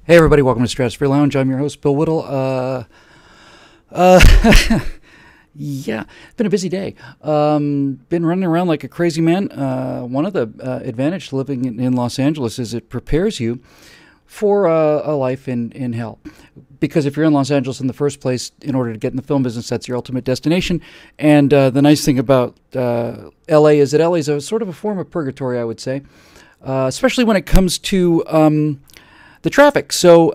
Hey everybody, welcome to Stratosphere Lounge. I'm your host, Bill Whittle. Yeah, it's been a busy day. Been running around like a crazy man. One of the advantages to living in Los Angeles is it prepares you for a life in hell. Because if you're in Los Angeles in the first place, in order to get in the film business, that's your ultimate destination. And the nice thing about LA is that LA is a sort of a form of purgatory, I would say, especially when it comes to the traffic. So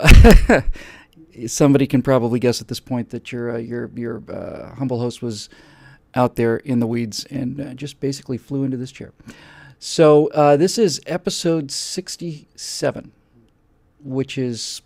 somebody can probably guess at this point that your humble host was out there in the weeds and just basically flew into this chair. So this is episode 67, which is,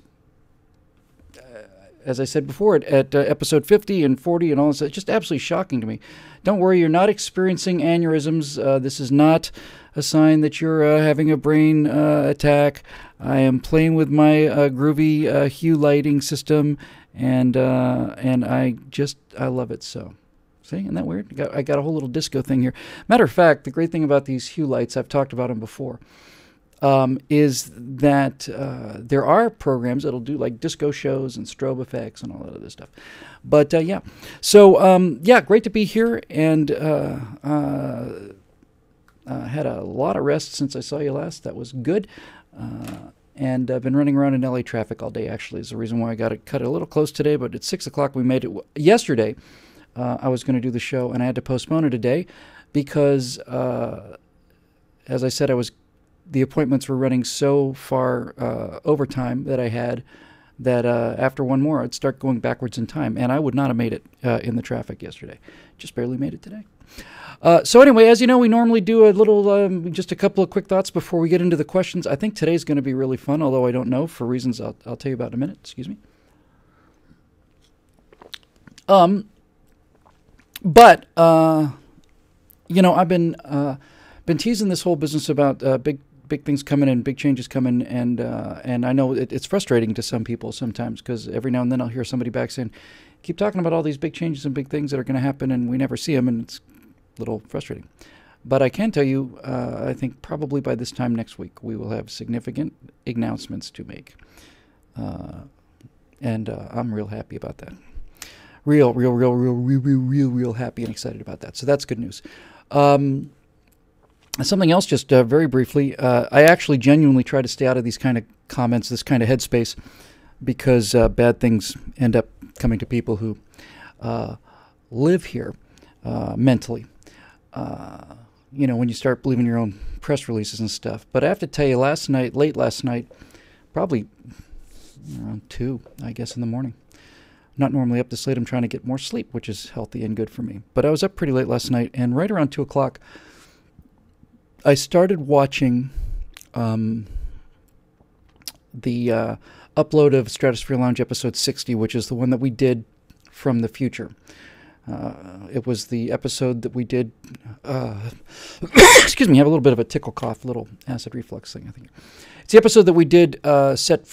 as I said before, at episode 50 and 40 and all this, it's just absolutely shocking to me. Don't worry, you're not experiencing aneurysms. This is not a sign that you're having a brain attack. I am playing with my groovy hue lighting system, and I love it so. See, isn't that weird? I got a whole little disco thing here. Matter of fact, the great thing about these hue lights, I've talked about them before, is that there are programs that'll do like disco shows and strobe effects and all that other stuff. But yeah, so yeah, great to be here, and had a lot of rest since I saw you last. That was good. And I've been running around in LA traffic all day, actually, is the reason why I got to cut it a little close today, but it's 6 o'clock. We made it. Yesterday, I was going to do the show, and I had to postpone it today because, as I said, the appointments were running so far overtime that I had that after one more, I'd start going backwards in time, and I would not have made it in the traffic yesterday. Just barely made it today. So anyway, as you know, we normally do a little, just a couple of quick thoughts before we get into the questions. I think today's going to be really fun, although I don't know for reasons I'll tell you about in a minute. Excuse me. But you know, I've been teasing this whole business about big things coming and big changes coming, and I know it's frustrating to some people sometimes because every now and then I'll hear somebody back saying, "Keep talking about all these big changes and big things that are going to happen, and we never see them," and it's little frustrating. But I can tell you, I think probably by this time next week, we will have significant announcements to make. And I'm real happy about that. Real happy and excited about that. So that's good news. Something else, just very briefly, I actually genuinely try to stay out of these kind of comments, this kind of headspace, because bad things end up coming to people who live here mentally. You know, when you start believing your own press releases and stuff. But I have to tell you, late last night, probably around 2, I guess, in the morning. Not normally up this late. I'm trying to get more sleep, which is healthy and good for me. But I was up pretty late last night, and right around 2 o'clock, I started watching the upload of Stratosphere Lounge episode 60, which is the one that we did from the future. It was the episode that we did, excuse me, I have a little bit of a tickle cough, little acid reflux thing, I think. It's the episode that we did set,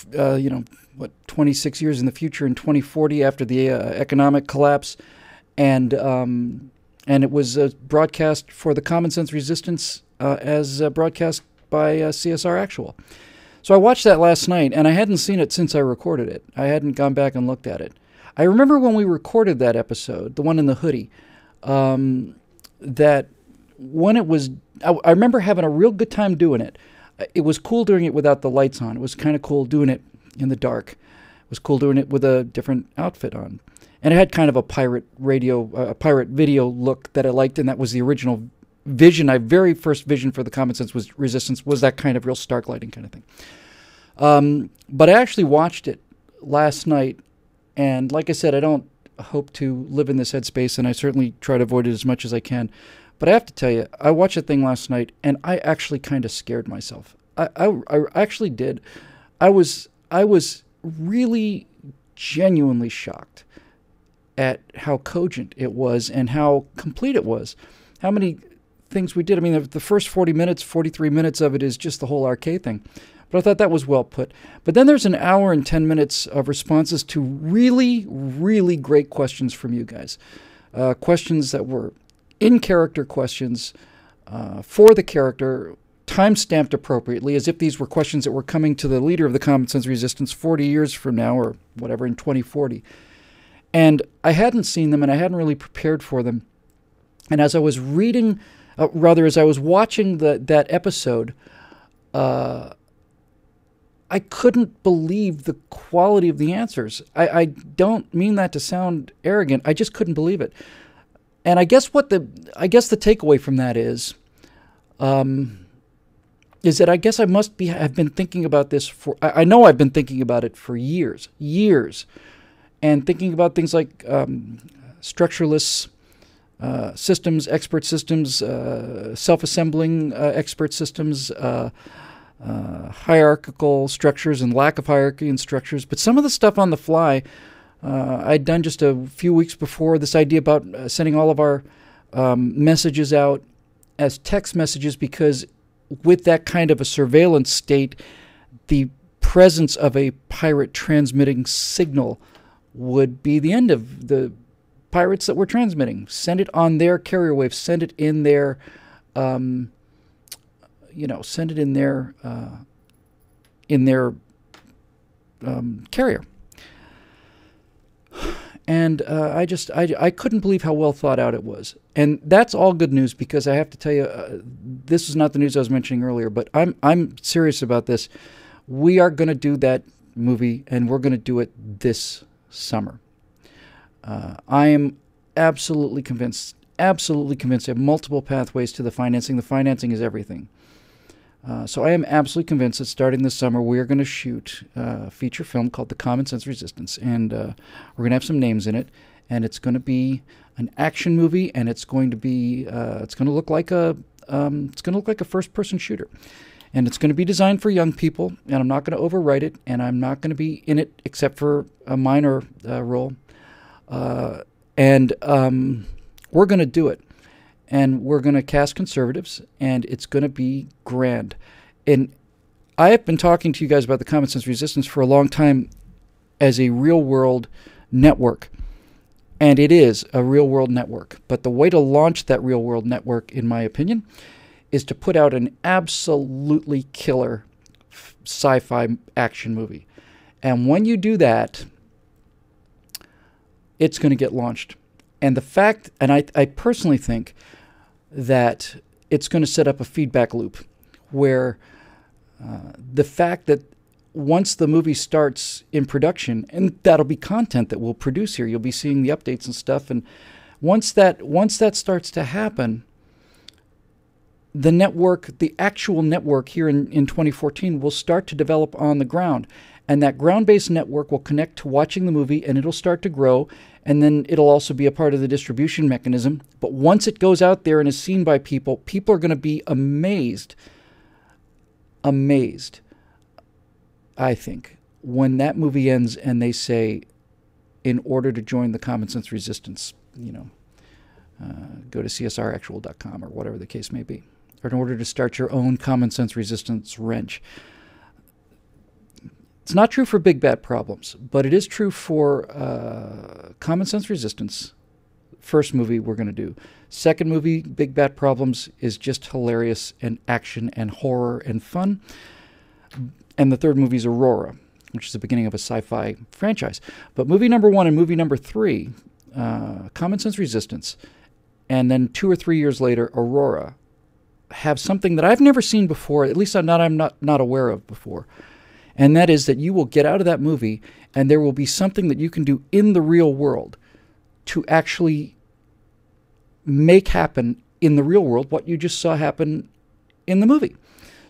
26 years in the future in 2040 after the economic collapse. And it was broadcast for the Common Sense Resistance as broadcast by CSR Actual. So I watched that last night, and I hadn't seen it since I recorded it. I hadn't gone back and looked at it. I remember when we recorded that episode, the one in the hoodie, that when it was, I remember having a real good time doing it. It was cool doing it without the lights on. It was kind of cool doing it in the dark. It was cool doing it with a different outfit on. And it had kind of a pirate video look that I liked, and that was the original vision. My very first vision for the Common Sense Resistance was that kind of real stark lighting kind of thing. But I actually watched it last night. And like I said, I don't hope to live in this headspace, and I certainly try to avoid it as much as I can. But I have to tell you, I watched the thing last night, and I actually kind of scared myself. I actually did. I was really genuinely shocked at how cogent it was and how complete it was. How many things we did. I mean, the first 43 minutes of it is just the whole arcade thing. But I thought that was well put. But then there's an hour and 10 minutes of responses to really, really great questions from you guys. Questions that were in-character questions for the character, time-stamped appropriately, as if these were questions that were coming to the leader of the Common Sense Resistance 40 years from now, or whatever, in 2040. And I hadn't seen them, and I hadn't really prepared for them. And as I was reading, as I was watching that episode, I couldn't believe the quality of the answers. I don't mean that to sound arrogant. I just couldn't believe it. And I guess the takeaway from that is that I guess I have been thinking about this I know I've been thinking about it for years, and thinking about things like structureless systems, expert systems, self-assembling expert systems, hierarchical structures and lack of hierarchy in structures. But some of the stuff on the fly I'd done just a few weeks before, this idea about sending all of our messages out as text messages, because with that kind of a surveillance state, the presence of a pirate transmitting signal would be the end of the pirates that were transmitting. Send it on their carrier wave, send it in their, carrier. And I couldn't believe how well thought out it was. And that's all good news, because I have to tell you, this is not the news I was mentioning earlier, but I'm serious about this. We are going to do that movie, and we're going to do it this summer. I am absolutely convinced. I have multiple pathways to the financing. The financing is everything. So I am absolutely convinced that starting this summer, we are going to shoot a feature film called The Common Sense Resistance, and we're going to have some names in it, and it's going to be an action movie, and it's going to be it's going to look like a first-person shooter, and it's going to be designed for young people, and I'm not going to overwrite it, and I'm not going to be in it except for a minor role, and we're going to do it. And we're going to cast conservatives, and it's going to be grand. And I have been talking to you guys about the Common Sense Resistance for a long time as a real-world network. And it is a real-world network. But the way to launch that real-world network, in my opinion, is to put out an absolutely killer sci-fi action movie. And when you do that, it's going to get launched. And the fact, and I personally think that it's going to set up a feedback loop where the fact that once the movie starts in production, and that'll be content that we'll produce here, you'll be seeing the updates and stuff, and once that starts to happen, the network, the actual network here in 2014 will start to develop on the ground. And that ground-based network will connect to watching the movie, and it'll start to grow, and then it'll also be a part of the distribution mechanism. But once it goes out there and is seen by people, people are going to be amazed, I think, when that movie ends and they say, in order to join the Common Sense Resistance, go to csractual.com or whatever the case may be, or in order to start your own Common Sense Resistance wrench. It's not true for Big Bad Problems, but it is true for Common Sense Resistance, first movie we're going to do. Second movie, Big Bad Problems, is just hilarious and action and horror and fun. And the third movie is Aurora, which is the beginning of a sci-fi franchise. But movie number 1 and movie number 3, Common Sense Resistance, and then 2 or 3 years later, Aurora, have something that I've never seen before, at least I'm not aware of before. And that is that you will get out of that movie and there will be something that you can do in the real world to actually make happen in the real world what you just saw happen in the movie.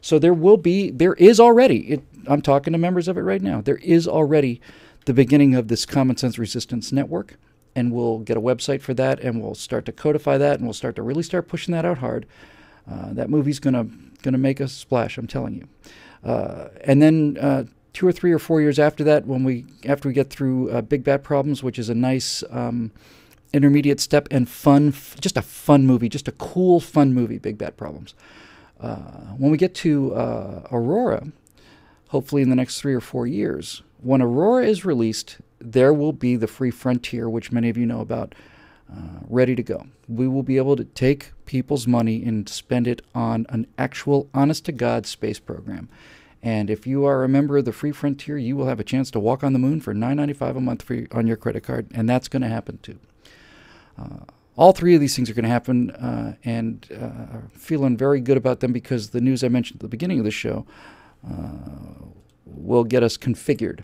So there is already, I'm talking to members of it right now, there is already the beginning of this Common Sense Resistance Network, and we'll get a website for that, and we'll start to codify that, and we'll start to really start pushing that out hard. That movie's gonna make a splash, I'm telling you. And then 2 or 3 or 4 years after that, after we get through Big Bad Problems, which is a nice intermediate step and fun, just a fun movie, just a cool, fun movie, Big Bad Problems. When we get to Aurora, hopefully in the next 3 or 4 years, when Aurora is released, there will be the Free Frontier, which many of you know about, ready to go. We will be able to take people's money and spend it on an actual, honest-to-God space program. And if you are a member of the Free Frontier, you will have a chance to walk on the moon for $9.95 a month on your credit card, and that's going to happen too. All three of these things are going to happen, and feeling very good about them because the news I mentioned at the beginning of the show will get us configured.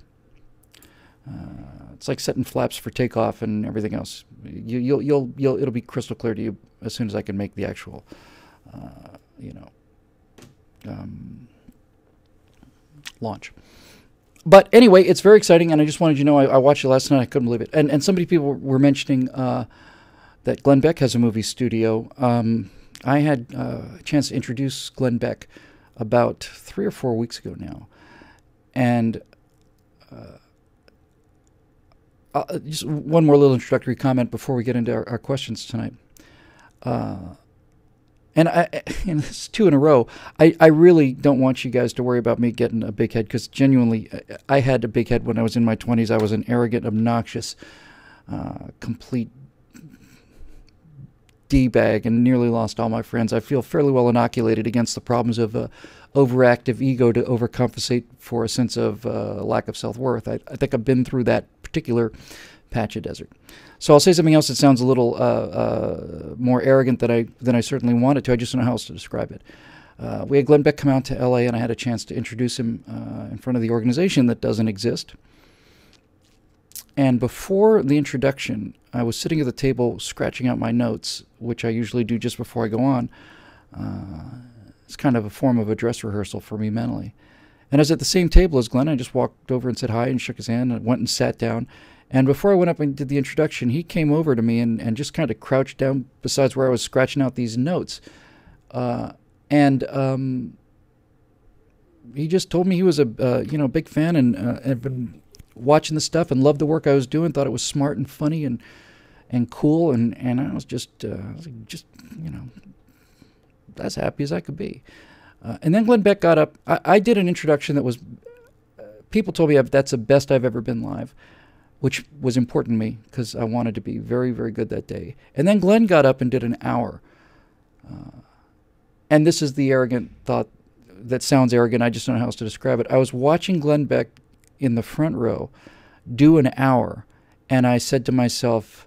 It's like setting flaps for takeoff and everything else. It'll be crystal clear to you as soon as I can make the actual, launch. But anyway, it's very exciting, and I just wanted you to know I watched it last night. I couldn't believe it. And so many people were mentioning that Glenn Beck has a movie studio. I had a chance to introduce Glenn Beck about 3 or 4 weeks ago now, and just one more little introductory comment before we get into our questions tonight. And this is 2 in a row. I really don't want you guys to worry about me getting a big head, because genuinely, I had a big head when I was in my 20s. I was an arrogant, obnoxious, complete D-bag and nearly lost all my friends. I feel fairly well inoculated against the problems of overactive ego to overcompensate for a sense of lack of self-worth. I think I've been through that particular patch of desert. So I'll say something else that sounds a little more arrogant than I certainly wanted to. I just don't know how else to describe it. We had Glenn Beck come out to L.A., and I had a chance to introduce him in front of the organization that doesn't exist. And before the introduction, I was sitting at the table scratching out my notes, which I usually do just before I go on. It's kind of a form of a dress rehearsal for me mentally. And I was at the same table as Glenn. I just walked over and said hi and shook his hand and went and sat down. And before I went up and did the introduction, he came over to me and just kind of crouched down besides where I was scratching out these notes. He just told me he was a big fan and had been watching the stuff and loved the work I was doing, thought it was smart and funny and cool, and I was just as happy as I could be. And then Glenn Beck got up. I did an introduction that was, people told me that's the best I've ever been live, which was important to me because I wanted to be very, very good that day. And then Glenn got up and did an hour. And this is the arrogant thought that sounds arrogant. I just don't know how else to describe it. I was watching Glenn Beck in the front row do an hour, and I said to myself,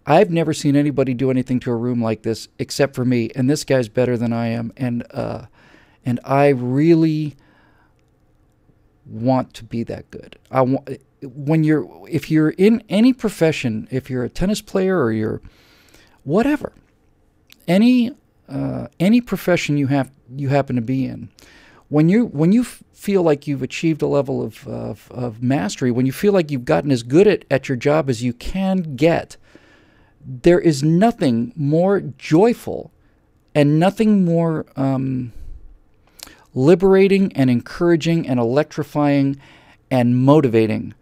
I've never seen anybody do anything to a room like this except for me, and this guy's better than I am, and I really want to be that good. If you're in any profession, if you're a tennis player or you're whatever, any profession you happen to be in, when you feel like you've achieved a level of mastery, when you feel like you've gotten as good at your job as you can get, there is nothing more joyful and nothing more liberating and encouraging and electrifying and motivating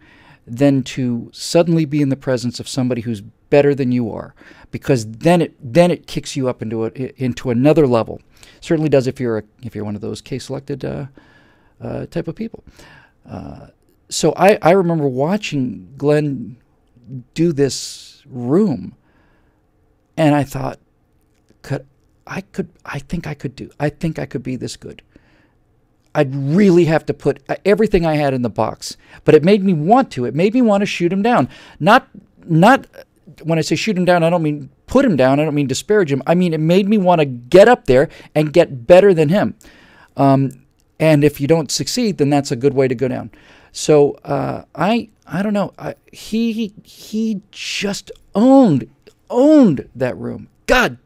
than to suddenly be in the presence of somebody who's better than you are, because then it kicks you up into another level. Certainly does if you're one of those K-selected type of people. So I remember watching Glenn do this room, and I thought, I think I could be this good. I'd really have to put everything I had in the box. But it made me want to. It made me want to shoot him down. Not when I say shoot him down, I don't mean put him down. I don't mean disparage him. I mean, it made me want to get up there and get better than him. And if you don't succeed, then that's a good way to go down. So I don't know. He just owned that room. God,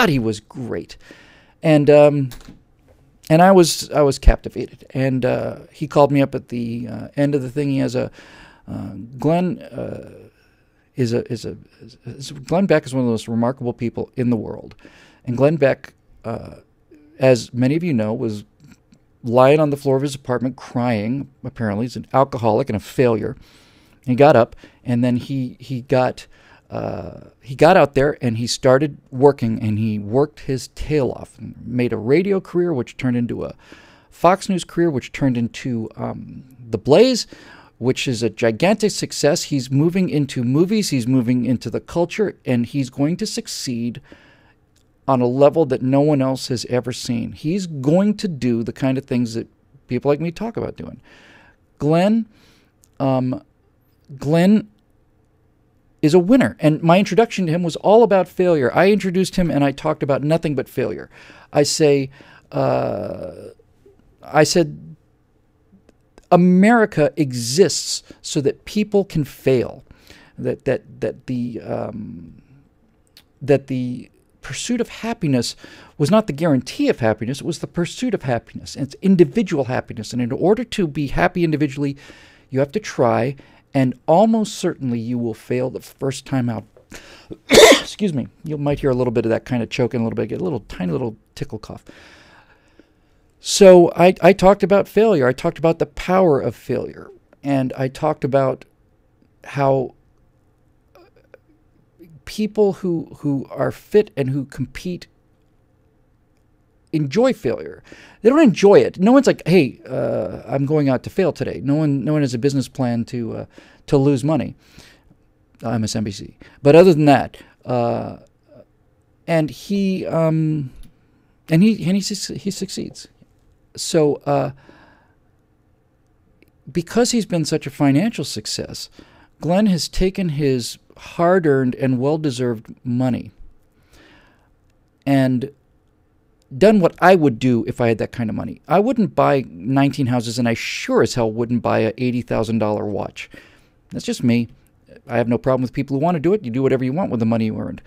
he was great. And I was captivated. And he called me up at the end of the thing. He has Glenn Glenn Beck is one of the most remarkable people in the world. And Glenn Beck, as many of you know, was lying on the floor of his apartment crying. Apparently, he's an alcoholic and a failure. He got up, and then he got out there and he started working, and he worked his tail off and made a radio career, which turned into a Fox News career, which turned into The Blaze, which is a gigantic success. He's moving into movies, he's moving into the culture, and he's going to succeed on a level that no one else has ever seen. He's going to do the kind of things that people like me talk about doing. Glenn is a winner, and my introduction to him was all about failure. I introduced him, and I talked about nothing but failure. I said, America exists so that people can fail. That the pursuit of happiness was not the guarantee of happiness; it was the pursuit of happiness. And it's individual happiness. And in order to be happy individually, you have to try, and almost certainly you will fail the first time out. Excuse me. You might hear a little bit of that kind of choking, a little bit, get a little tiny little tickle cough. So I talked about failure. I talked about the power of failure. And I talked about how people who are fit and who compete enjoy failure. They don't enjoy it. No one's like, hey, I'm going out to fail today. No one has a business plan to lose money. MSNBC. But other than that, and he succeeds. So because he's been such a financial success, Glenn has taken his hard-earned and well-deserved money and done what I would do if I had that kind of money. I wouldn't buy 19 houses, and I sure as hell wouldn't buy a $80,000 watch. That's just me. I have no problem with people who want to do it. You do whatever you want with the money you earned.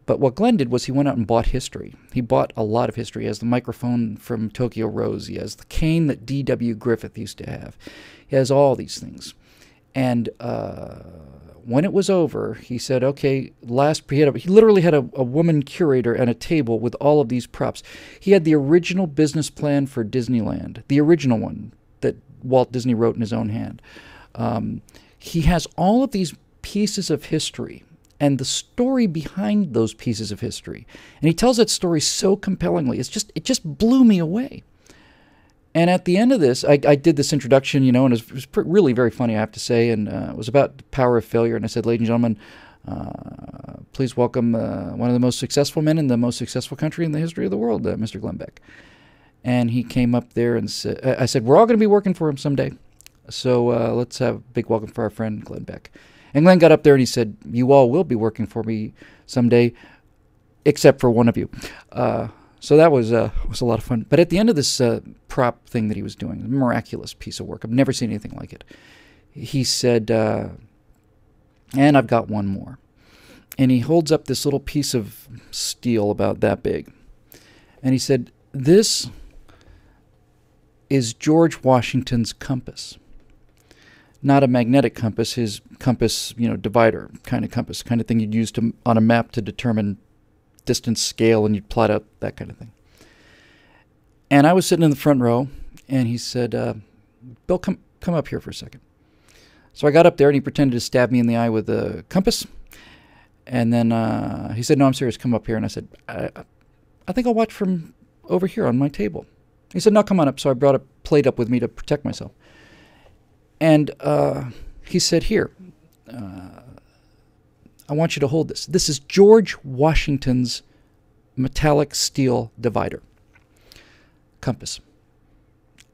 But what Glenn did was he went out and bought history. He bought a lot of history. He has the microphone from Tokyo Rose. He has the cane that D.W. Griffith used to have. He has all these things. And when it was over, he said, okay, he literally had a woman curator and a table with all of these props. He had the original business plan for Disneyland, the original one that Walt Disney wrote in his own hand. He has all of these pieces of history and the story behind those pieces of history. And he tells that story so compellingly. It just blew me away. And at the end of this, I did this introduction, and it was really very funny, I have to say, and it was about the power of failure. And I said, ladies and gentlemen, please welcome one of the most successful men in the most successful country in the history of the world, Mr. Glenn Beck. And he came up there and said, I said, we're all going to be working for him someday. So let's have a big welcome for our friend Glenn Beck. And Glenn got up there and he said, you all will be working for me someday, except for one of you. So that was a lot of fun. But at the end of this prop thing that he was doing, a miraculous piece of work. I've never seen anything like it. He said, and I've got one more. And he holds up this little piece of steel about that big. And he said, this is George Washington's compass. Not a magnetic compass, his compass, divider kind of compass, kind of thing you'd use on a map to determine distance, scale, and you'd plot out that kind of thing. And I was sitting in the front row, and he said, Bill, come up here for a second. So I got up there, and he pretended to stab me in the eye with a compass. And then he said, no, I'm serious, come up here. And I said, I think I'll watch from over here on my table. He said, no, come on up. So I brought a plate up with me to protect myself. And he said, here, I want you to hold this. This is George Washington's metallic steel divider compass.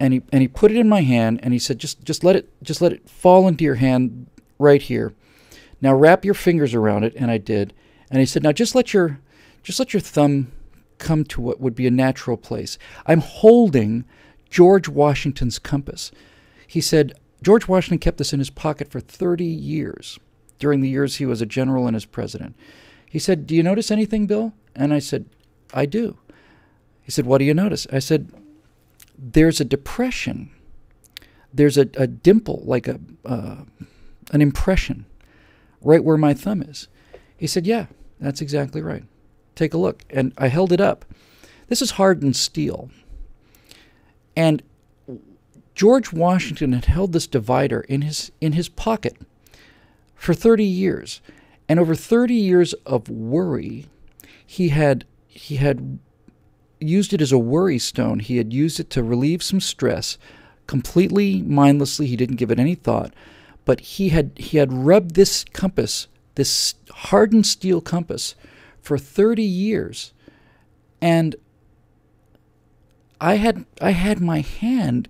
And he put it in my hand, and he said, just let it fall into your hand right here. Now wrap your fingers around it, and I did. And he said, now just let your thumb come to what would be a natural place. I'm holding George Washington's compass. He said, George Washington kept this in his pocket for 30 years, during the years he was a general and as president. He said, do you notice anything, Bill? And I said, I do. He said, what do you notice? I said, there's a depression. There's a dimple, like an impression, right where my thumb is. He said, yeah, that's exactly right. Take a look. And I held it up. This is hardened steel. And George Washington had held this divider in his pocket for 30 years. And over 30 years of worry, he had used it as a worry stone. He had used it to relieve some stress completely mindlessly. He didn't give it any thought. but he had rubbed this compass, this hardened steel compass, for 30 years, and I had my hand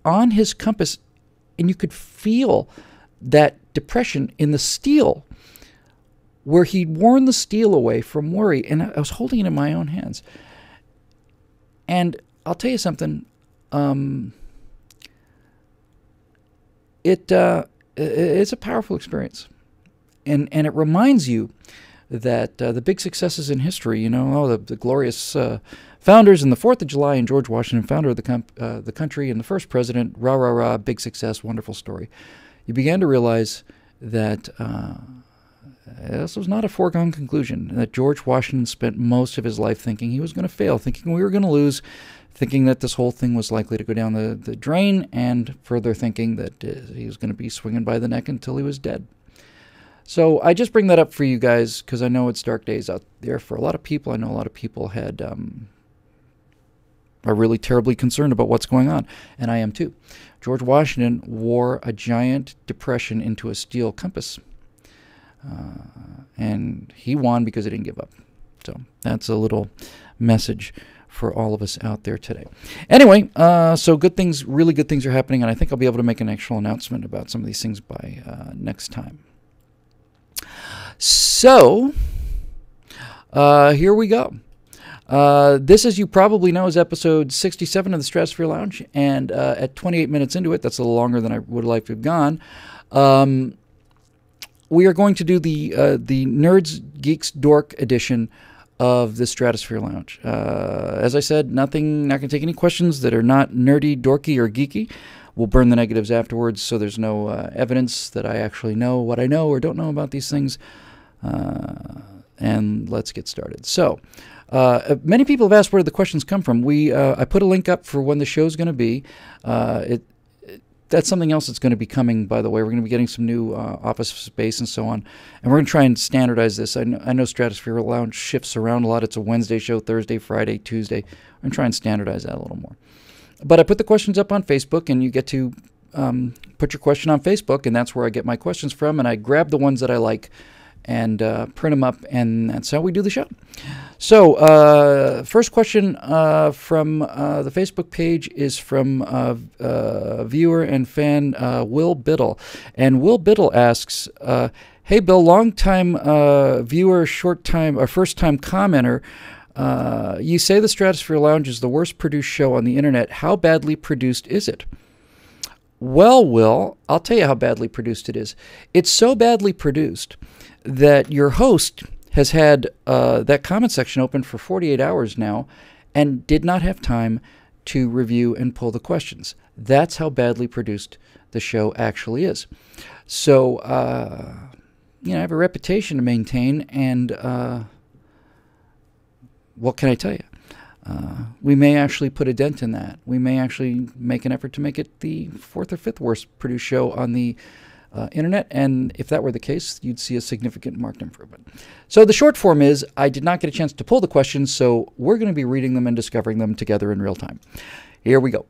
on his compass, and you could feel that depression in the steel where he'd worn the steel away from worry, and I was holding it in my own hands. And I'll tell you something, it's a powerful experience, and it reminds you that the big successes in history, the glorious founders and the 4th of July and George Washington, founder of the country and the first president, rah, rah, rah, big success, wonderful story. You began to realize that this was not a foregone conclusion, that George Washington spent most of his life thinking he was going to fail, thinking we were going to lose, thinking that this whole thing was likely to go down the drain, and further thinking that he was going to be swinging by the neck until he was dead. So I just bring that up for you guys because I know it's dark days out there for a lot of people. I know a lot of people are really terribly concerned about what's going on, and I am too. George Washington wore a giant depression into a steel compass, and he won because he didn't give up. So that's a little message for all of us out there today. Anyway, so good things, really good things are happening, and I think I'll be able to make an actual announcement about some of these things by next time. So here we go. This, as you probably know, is episode 67 of the Stratosphere Lounge, and at 28 minutes into it, that's a little longer than I would like to have gone, we are going to do the Nerds, Geeks, Dork edition of the Stratosphere Lounge. As I said, not going to take any questions that are not nerdy, dorky, or geeky. We'll burn the negatives afterwards, so there's no evidence that I actually know what I know or don't know about these things. And let's get started. So, many people have asked where the questions come from. I put a link up for when the show's going to be. That's something else that's going to be coming, by the way. We're going to be getting some new office space and so on. And we're going to try and standardize this. I know Stratosphere Lounge shifts around a lot. It's a Wednesday show, Thursday, Friday, Tuesday. We're going to try and standardize that a little more. But I put the questions up on Facebook, and you get to put your question on Facebook, and that's where I get my questions from. And I grab the ones that I like and print them up, and that's how we do the show. So, first question from the Facebook page is from viewer and fan Will Biddle. And Will Biddle asks, hey, Bill, long-time viewer, first-time commenter, you say the Stratosphere Lounge is the worst produced show on the internet. How badly produced is it? Well, Will, I'll tell you how badly produced it is. It's so badly produced that your host has had that comment section open for 48 hours now and did not have time to review and pull the questions. That's how badly produced the show actually is. So, I have a reputation to maintain, and what can I tell you? We may actually put a dent in that. We may actually make an effort to make it the 4th or 5th worst produced show on the internet, and if that were the case, you'd see a significant marked improvement. So the short form is, I did not get a chance to pull the questions, so we're going to be reading them and discovering them together in real time. Here we go.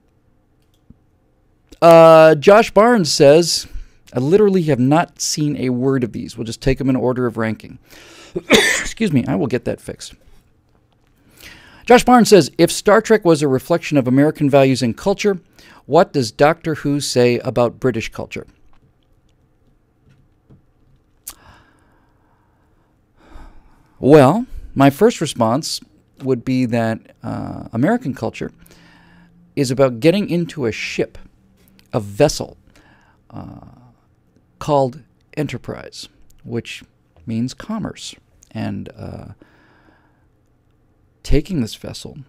Josh Barnes says, I literally have not seen a word of these. We'll just take them in order of ranking. Excuse me, I will get that fixed. Josh Barnes says, if Star Trek was a reflection of American values and culture, what does Doctor Who say about British culture? Well, my first response would be that American culture is about getting into a ship, a vessel, called Enterprise, which means commerce, and taking this vessel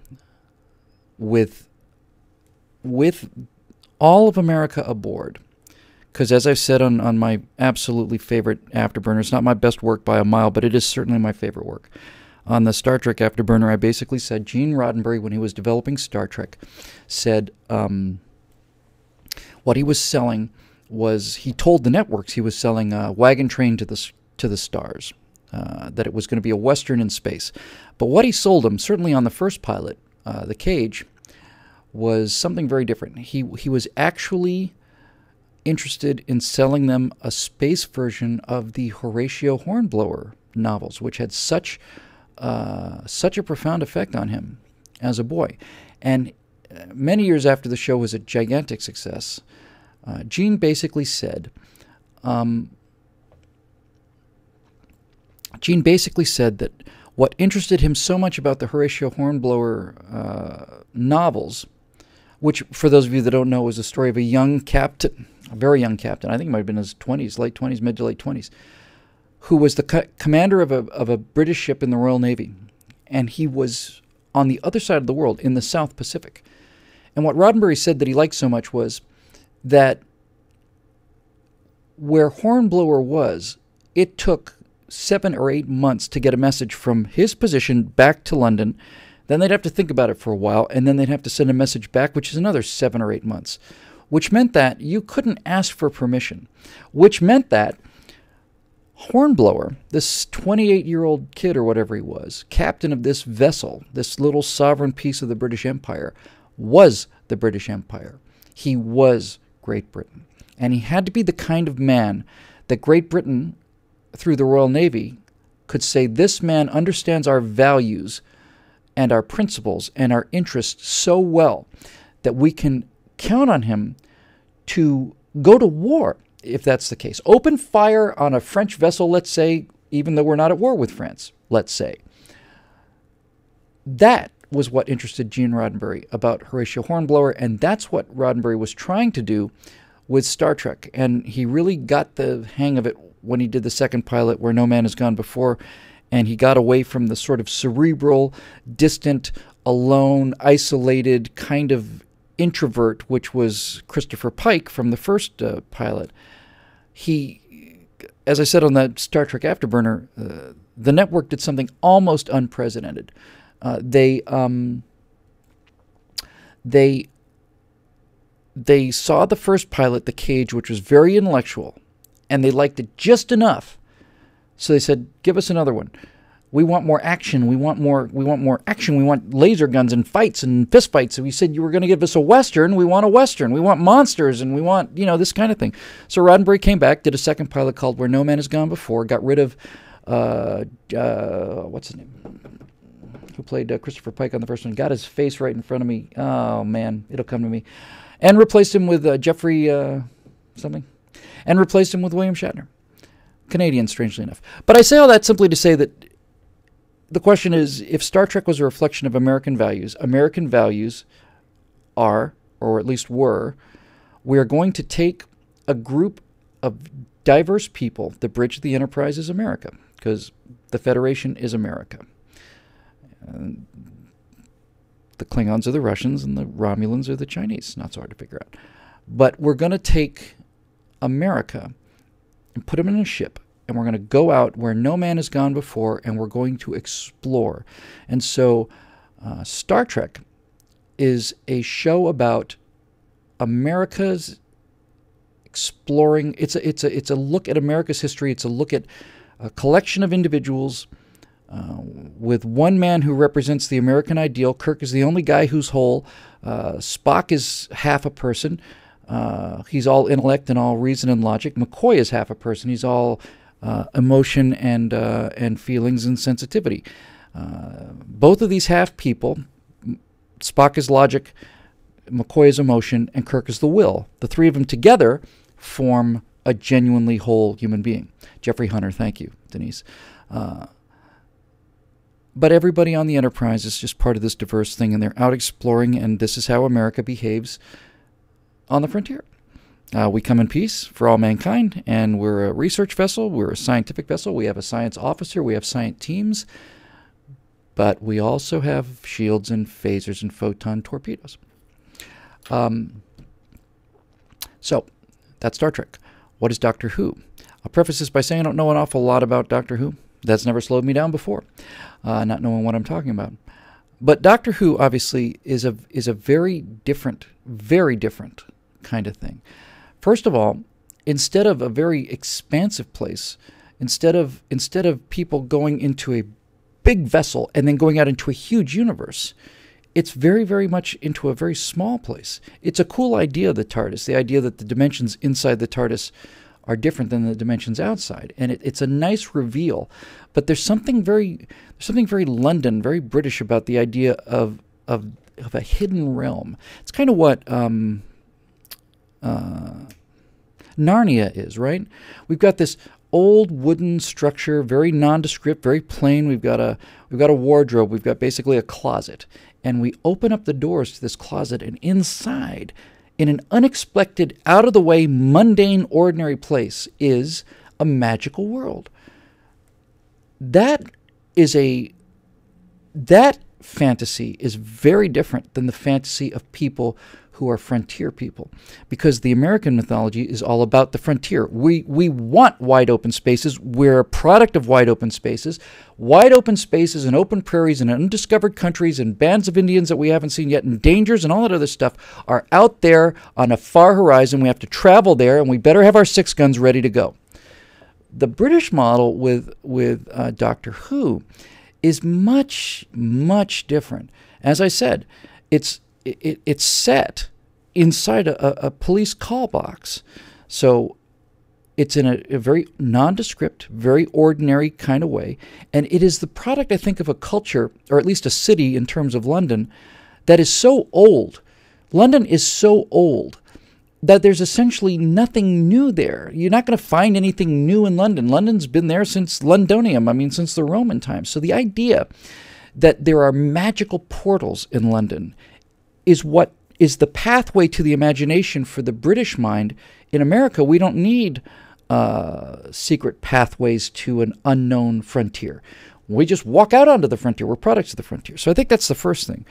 with all of America aboard. Because as I've said on my absolutely favorite Afterburner, it's not my best work by a mile, but it is certainly my favorite work. On the Star Trek Afterburner, I basically said Gene Roddenberry, when he was developing Star Trek, said what he was selling was, he told the networks he was selling a wagon train to the stars, that it was going to be a Western in space. But what he sold them, certainly on the first pilot, The Cage, was something very different. He was actually interested in selling them a space version of the Horatio Hornblower novels, which had such a profound effect on him as a boy. And many years after the show was a gigantic success, Gene basically said, that what interested him so much about the Horatio Hornblower novels, which, for those of you that don't know, was the story of a young captain, a very young captain, I think he might have been in his 20s, late 20s, mid to late 20s, who was the commander of a British ship in the Royal Navy. And he was on the other side of the world, in the South Pacific. And what Roddenberry said that he liked so much was that where Hornblower was, it took 7 or 8 months to get a message from his position back to London. Then they'd have to think about it for a while, and then they'd have to send a message back, which is another 7 or 8 months, which meant that you couldn't ask for permission, which meant that Hornblower, this 28-year-old kid or whatever he was, captain of this vessel, this little sovereign piece of the British Empire, was the British Empire. He was Great Britain. And he had to be the kind of man that Great Britain, through the Royal Navy, could say, this man understands our values and our principles and our interests so well that we can count on him to go to war, if that's the case. Open fire on a French vessel, let's say, even though we're not at war with France, let's say. That was what interested Gene Roddenberry about Horatio Hornblower, and that's what Roddenberry was trying to do with Star Trek. And he really got the hang of it when he did the second pilot, Where No Man Has Gone Before, and he got away from the sort of cerebral, distant, alone, isolated kind of introvert, which was Christopher Pike from the first pilot. He, as I said on that Star Trek Afterburner, the network did something almost unprecedented. They saw the first pilot, The Cage, which was very intellectual, and they liked it just enough. So they said, give us another one. We want more action. We want more action. We want laser guns and fights and fist fights. So we said you were going to give us a Western. We want a Western. We want monsters, and we want, this kind of thing. So Roddenberry came back, did a second pilot called Where No Man Has Gone Before, got rid of, what's his name? Who played Christopher Pike on the first one. Got his face right in front of me. Oh, man, it'll come to me. And replaced him with Jeffrey something. And replaced him with William Shatner. Canadian, strangely enough. But I say all that simply to say that the question is, if Star Trek was a reflection of American values are, or at least were, we are going to take a group of diverse people. The bridge of the Enterprise is America, because the Federation is America. The Klingons are the Russians, and the Romulans are the Chinese. Not so hard to figure out. But we're going to take America and put them in a ship, and we're going to go out where no man has gone before, and we're going to explore. And so Star Trek is a show about America's exploring. It's a look at America's history. It's a look at a collection of individuals with one man who represents the American ideal. Kirk is the only guy who's whole. Spock is half a person. He's all intellect and all reason and logic. McCoy is half a person. He's all emotion and feelings and sensitivity. Both of these half people, Spock is logic, McCoy is emotion, and Kirk is the will. The three of them together form a genuinely whole human being. Jeffrey Hunter, thank you, Denise. But everybody on the Enterprise is just part of this diverse thing, and they're out exploring, and this is how America behaves on the frontier. We come in peace for all mankind, and we're a research vessel, we're a scientific vessel, we have a science officer, we have science teams, but we also have shields and phasers and photon torpedoes. So, that's Star Trek. What is Doctor Who? I'll preface this by saying I don't know an awful lot about Doctor Who. That's never slowed me down before, not knowing what I'm talking about. But Doctor Who, obviously, is a very different kind of thing. First of all, instead of a very expansive place, instead of people going into a big vessel and then going out into a huge universe, it's very, very much into a very small place. It's a cool idea, the TARDIS, the idea that the dimensions inside the TARDIS are different than the dimensions outside, and it's a nice reveal. But there's something very London, very British about the idea of a hidden realm. It's kind of what Narnia is, right? We've got this old wooden structure, very nondescript, very plain. We've got a wardrobe. We've got basically a closet, and we open up the doors to this closet, and inside, in an unexpected, out-of-the-way, mundane, ordinary place, is a magical world. That fantasy is very different than the fantasy of people who are frontier people, because the American mythology is all about the frontier. We want wide open spaces. We're a product of wide open spaces. Wide open spaces and open prairies and undiscovered countries and bands of Indians that we haven't seen yet and dangers and all that other stuff are out there on a far horizon. We have to travel there, and we better have our 6 guns ready to go. The British model with Doctor Who is much, much different. As I said, it's set inside a police call box. So it's in a very nondescript, very ordinary kind of way. And it is the product, I think, of a culture, or at least a city in terms of London, that is so old. London is so old that there's essentially nothing new there. You're not going to find anything new in London. London's been there since Londonium, since the Roman times. So the idea that there are magical portals in London is what is the pathway to the imagination for the British mind. In America, we don't need secret pathways to an unknown frontier. We just walk out onto the frontier. We're products of the frontier. So I think that's the first thing.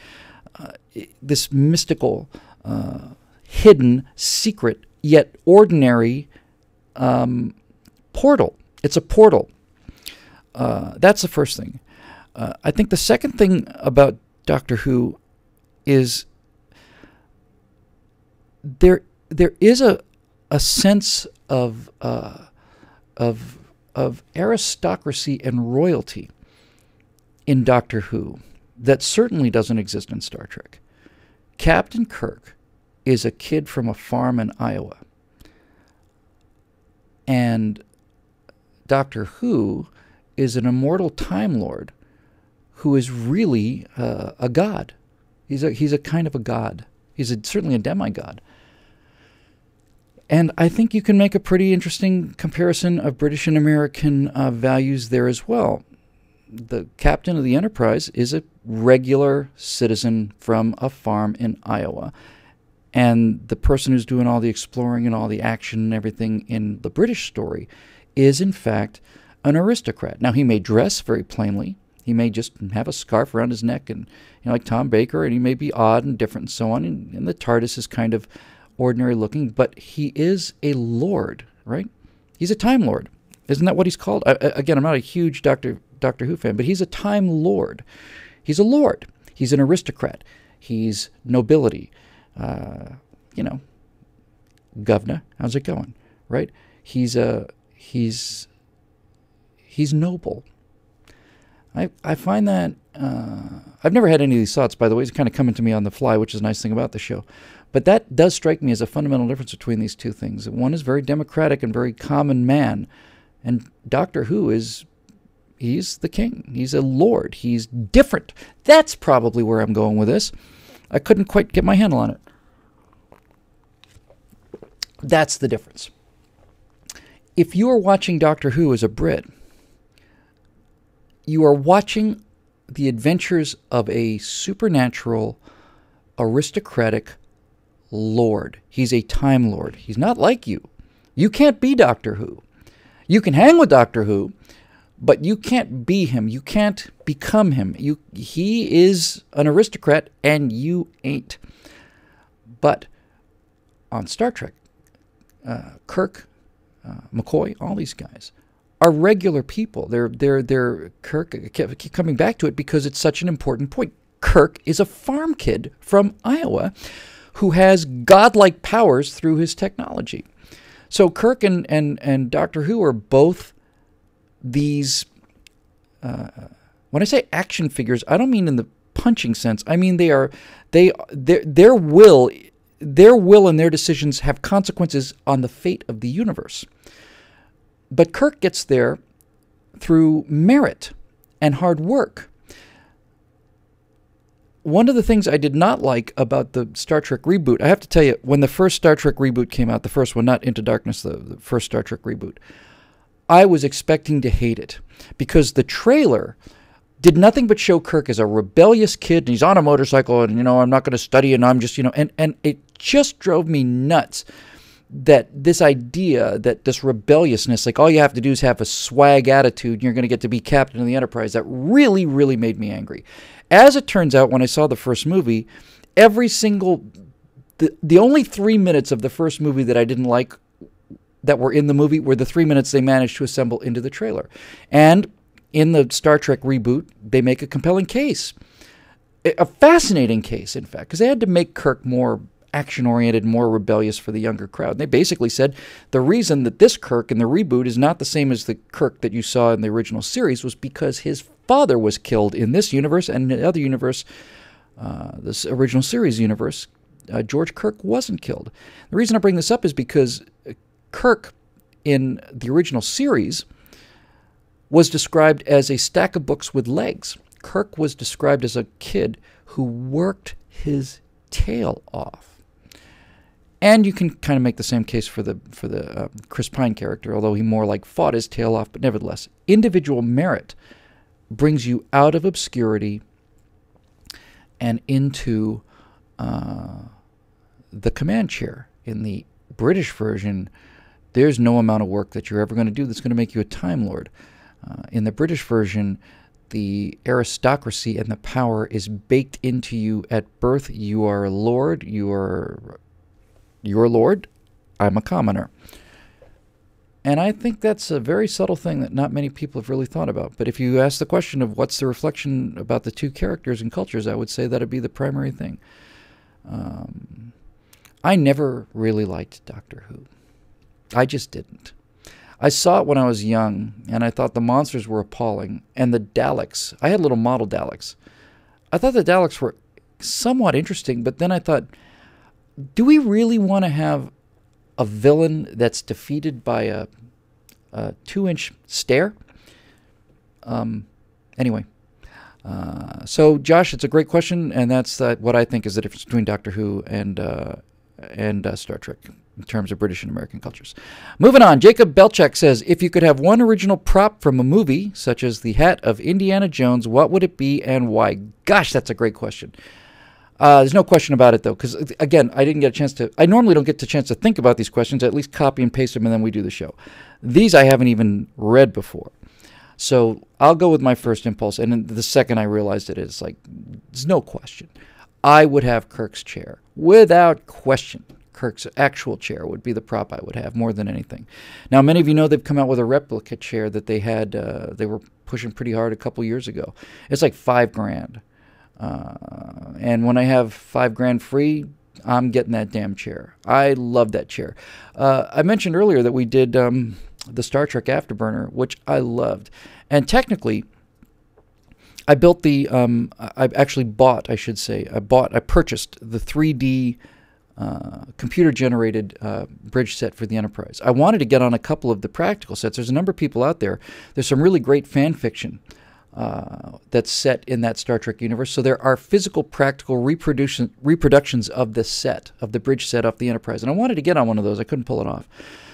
This mystical, hidden, secret, yet ordinary portal. It's a portal. That's the first thing. I think the second thing about Doctor Who is there is a sense of aristocracy and royalty in Doctor Who that certainly doesn't exist in Star Trek. Captain Kirk is a kid from a farm in Iowa, and Doctor Who is an immortal Time Lord who is really a god. He's a kind of a god. He's certainly a demigod. And I think you can make a pretty interesting comparison of British and American values there as well. The captain of the Enterprise is a regular citizen from a farm in Iowa. And the person who's doing all the exploring and all the action and everything in the British story is, in fact, an aristocrat. Now, he may dress very plainly. He may just have a scarf around his neck, and like Tom Baker, and he may be odd and different and so on. And the TARDIS is kind of ordinary looking, but he is a lord, right? He's a Time Lord. Isn't that what he's called? Again, I'm not a huge Doctor Who fan, but he's a Time Lord. He's a lord. He's an aristocrat. He's nobility. Governor, how's it going, right? He's noble. I find that I've never had any of these thoughts, by the way. It's kind of coming to me on the fly, which is a nice thing about the show. But that does strike me as a fundamental difference between these two things. One is very democratic and very common man, and Doctor Who he's the king. He's a lord. He's different. That's probably where I'm going with this. I couldn't quite get my handle on it. That's the difference. If you are watching Doctor Who as a Brit, you are watching the adventures of a supernatural, aristocratic lord. He's a Time Lord. He's not like you. You can't be Doctor Who. You can hang with Doctor Who, but you can't be him. You can't become him. He is an aristocrat, and you ain't. But on Star Trek, Kirk, McCoy, all these guys are regular people. They're Kirk. I keep coming back to it because it's such an important point. Kirk is a farm kid from Iowa who has godlike powers through his technology. So Kirk and Doctor Who are both these. When I say action figures, I don't mean in the punching sense. I mean, their will and their decisions have consequences on the fate of the universe. But Kirk gets there through merit and hard work. One of the things I did not like about the Star Trek reboot, I have to tell you, when the first Star Trek reboot came out, the first one, not Into Darkness, the first Star Trek reboot, I was expecting to hate it because the trailer did nothing but show Kirk as a rebellious kid, and he's on a motorcycle, and, I'm not going to study, and I'm just, and it just drove me nuts that this idea, that this rebelliousness, like all you have to do is have a swag attitude, and you're going to get to be captain of the Enterprise, that really, really made me angry. As it turns out, when I saw the first movie, the only 3 minutes of the first movie that I didn't like that were in the movie were the 3 minutes they managed to assemble into the trailer. And in the Star Trek reboot, they make a compelling case. A fascinating case, in fact, because they had to make Kirk more action-oriented, more rebellious for the younger crowd. And they basically said the reason that this Kirk in the reboot is not the same as the Kirk that you saw in the original series was because his father was killed in this universe, and in the other universe, this original series universe, George Kirk wasn't killed. The reason I bring this up is because Kirk in the original series was described as a stack of books with legs. Kirk was described as a kid who worked his tail off. And you can kind of make the same case for the Chris Pine character, although he more like fought his tail off. But nevertheless, individual merit brings you out of obscurity and into the command chair. In the British version, there's no amount of work that you're ever going to do that's going to make you a Time Lord. In the British version, the aristocracy and the power is baked into you at birth. You are a lord. You're lord. I'm a commoner. And I think that's a very subtle thing that not many people have really thought about. But if you ask the question of what's the reflection about the two characters and cultures, I would say that would be the primary thing. I never really liked Doctor Who. I just didn't. I saw it when I was young, and I thought the monsters were appalling. And the Daleks, I had little model Daleks. I thought the Daleks were somewhat interesting, but then I thought, do we really want to have a villain that's defeated by a 2-inch stair? Anyway. So, Josh, it's a great question, and that's what I think is the difference between Doctor Who and Star Trek in terms of British and American cultures. Moving on, Jacob Belchak says, if you could have one original prop from a movie, such as the hat of Indiana Jones, what would it be and why? Gosh, that's a great question. There's no question about it, though, because, again, I normally don't get a chance to think about these questions. I at least copy and paste them, and then we do the show. These I haven't even read before. So I'll go with my first impulse, and then the second I realized it, it's like, there's no question. I would have Kirk's chair. Without question, Kirk's actual chair would be the prop I would have more than anything. Now, many of you know they've come out with a replica chair that they had, they were pushing pretty hard a couple years ago. It's like $5,000. And when I have $5,000 free, I'm getting that damn chair. I love that chair. I mentioned earlier that we did the Star Trek Afterburner, which I loved. And technically, I built I purchased the 3D computer-generated bridge set for the Enterprise. I wanted to get on a couple of the practical sets. There's a number of people out there. There's some really great fan fiction that's set in that Star Trek universe. So there are physical, practical reproductions of the set, of the bridge set off the Enterprise. And I wanted to get on one of those. I couldn't pull it off.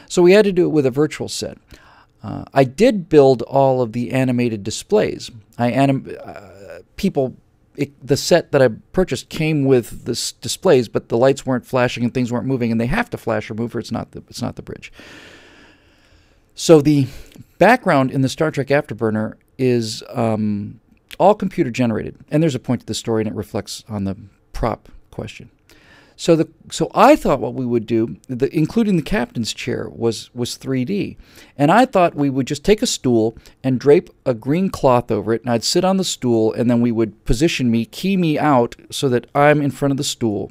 So we had to do it with a virtual set. I did build all of the animated displays. The set that I purchased came with the displays, but the lights weren't flashing and things weren't moving, and they have to flash or move or it's not the bridge. So the background in the Star Trek Afterburner is all computer generated, and there's a point to the story, and it reflects on the prop question. So I thought what we would do, including the captain's chair, was 3D. And I thought we would just take a stool and drape a green cloth over it, and I'd sit on the stool, and then we would position me, key me out so that I'm in front of the stool.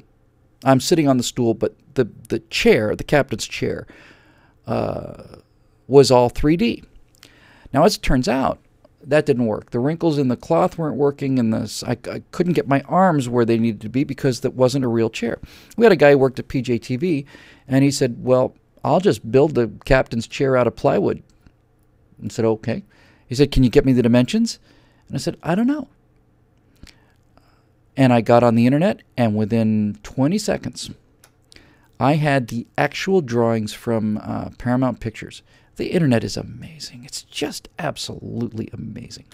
I'm sitting on the stool, but the chair, the captain's chair, was all 3D. Now, as it turns out, that didn't work. The wrinkles in the cloth weren't working, and I couldn't get my arms where they needed to be because that wasn't a real chair. We had a guy who worked at PJTV, and he said, well, I'll just build the captain's chair out of plywood. And I said, okay. He said, can you get me the dimensions? And I said, I don't know. And I got on the internet, and within 20 seconds, I had the actual drawings from Paramount Pictures. The internet is amazing. It's just absolutely amazing.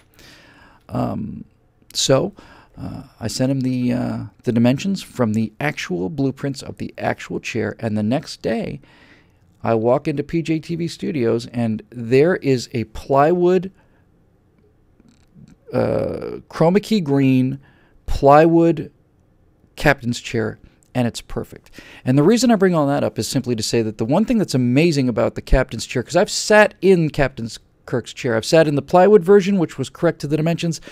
So I sent him the dimensions from the actual blueprints of the actual chair, and the next day I walk into PJTV Studios, and there is a plywood, chroma key green plywood captain's chair, and it's perfect. And the reason I bring all that up is simply to say that the one thing that's amazing about the captain's chair, because I've sat in Captain Kirk's chair. I've sat in the plywood version, which was correct to the dimensions,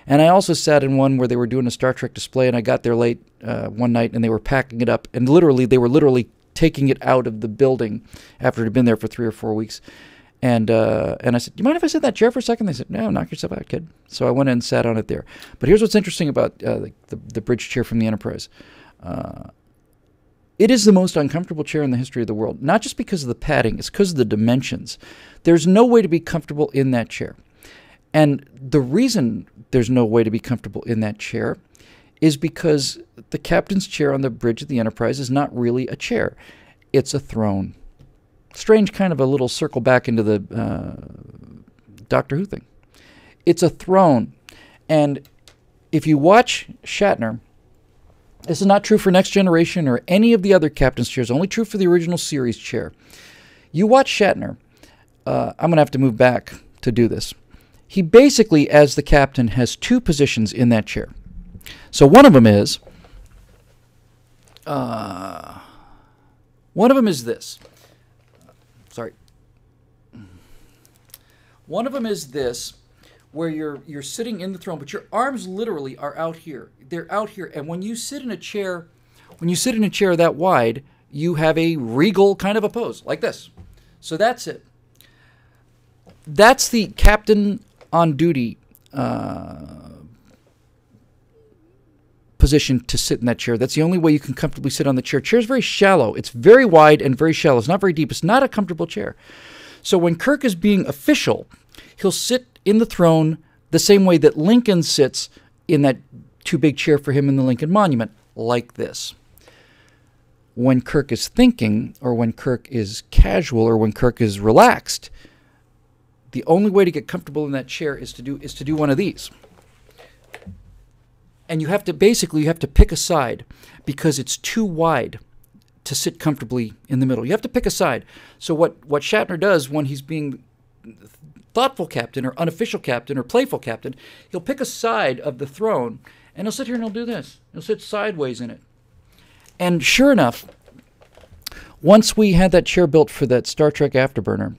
and I also sat in one where they were doing a Star Trek display, and I got there late one night, and they were packing it up, and they were literally taking it out of the building after it had been there for 3 or 4 weeks. And I said, do you mind if I sit in that chair for a second? They said, no, knock yourself out, kid. So I went in and sat on it there. But here's what's interesting about the bridge chair from the Enterprise. It is the most uncomfortable chair in the history of the world, not just because of the padding, it's because of the dimensions. There's no way to be comfortable in that chair. And the reason there's no way to be comfortable in that chair is because the captain's chair on the bridge of the Enterprise is not really a chair. It's a throne. Strange kind of a little circle back into the Doctor Who thing. It's a throne. And if you watch Shatner, this is not true for Next Generation or any of the other captain's chairs, only true for the original series chair. You watch Shatner, I'm going to have to move back to do this. He basically, as the captain, has 2 positions in that chair. So one of them is this. Sorry. One of them is this, where you're sitting in the throne, but your arms literally are out here. They're out here, and when you sit in a chair that wide, you have a regal kind of a pose, like this. So that's it. That's the captain on duty position to sit in that chair. That's the only way you can comfortably sit on the chair. Chair's very shallow. It's very wide and very shallow. It's not very deep. It's not a comfortable chair. So when Kirk is being official, he'll sit in the throne the same way that Lincoln sits in that too big chair for him in the Lincoln Monument, like this. When Kirk is thinking, or when Kirk is casual, or when Kirk is relaxed, the only way to get comfortable in that chair is to do one of these. And you have to pick a side because it's too wide to sit comfortably in the middle. You have to pick a side. So what Shatner does when he's being thoughtful captain or unofficial captain or playful captain, he'll pick a side of the throne and he'll sit here and he'll do this. He'll sit sideways in it. And sure enough, once we had that chair built for that Star Trek Afterburner,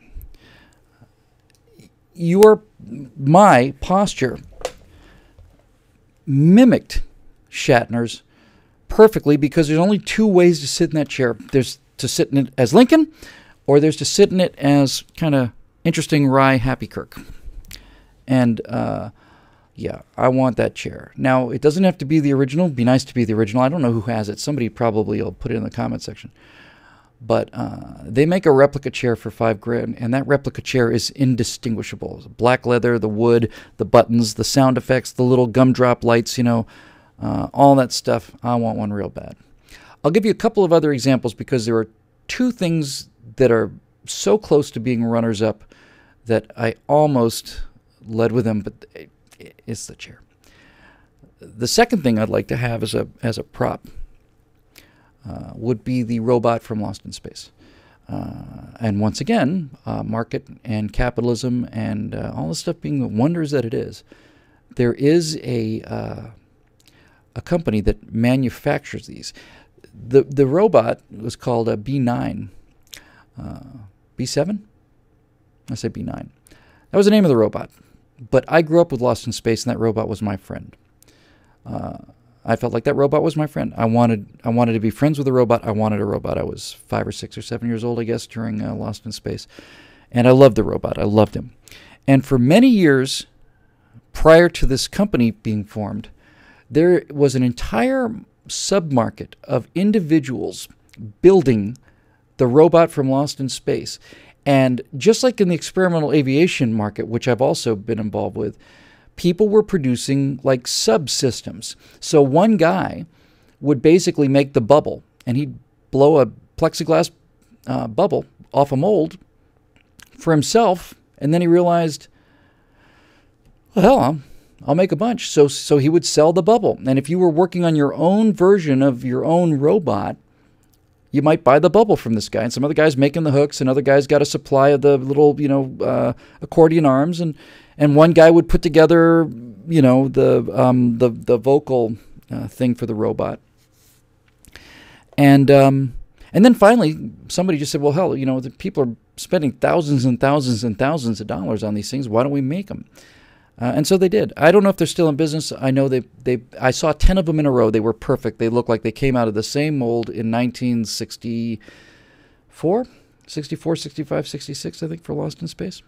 my posture mimicked Shatner's perfectly because there's only 2 ways to sit in that chair. There's to sit in it as Lincoln, or there's to sit in it as kind of interesting, wry, happy Kirk. And yeah, I want that chair. Now, it doesn't have to be the original. It'd be nice to be the original. I don't know who has it. Somebody probably will put it in the comment section. But they make a replica chair for $5,000, and that replica chair is indistinguishable. Black leather, the wood, the buttons, the sound effects, the little gumdrop lights, all that stuff. I want one real bad. I'll give you a couple of other examples because there are 2 things that are so close to being runners-up that I almost led with them, but it's the chair. The second thing I'd like to have as a prop would be the robot from Lost in Space. And once again, market and capitalism and all the stuff being the wonders that it is, there is a company that manufactures these. The robot was called a B9. B7? I say B9. That was the name of the robot. But I grew up with Lost in Space, and that robot was my friend. I felt like that robot was my friend. I wanted to be friends with a robot. I wanted a robot. I was 5 or 6 or 7 years old, I guess, during Lost in Space. And I loved the robot. I loved him. And for many years, prior to this company being formed, there was an entire submarket of individuals building the robot from Lost in Space. And just like in the experimental aviation market, which I've also been involved with, people were producing like subsystems. So one guy would basically make the bubble, and he'd blow a plexiglass bubble off a mold for himself, and then he realized, well, hell, I'll make a bunch. So he would sell the bubble. And if you were working on your own version of your own robot, you might buy the bubble from this guy. And some other guy's making the hooks, and other guy's got a supply of the little, accordion arms. And one guy would put together, the vocal thing for the robot. And then finally, somebody just said, well, hell, the people are spending thousands and thousands and thousands of dollars on these things. Why don't we make them? And so they did. I don't know if they're still in business. I know I saw 10 of them in a row. They were perfect. They looked like they came out of the same mold in 1964, 65, 66, I think, for Lost in Space.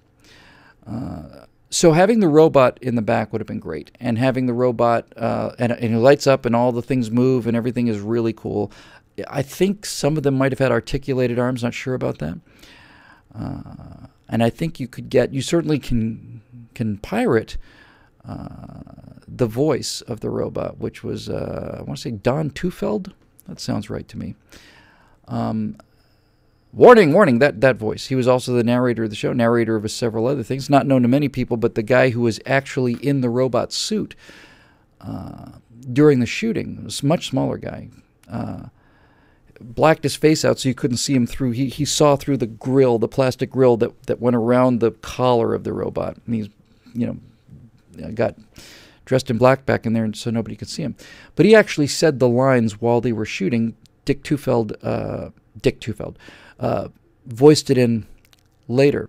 So having the robot in the back would have been great. And having the robot, and it lights up and all the things move and everything is really cool. I think some of them might have had articulated arms. Not sure about that. And I think you certainly can pirate the voice of the robot, which was, I want to say Don Tufeld. That sounds right to me. Warning, warning, that voice. He was also the narrator of the show, narrator of several other things, not known to many people, but the guy who was actually in the robot suit during the shooting, was a much smaller guy, blacked his face out so you couldn't see him through. He saw through the grill, the plastic grill that went around the collar of the robot. And he's, got dressed in black back in there so nobody could see him. But he actually said the lines while they were shooting. Dick Tufeld voiced it in later.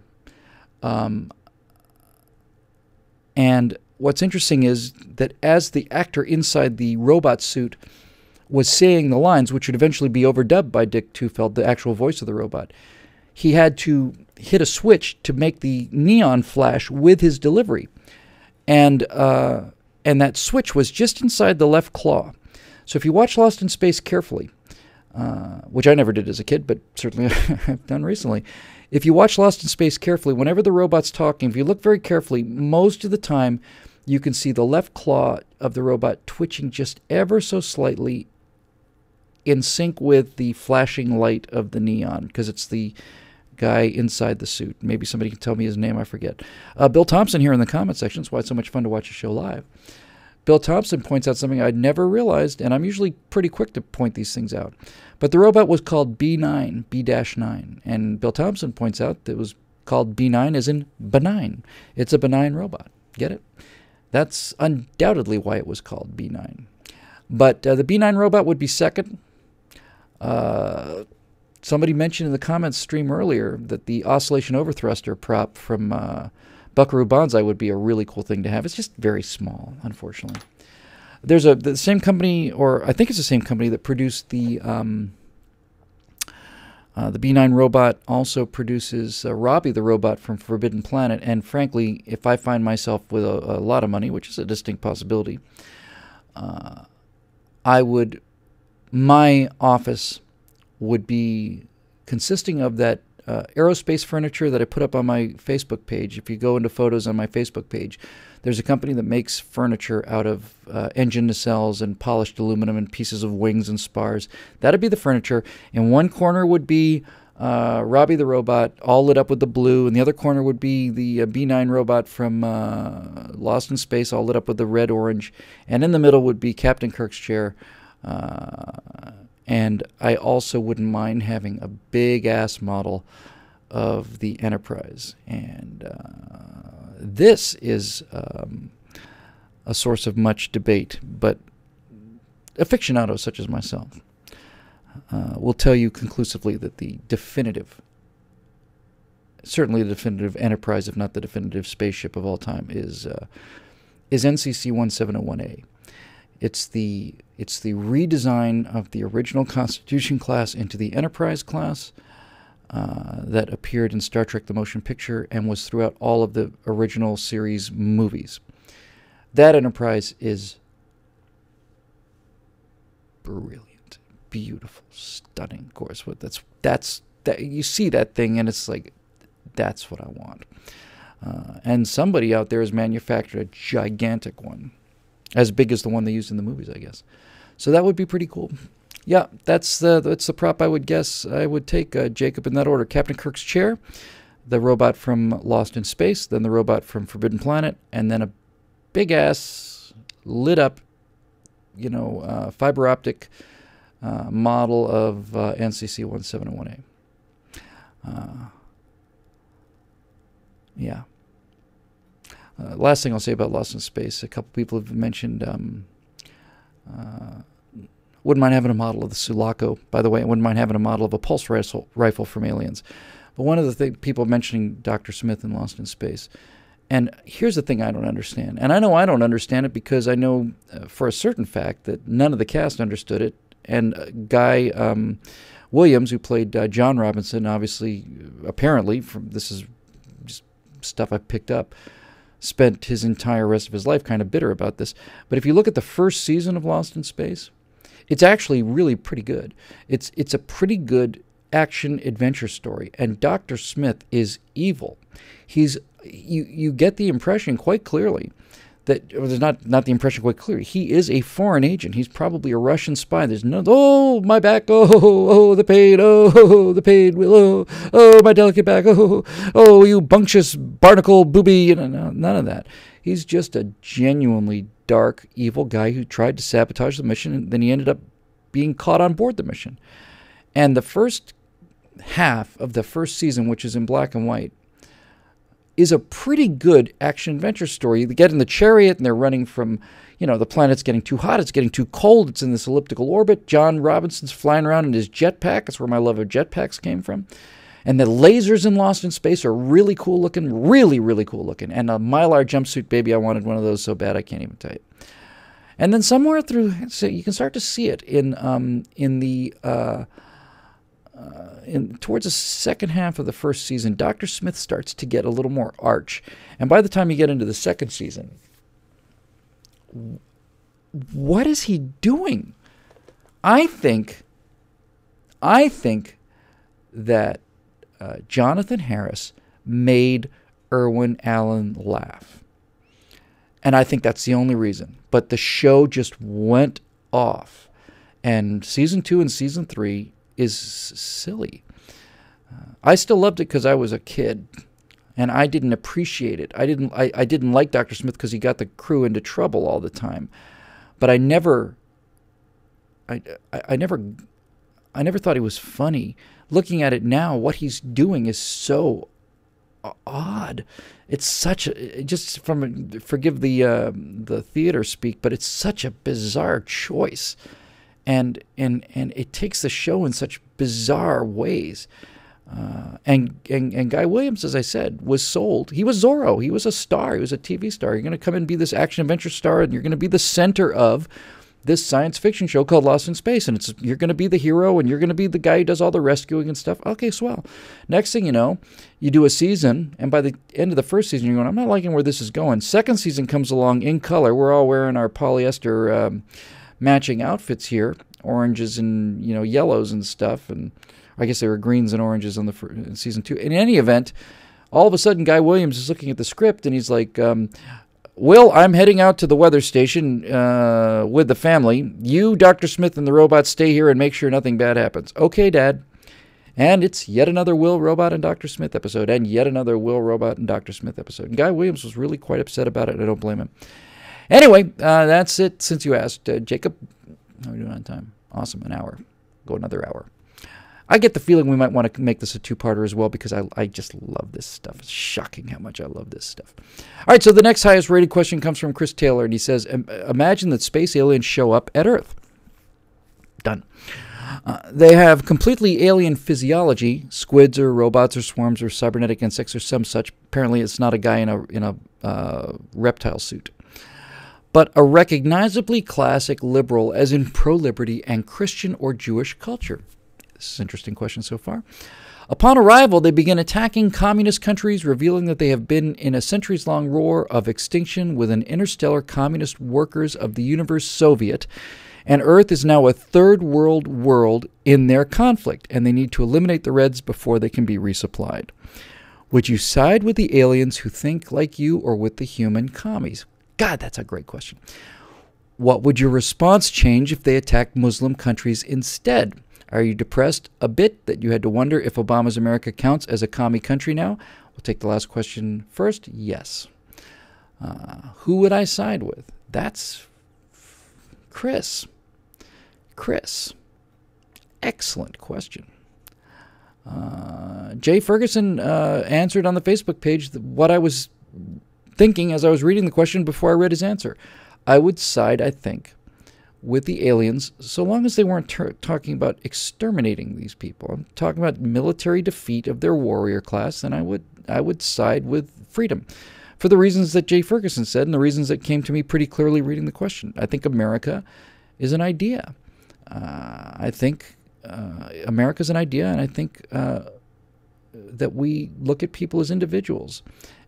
And what's interesting is that as the actor inside the robot suit was saying the lines, which would eventually be overdubbed by Dick Tufeld, the actual voice of the robot, he had to hit a switch to make the neon flash with his delivery. And that switch was just inside the left claw. So if you watch Lost in Space carefully, which I never did as a kid, but certainly I've done recently, if you watch Lost in Space carefully, whenever the robot's talking, if you look very carefully, most of the time you can see the left claw of the robot twitching just ever so slightly in sync with the flashing light of the neon, because it's the guy inside the suit. Maybe somebody can tell me his name, I forget. Bill Thompson here in the comment section. That's why it's so much fun to watch a show live. Bill Thompson points out something I'd never realized, and I'm usually pretty quick to point these things out. But the robot was called B9, B-9, and Bill Thompson points out that it was called B9 as in benign. It's a benign robot. Get it? That's undoubtedly why it was called B9. But the B9 robot would be second. Somebody mentioned in the comments stream earlier that the oscillation overthruster prop from Buckaroo Banzai would be a really cool thing to have. It's just very small, unfortunately. There's the same company, or I think it's the same company that produced the B9 robot. Also produces Robbie the robot from Forbidden Planet. And frankly, if I find myself with a lot of money, which is a distinct possibility, my office would be consisting of that aerospace furniture that I put up on my Facebook page. If you go into photos on my Facebook page, there's a company that makes furniture out of engine nacelles and polished aluminum and pieces of wings and spars. That'd be the furniture. In one corner would be Robbie the robot, all lit up with the blue. In the other corner would be the B9 robot from Lost in Space, all lit up with the red, orange. And in the middle would be Captain Kirk's chair. And I also wouldn't mind having a big-ass model of the Enterprise. And this is a source of much debate, but aficionados such as myself will tell you conclusively that the definitive, certainly the definitive Enterprise, if not the definitive spaceship of all time, is NCC 1701A. It's the redesign of the original Constitution class into the Enterprise class that appeared in Star Trek: The Motion Picture and was throughout all of the original series movies. That Enterprise is brilliant, beautiful, stunning. Of course, that's that you see that thing and it's like, that's what I want. And somebody out there has manufactured a gigantic one, as big as the one they used in the movies, I guess. So that would be pretty cool. Yeah, that's the prop I would guess I would take, Jacob, in that order. Captain Kirk's chair, the robot from Lost in Space, then the robot from Forbidden Planet, and then a big-ass, lit-up, fiber optic model of NCC 1701A. Yeah. Last thing I'll say about Lost in Space, a couple people have mentioned, wouldn't mind having a model of the Sulaco, by the way. I wouldn't mind having a model of a pulse rifle from Aliens. But one of the people mentioning Dr. Smith in Lost in Space. And here's the thing I don't understand. And I know I don't understand it because I know for a certain fact that none of the cast understood it. And Guy Williams, who played John Robinson, obviously, apparently, this is just stuff I picked up, spent his entire rest of his life kind of bitter about this. But if you look at the first season of Lost in Space, it's actually really pretty good. It's a pretty good action adventure story, and Dr. Smith is evil. You get the impression quite clearly that, or there's not the impression quite clearly. He is a foreign agent. He's probably a Russian spy. There's no, oh, my back, oh, the pain, oh, the pain, oh, my delicate back, oh, you bunctious barnacle booby, none of that. He's just a genuinely dark, evil guy who tried to sabotage the mission, and then he ended up being caught on board the mission. And the first half of the first season, which is in black and white, is a pretty good action-adventure story. They get in the chariot, and they're running from, the planet's getting too hot, it's getting too cold, it's in this elliptical orbit. John Robinson's flying around in his jetpack. That's where my love of jetpacks came from. And the lasers in Lost in Space are really cool looking, really, really cool looking. And a Mylar jumpsuit, baby, I wanted one of those so bad I can't even tell you. And then somewhere through, so you can start to see it towards the second half of the first season, Dr. Smith starts to get a little more arch. And by the time you get into the second season, what is he doing? I think that Jonathan Harris made Irwin Allen laugh. And I think that's the only reason. But the show just went off. And season 2 and season 3 is silly. I still loved it because I was a kid, and I didn't appreciate it. I didn't like Dr. Smith because he got the crew into trouble all the time. But I never thought he was funny. Looking at it now, what he's doing is so odd. It's such a, just from, forgive the theater speak, but it's such a bizarre choice. And it takes the show in such bizarre ways. And Guy Williams, as I said, was sold. He was Zorro. He was a star. He was a TV star. You're going to come and be this action-adventure star, and you're going to be the center of this science fiction show called Lost in Space. And you're going to be the hero, and you're going to be the guy who does all the rescuing and stuff. Okay, swell. Next thing you know, you do a season, and by the end of the first season, you're going, I'm not liking where this is going. Second season comes along in color. We're all wearing our polyester matching outfits here, oranges and yellows and stuff, and I guess there were greens and oranges in season 2. In any event, all of a sudden Guy Williams is looking at the script and he's like, Will, I'm heading out to the weather station with the family. You, Dr. Smith, and the robot stay here and make sure nothing bad happens. Okay, Dad. And it's yet another Will, Robot, and Dr. Smith episode, and yet another Will, Robot, and Dr. Smith episode. And Guy Williams was really quite upset about it, and I don't blame him. Anyway, that's it since you asked. Jacob, how are we doing on time? Awesome, an hour. Go another hour. I get the feeling we might want to make this a two-parter as well because I just love this stuff. It's shocking how much I love this stuff. All right, so the next highest rated question comes from Chris Taylor, and he says, imagine that space aliens show up at Earth. Done. They have completely alien physiology, squids or robots or swarms or cybernetic insects or some such. Apparently it's not a guy in a reptile suit. But a recognizably classic liberal, as in pro-liberty and Christian or Jewish culture. This is an interesting question so far. Upon arrival, they begin attacking communist countries, revealing that they have been in a centuries-long war of extinction with an interstellar communist workers of the universe Soviet, and Earth is now a third world in their conflict, and they need to eliminate the Reds before they can be resupplied. Would you side with the aliens who think like you or with the human commies? God, that's a great question. What would your response change if they attacked Muslim countries instead? Are you depressed a bit that you had to wonder if Obama's America counts as a commie country now? We'll take the last question first. Yes. Who would I side with? That's Chris. Chris. Excellent question. Jay Ferguson answered on the Facebook page what I was thinking as I was reading the question before I read his answer. I would side, I think, with the aliens, so long as they weren't talking about exterminating these people. I'm talking about military defeat of their warrior class, then I would side with freedom, for the reasons that Jay Ferguson said and the reasons that came to me pretty clearly reading the question. I think America is an idea. I think America is an idea, and I think that we look at people as individuals.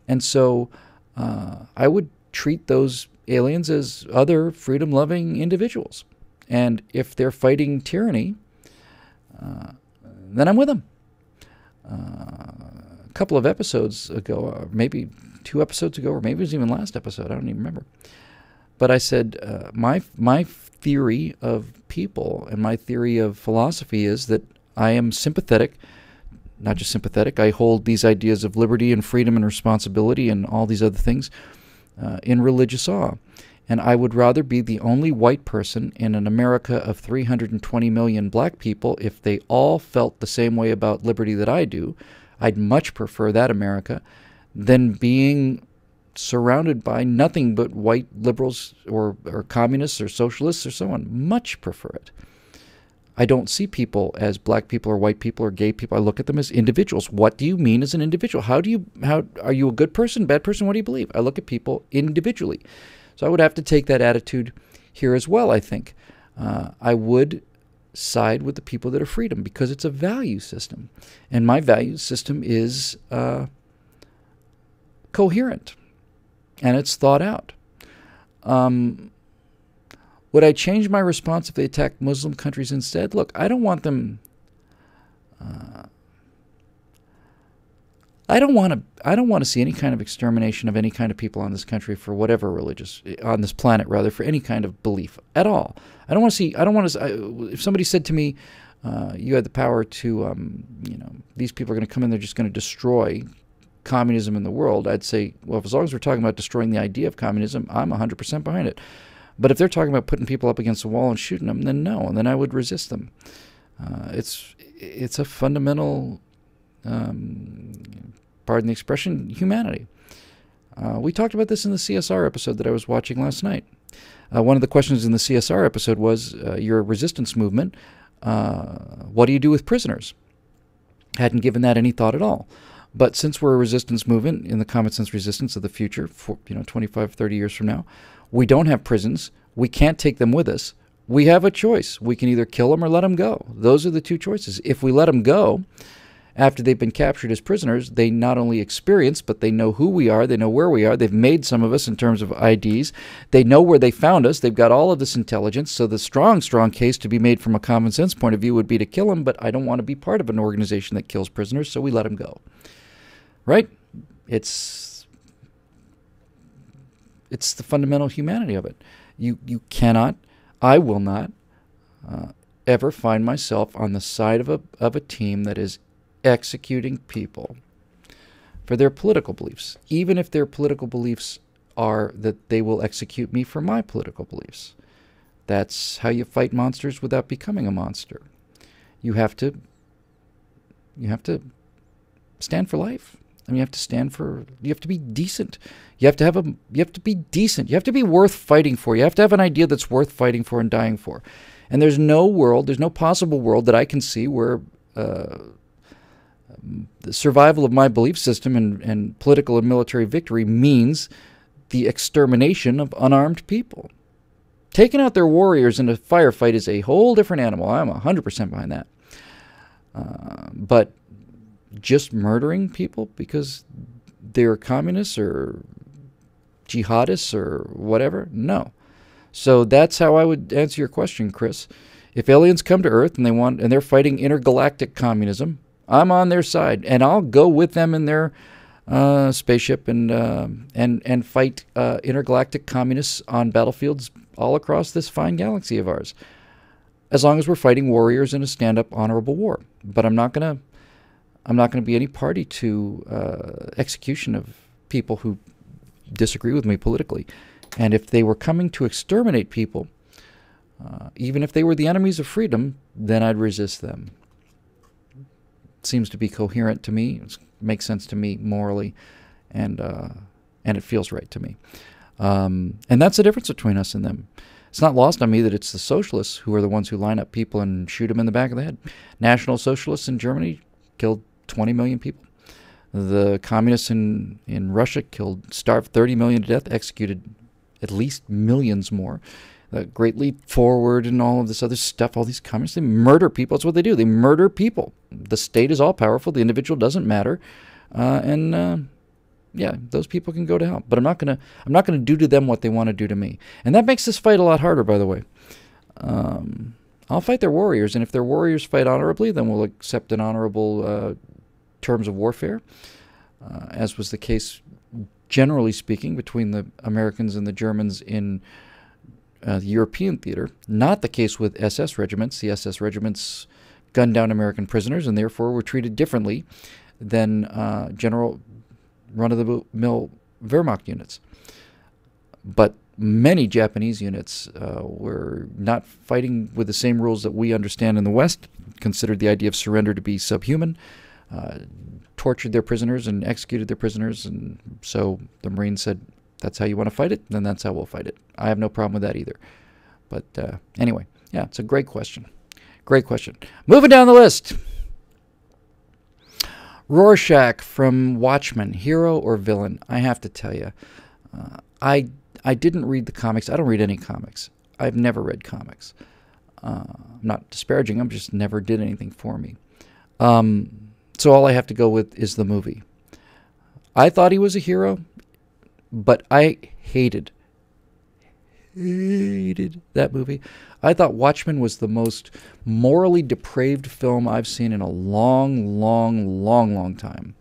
And so I would treat those aliens as other freedom-loving individuals. And if they're fighting tyranny, then I'm with them. A couple of episodes ago, or maybe 2 episodes ago, or maybe it was even last episode, I don't even remember. But I said, my theory of people and my theory of philosophy is that I am sympathetic, not just sympathetic, I hold these ideas of liberty and freedom and responsibility and all these other things in religious awe. And I would rather be the only white person in an America of 320 million black people if they all felt the same way about liberty that I do. I'd much prefer that America than being surrounded by nothing but white liberals or communists or socialists or so on. Much prefer it. I don't see people as black people or white people or gay people. I look at them as individuals. What do you mean as an individual? How are you a good person, bad person? What do you believe? I look at people individually. So I would have to take that attitude here as well, I think. I would side with the people that are freedom because it's a value system. And my value system is coherent and it's thought out. Would I change my response if they attacked Muslim countries instead? Look, I don't want them. I don't want to see any kind of extermination of any kind of people on this country for whatever on this planet rather, for any kind of belief at all. I don't want to see. If somebody said to me, "You had the power to, these people are going to come in, they're just going to destroy communism in the world," I'd say, well, as long as we're talking about destroying the idea of communism, I'm 100% behind it. But if they're talking about putting people up against the wall and shooting them, then no, and then I would resist them. It's a fundamental, pardon the expression, humanity. We talked about this in the CSR episode that I was watching last night. One of the questions in the CSR episode was, you're a resistance movement. What do you do with prisoners? Hadn't given that any thought at all. But since we're a resistance movement in the common sense resistance of the future, for 25, 30 years from now, we don't have prisons. We can't take them with us. We have a choice. We can either kill them or let them go. Those are the two choices. If we let them go, after they've been captured as prisoners, they not only experience, but they know who we are. They know where we are. They've made some of us in terms of IDs. They know where they found us. They've got all of this intelligence. So the strong case to be made from a common sense point of view would be to kill them, but I don't want to be part of an organization that kills prisoners, so we let them go. Right? It's the fundamental humanity of it. You cannot, I will not, ever find myself on the side of a team that is executing people for their political beliefs, even if their political beliefs are that they will execute me for my political beliefs. That's how you fight monsters without becoming a monster. You have to stand for life. I mean, you have to be decent. You have to be decent. You have to be worth fighting for. You have to have an idea that's worth fighting for and dying for. And there's no possible world that I can see where the survival of my belief system and political and military victory means the extermination of unarmed people. Taking out their warriors in a firefight is a whole different animal. I'm 100% behind that. But just murdering people because they're communists or jihadists or whatever? No. So that's how I would answer your question, Chris. If aliens come to Earth and they're fighting intergalactic communism, I'm on their side, and I'll go with them in their spaceship and fight intergalactic communists on battlefields all across this fine galaxy of ours, as long as we're fighting warriors in a stand-up, honorable war. But I'm not gonna be any party to execution of people who disagree with me politically. And if they were coming to exterminate people, even if they were the enemies of freedom, then I'd resist them. It seems to be coherent to me. It makes sense to me morally, and it feels right to me. And that's the difference between us and them. It's not lost on me that it's the socialists who are the ones who line up people and shoot them in the back of the head. National Socialists in Germany killed 20 million people. The communists in Russia starved 30 million to death, executed at least millions more. The Great Leap Forward and all of this other stuff, all these communists, they murder people. That's what they do. They murder people. The state is all powerful. The individual doesn't matter. Yeah, those people can go to hell. But I'm not gonna do to them what they want to do to me. And that makes this fight a lot harder, by the way. I'll fight their warriors, and if their warriors fight honorably, then we'll accept an honorable terms of warfare, as was the case, generally speaking, between the Americans and the Germans in the European theater. Not the case with SS regiments. The SS regiments gunned down American prisoners and therefore were treated differently than general run-of-the-mill Wehrmacht units. But many Japanese units were not fighting with the same rules that we understand in the West, considered the idea of surrender to be subhuman, tortured their prisoners and executed their prisoners, and so the Marines said, that's how you want to fight it, then that's how we'll fight it. I have no problem with that either. But anyway, yeah, it's a great question. Great question. Moving down the list. Rorschach from Watchmen, hero or villain? I have to tell you, I didn't read the comics. I don't read any comics. I've never read comics. I'm not disparaging them, just never did anything for me. So all I have to go with is the movie. I thought he was a hero, but I hated that movie. I thought Watchmen was the most morally depraved film I've seen in a long, long, long, long time.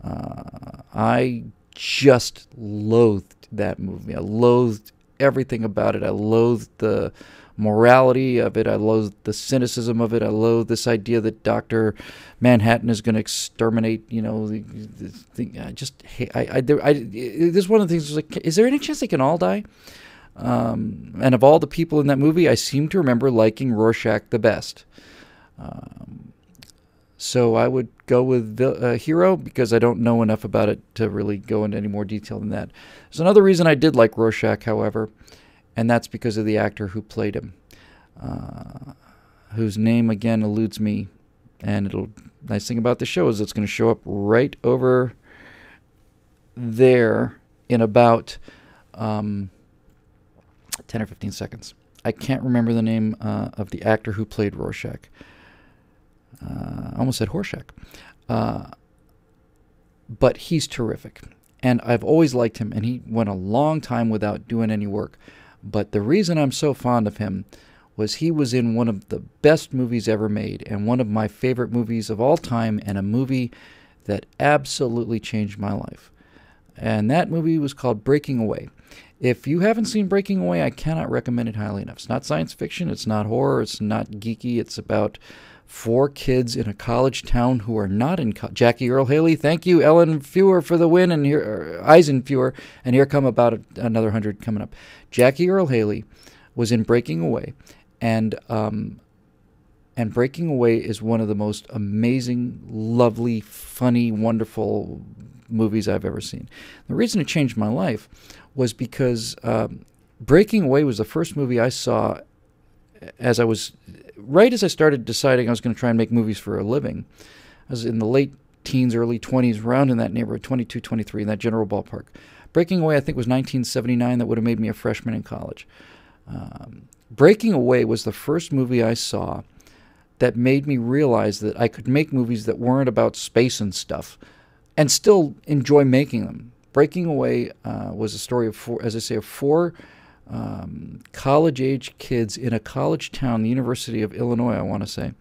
I just loathed that movie. I loathed everything about it. I loathed the morality of it. I loathed the cynicism of it. I loathed this idea that Dr. Manhattan is going to exterminate, I just hate, this is one of the things, like, is there any chance they can all die? And of all the people in that movie, I seem to remember liking Rorschach the best. So I would go with Hero, because I don't know enough about it to really go into any more detail than that. There's another reason I did like Rorschach, however, and that's because of the actor who played him, whose name, again, eludes me. And nice thing about the show is it's going to show up right over there in about 10 or 15 seconds. I can't remember the name of the actor who played Rorschach. I almost said Horshack. But he's terrific. And I've always liked him, and he went a long time without doing any work. But the reason I'm so fond of him was he was in one of the best movies ever made, and one of my favorite movies of all time, and a movie that absolutely changed my life. And that movie was called Breaking Away. If you haven't seen Breaking Away, I cannot recommend it highly enough. It's not science fiction, it's not horror, it's not geeky. It's about 4 kids in a college town who are not in Jackie Earle Haley, thank you, Ellen Fewer for the win, and here Eisenfewer, and here come about another 100 coming up. Jackie Earle Haley was in Breaking Away, and Breaking Away is one of the most amazing, lovely, funny, wonderful movies I've ever seen. The reason it changed my life was because Breaking Away was the first movie I saw right as I started deciding I was going to try and make movies for a living. I was in the late teens, early 20s, around in that neighborhood, 22, 23, in that general ballpark. Breaking Away, I think, was 1979. That would have made me a freshman in college. Breaking Away was the first movie I saw that made me realize that I could make movies that weren't about space and stuff and still enjoy making them. Breaking Away was a story of four, as I say, of four college-age kids in a college town, the University of Illinois, I want to say.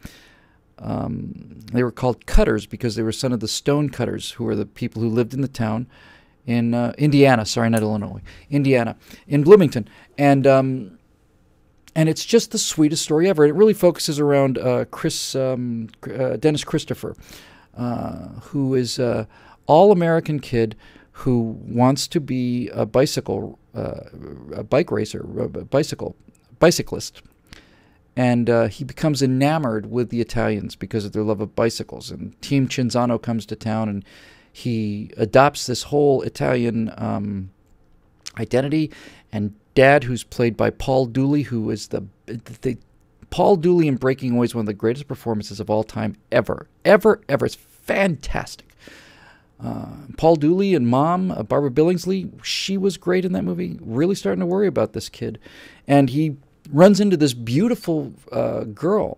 They were called Cutters because they were son of the stone cutters, who were the people who lived in the town in Indiana. Sorry, not Illinois. Indiana, in Bloomington. And it's just the sweetest story ever. It really focuses around Dennis Christopher, who is an all-American kid who wants to be a bike racer, bicyclist. And he becomes enamored with the Italians because of their love of bicycles. And Team Cinzano comes to town, and he adopts this whole Italian identity. And Dad, who's played by Paul Dooley, who is Paul Dooley in Breaking Away is one of the greatest performances of all time ever. It's fantastic. Paul Dooley and Mom, Barbara Billingsley, she was great in that movie. Really starting to worry about this kid. And he runs into this beautiful girl,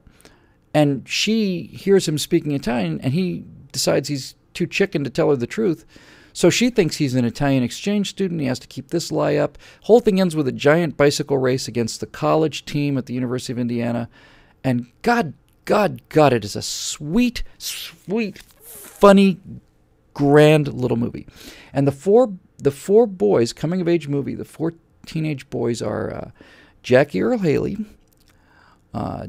and she hears him speaking Italian, and he decides he's too chicken to tell her the truth. So she thinks he's an Italian exchange student. He has to keep this lie up. Whole thing ends with a giant bicycle race against the college team at the University of Indiana. And God, it is a sweet, funny, grand little movie. And the four boys, coming of age movie, the four teenage boys are Jackie Earle Haley,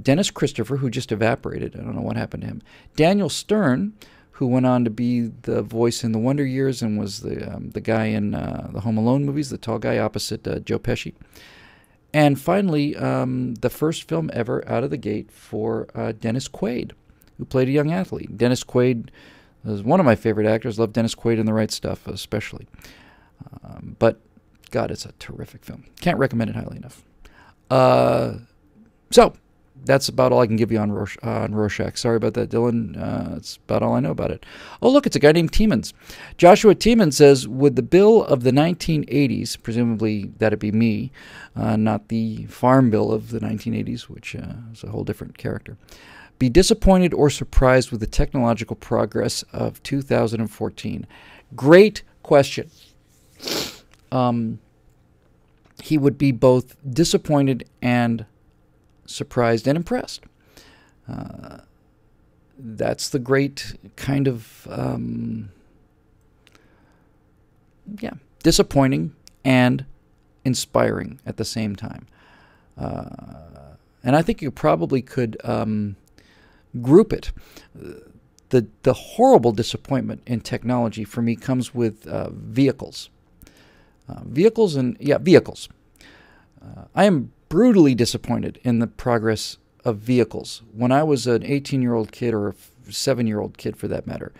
Dennis Christopher, who just evaporated. I don't know what happened to him. Daniel Stern, who went on to be the voice in The Wonder Years and was the guy in the Home Alone movies, the tall guy opposite Joe Pesci. And finally, the first film ever out of the gate for Dennis Quaid, who played a young athlete. Dennis Quaid is one of my favorite actors. Love Dennis Quaid in The Right Stuff, especially. But, God, it's a terrific film. Can't recommend it highly enough. So, that's about all I can give you on Rorschach. Sorry about that, Dylan. That's about all I know about it. Oh, look, it's a guy named Tiemens. Joshua Tiemens says, with the bill of the 1980s, presumably that'd be me, not the farm bill of the 1980s, which is a whole different character, be disappointed or surprised with the technological progress of 2014? Great question. He would be both disappointed and surprised and impressed. That's the great kind of, disappointing and inspiring at the same time. And I think you probably could group it. The horrible disappointment in technology for me comes with vehicles. Vehicles. I am brutally disappointed in the progress of vehicles. When I was an 18-year-old kid, or a 7-year-old kid for that matter,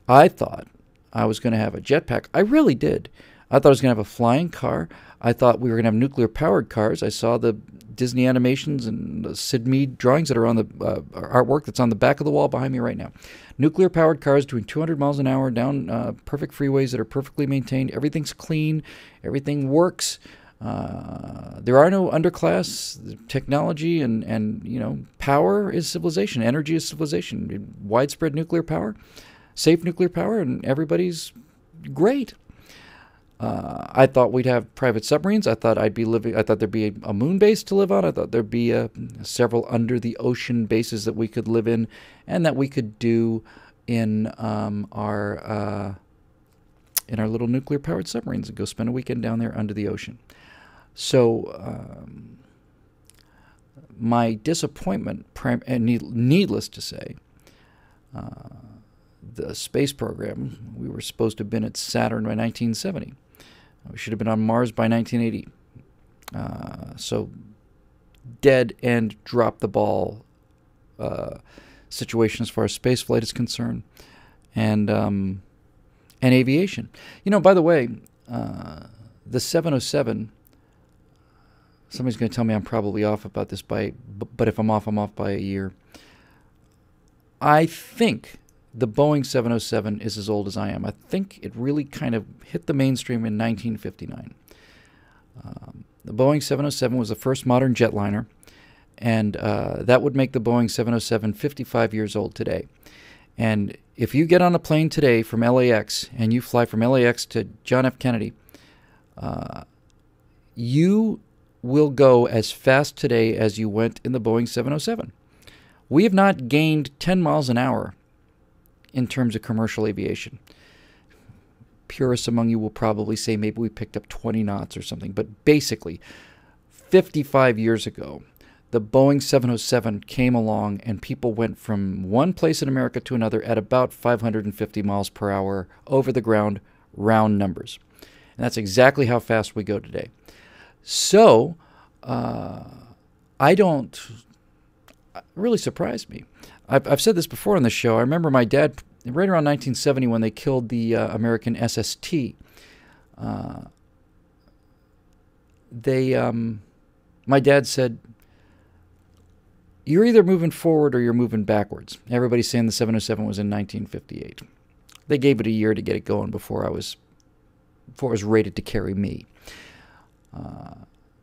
I thought I was going to have a jetpack. I really did. I thought I was going to have a flying car. I thought we were going to have nuclear-powered cars. I saw the Disney animations and the Sid Mead drawings that are on the artwork that's on the back of the wall behind me right now. Nuclear-powered cars doing 200 miles an hour down perfect freeways that are perfectly maintained. Everything's clean. Everything works. There are no underclass. Technology and power is civilization. Energy is civilization. Widespread nuclear power, safe nuclear power, and everybody's great. I thought we'd have private submarines. I thought there'd be a moon base to live on. I thought there'd be several under the ocean bases that we could live in, and that we could do in our little nuclear powered submarines and go spend a weekend down there under the ocean. So my disappointment, and needless to say, the space program, we were supposed to have been at Saturn by 1970. We should have been on Mars by 1980. So dead and drop the ball situation as far as space flight is concerned, and aviation. By the way, the 707. Somebody's going to tell me I'm probably off about this but if I'm off by a year. I think the Boeing 707 is as old as I am. I think it really kind of hit the mainstream in 1959. The Boeing 707 was the first modern jetliner. And that would make the Boeing 707 55 years old today. And if you get on a plane today from LAX and you fly from LAX to John F. Kennedy, you will go as fast today as you went in the Boeing 707. We have not gained 10 miles an hour in terms of commercial aviation. Purists among you will probably say maybe we picked up 20 knots or something. But basically, 55 years ago, the Boeing 707 came along and people went from one place in America to another at about 550 miles per hour over the ground, round numbers. And that's exactly how fast we go today. So, really surprised me. I've said this before on the show. I remember my dad, right around 1970 when they killed the American SST, my dad said, you're either moving forward or you're moving backwards. Everybody's saying the 707 was in 1958. They gave it a year to get it going before it was rated to carry me.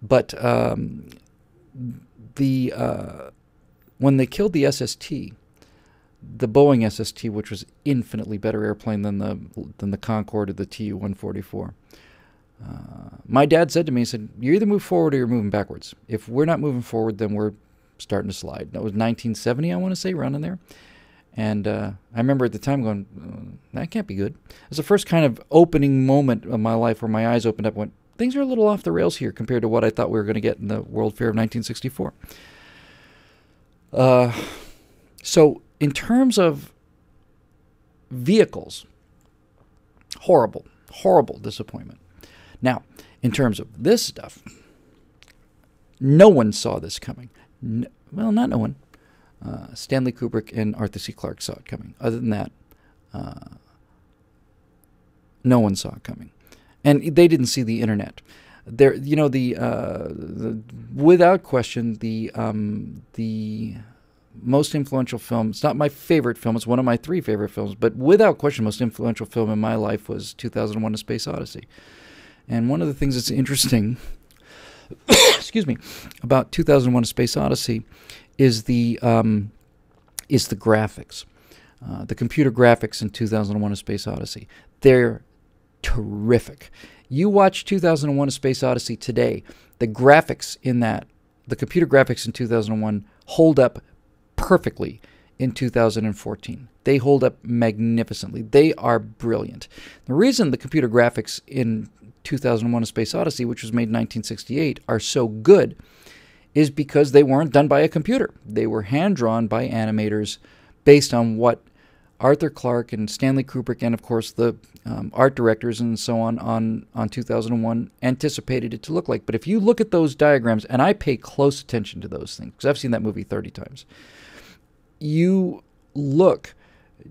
But when they killed the SST, the Boeing SST, which was infinitely better airplane than the Concorde or the Tu-144, my dad said to me, he said, you either move forward or you're moving backwards. If we're not moving forward, then we're starting to slide. That was 1970, I want to say, around in there. And I remember at the time going, that can't be good. It was the first kind of opening moment of my life where my eyes opened up and went, things are a little off the rails here compared to what I thought we were going to get in the World Fair of 1964. So in terms of vehicles, horrible disappointment. Now, in terms of this stuff, no one saw this coming. Well, not no one. Stanley Kubrick and Arthur C. Clarke saw it coming. Other than that, no one saw it coming, and they didn't see the internet. There, without question, the most influential film. It's not my favorite film. It's one of my 3 favorite films, but without question, most influential film in my life was 2001: A Space Odyssey. And one of the things that's interesting, excuse me, about 2001: A Space Odyssey is the graphics, the computer graphics in 2001: A Space Odyssey. They're terrific. You watch 2001: A Space Odyssey today, the graphics in that, the computer graphics in 2001 hold up perfectly in 2014. They hold up magnificently. They are brilliant. The reason the computer graphics in 2001: A Space Odyssey, which was made in 1968, are so good is because they weren't done by a computer. They were hand-drawn by animators based on what Arthur Clarke and Stanley Kubrick and, of course, the art directors and so on 2001 anticipated it to look like. But if you look at those diagrams, and I pay close attention to those things, because I've seen that movie 30 times,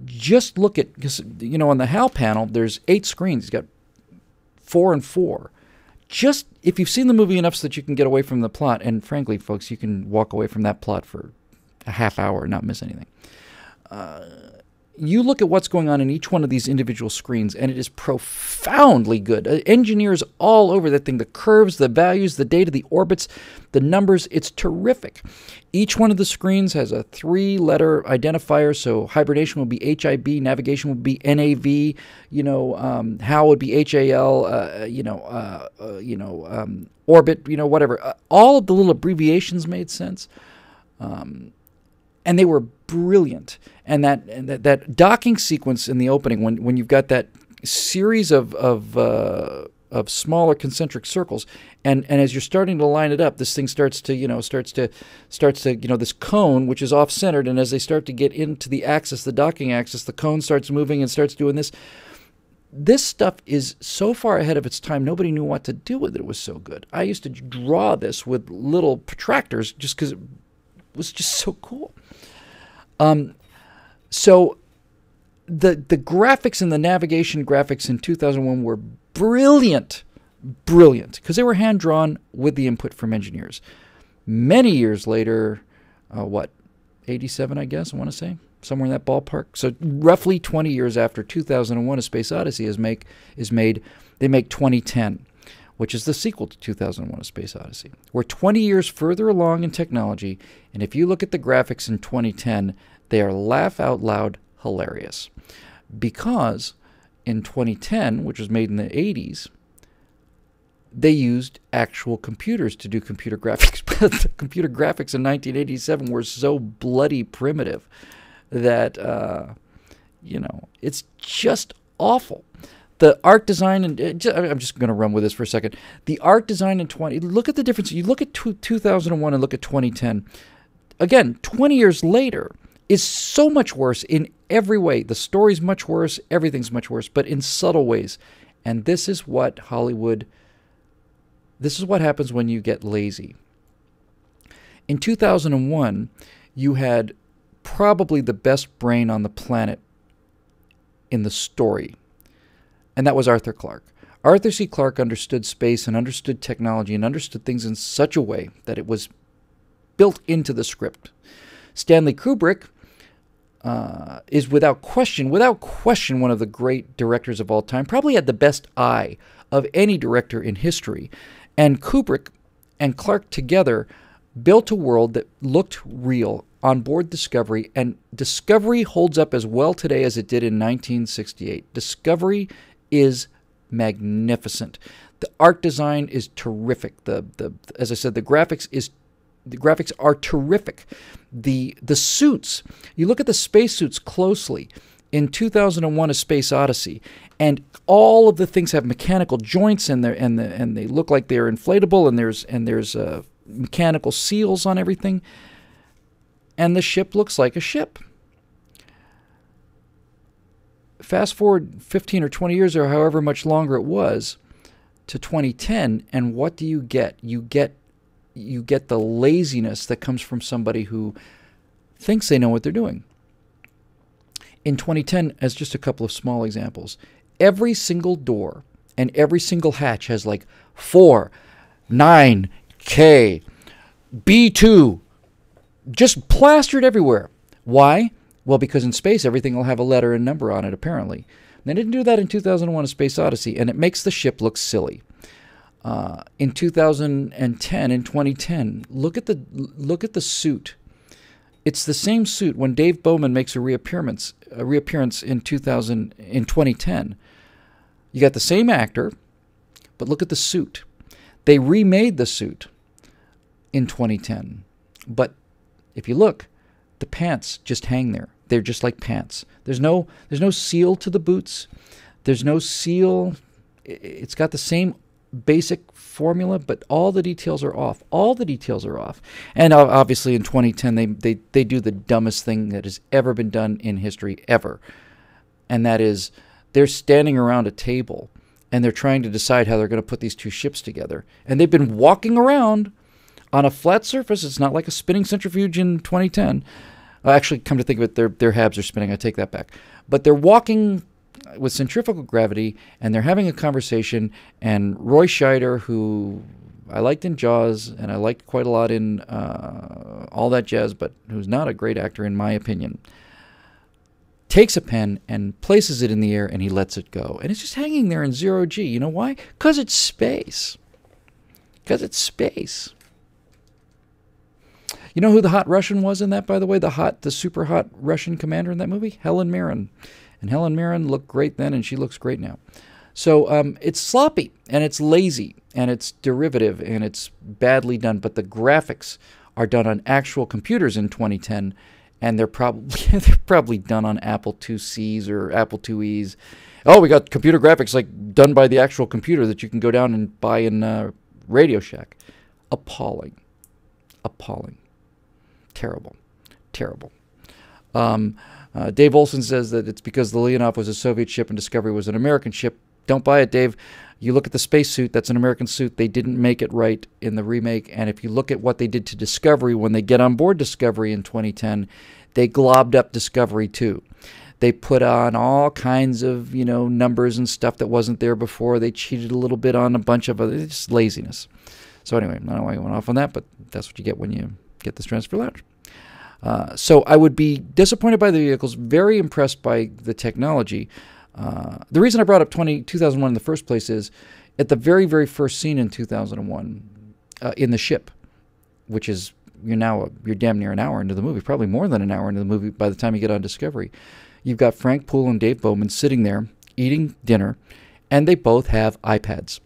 just look at, because, on the HAL panel, there's 8 screens. You've got 4 and 4. Just, if you've seen the movie enough so that you can get away from the plot, and frankly, folks, you can walk away from that plot for a half hour and not miss anything. You look at what's going on in each one of these individual screens, and it is profoundly good. Engineers all over that thing, the curves, the values, the data, the orbits, the numbers, it's terrific. Each one of the screens has a 3-letter identifier, so hibernation will be HIB, navigation will be NAV, HAL would be HAL, orbit, whatever. All of the little abbreviations made sense. And they were brilliant. And that docking sequence in the opening, when you've got that series of smaller concentric circles, and as you're starting to line it up, this thing starts to this cone, which is off centered, and as they start to get into the axis, the docking axis, the cone starts moving and starts doing this. This stuff is so far ahead of its time, nobody knew what to do with it. It was so good. I used to draw this with little protractors just because it was just so cool. So the graphics and the navigation graphics in 2001 were brilliant, because they were hand-drawn with the input from engineers. Many years later, 87, I guess, I want to say, somewhere in that ballpark. So roughly 20 years after 2001: A Space Odyssey is made, they make 2010. which is the sequel to 2001: A Space Odyssey. We're 20 years further along in technology, and if you look at the graphics in 2010, they are laugh-out-loud hilarious. Because in 2010, which was made in the 80s, they used actual computers to do computer graphics. But the computer graphics in 1987 were so bloody primitive that, it's just awful. The art design, and I'm just going to run with this for a second. The art design in look at the difference. You look at 2001 and look at 2010. Again, 20 years later is so much worse in every way. The story's much worse. Everything's much worse, but in subtle ways. And this is what happens when you get lazy. In 2001, you had probably the best brain on the planet in the story, and that was Arthur Clarke. Arthur C. Clarke understood space and understood technology and understood things in such a way that it was built into the script. Stanley Kubrick is without question, one of the great directors of all time, probably had the best eye of any director in history. And Kubrick and Clarke together built a world that looked real on board Discovery, and Discovery holds up as well today as it did in 1968. Discovery is magnificent. The art design is terrific. As I said, the graphics are terrific. The suits, you look at the spacesuits closely in 2001: A Space Odyssey, and all of the things have mechanical joints in there, and they look like they're inflatable, and there's mechanical seals on everything, and the ship looks like a ship. Fast forward 15 or 20 years, or however much longer it was, to 2010, and what do you get? You get the laziness that comes from somebody who thinks they know what they're doing. In 2010, as just a couple of small examples, every single door and every single hatch has like 4, 9, K, B2, just plastered everywhere. Why? Well, because in space, everything will have a letter and number on it, apparently. They didn't do that in 2001: A Space Odyssey, and it makes the ship look silly. In 2010, look at the suit. It's the same suit when Dave Bowman makes a reappearance in 2010. You got the same actor, but look at the suit. They remade the suit in 2010, but if you look, the pants just hang there. They're just like pants. There's no seal to the boots. There's no seal. It's got the same basic formula, but all the details are off. All the details are off. And obviously in 2010, they do the dumbest thing that has ever been done in history, ever. And that is, they're standing around a table, and they're trying to decide how they're going to put these two ships together. And they've been walking around on a flat surface. It's not like a spinning centrifuge in 2010. Actually, come to think of it, their halves are spinning. I take that back. But they're walking with centrifugal gravity, and they're having a conversation, and Roy Scheider, who I liked in Jaws, and I liked quite a lot in All That Jazz, but who's not a great actor in my opinion, takes a pen and places it in the air, and he lets it go. And it's just hanging there in 0G. You know why? Because it's space. Because it's space. You know who the hot Russian was in that, by the way? The super hot Russian commander in that movie? Helen Mirren. And Helen Mirren looked great then, and she looks great now. So it's sloppy, and it's lazy, and it's derivative, and it's badly done. But the graphics are done on actual computers in 2010, and they're probably done on Apple IICs or Apple IIes. Oh, we got computer graphics like done by the actual computer that you can go down and buy in Radio Shack. Appalling. Appalling. Terrible. Terrible. Dave Olson says that it's because the Leonov was a Soviet ship and Discovery was an American ship. Don't buy it, Dave. You look at the spacesuit, that's an American suit. They didn't make it right in the remake. And if you look at what they did to Discovery when they get on board Discovery in 2010, they globbed up Discovery too. They put on all kinds of, numbers and stuff that wasn't there before. They cheated a little bit on a bunch of other, it's just laziness. So anyway, I don't know why I went off on that, but that's what you get when you get this Stratosphere Lounge. So I would be disappointed by the vehicles, very impressed by the technology. The reason I brought up 2001 in the first place is At the very, very first scene in 2001, in the ship, which is, you're damn near an hour into the movie, probably more than an hour into the movie by the time you get on Discovery. You've got Frank Poole and Dave Bowman sitting there eating dinner, and they both have iPads.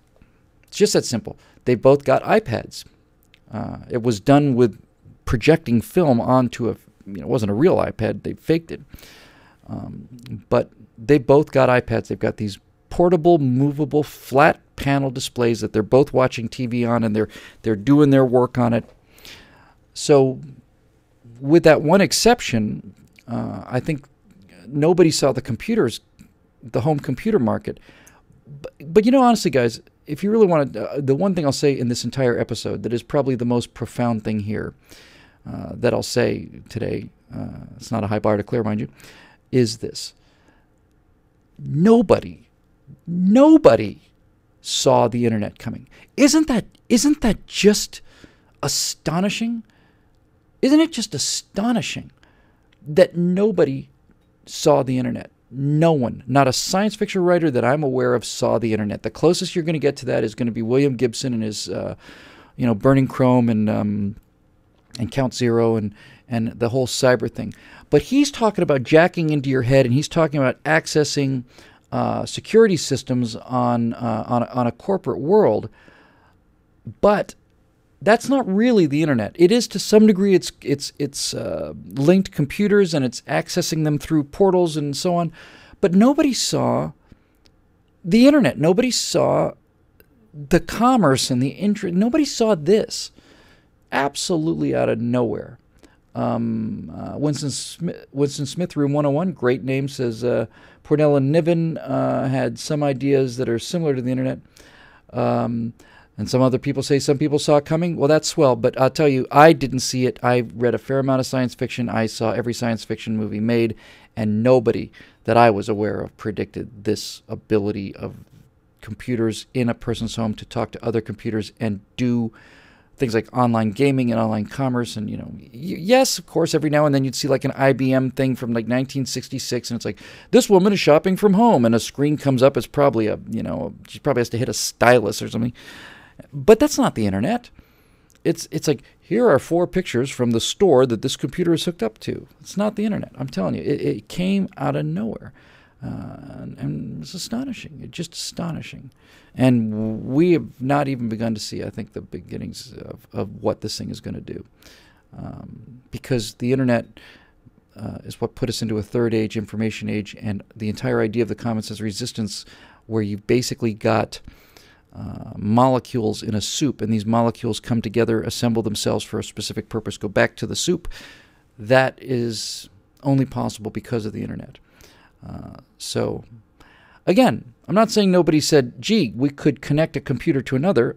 It's just that simple. They both got iPads. It was done with projecting film onto it wasn't a real iPad. They faked it. But they both got iPads. They've got these portable, movable, flat panel displays that they're both watching TV on, and they're doing their work on it. So with that one exception, I think nobody saw the home computer market. But honestly, guys, if you really want to, the one thing I'll say in this entire episode that is probably the most profound thing here that I'll say today, it's not a high bar to clear, mind you, is this. Nobody saw the internet coming. Isn't that just astonishing? Isn't it just astonishing that nobody saw the internet? No one, not a science fiction writer that I'm aware of, saw the internet. The closest you're going to get to that is going to be William Gibson and his, Burning Chrome and Count Zero and the whole cyber thing. But he's talking about jacking into your head, and he's talking about accessing security systems on a corporate world. But that's not really the internet. It is to some degree. It's linked computers, and it's accessing them through portals and so on. But nobody saw the internet. Nobody saw the commerce and the interest. Nobody saw this. Absolutely out of nowhere. Winston Smith, Room 101, great name, says Pornell and Niven had some ideas that are similar to the internet. And some other people say some people saw it coming. Well, that's swell, but I'll tell you, I didn't see it. I read a fair amount of science fiction. I saw every science fiction movie made, and nobody that I was aware of predicted this ability of computers in a person's home to talk to other computers and do things like online gaming and online commerce. And, yes, of course, every now and then you'd see like an IBM thing from like 1966, and it's like, this woman is shopping from home, and a screen comes up. It's probably she probably has to hit a stylus or something. But that's not the internet. It's like, here are 4 pictures from the store that this computer is hooked up to. It's not the internet. I'm telling you, it came out of nowhere. And it's astonishing. It's just astonishing. And we have not even begun to see, I think, the beginnings of what this thing is going to do. Because the internet is what put us into a third age, information age, and the entire idea of the common sense resistance, where you've basically got molecules in a soup, and these molecules come together, assemble themselves for a specific purpose, go back to the soup. That is only possible because of the internet. So, again, I'm not saying nobody said, gee, we could connect a computer to another.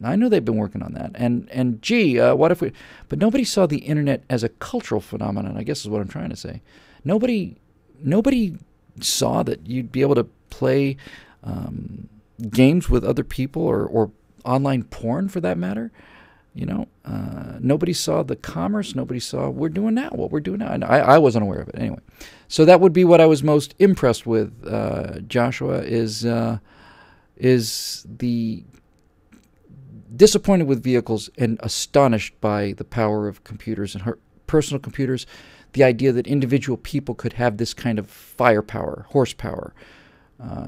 I know they've been working on that. And gee, what if we... But nobody saw the internet as a cultural phenomenon, I guess is what I'm trying to say. Nobody saw that you'd be able to play games with other people or online porn, for that matter. Nobody saw the commerce. Nobody saw what we're doing now. And I wasn't aware of it anyway. So that would be what I was most impressed with, Joshua, is the disappointed with vehicles and astonished by the power of computers and personal computers. The idea that individual people could have this kind of firepower, horsepower,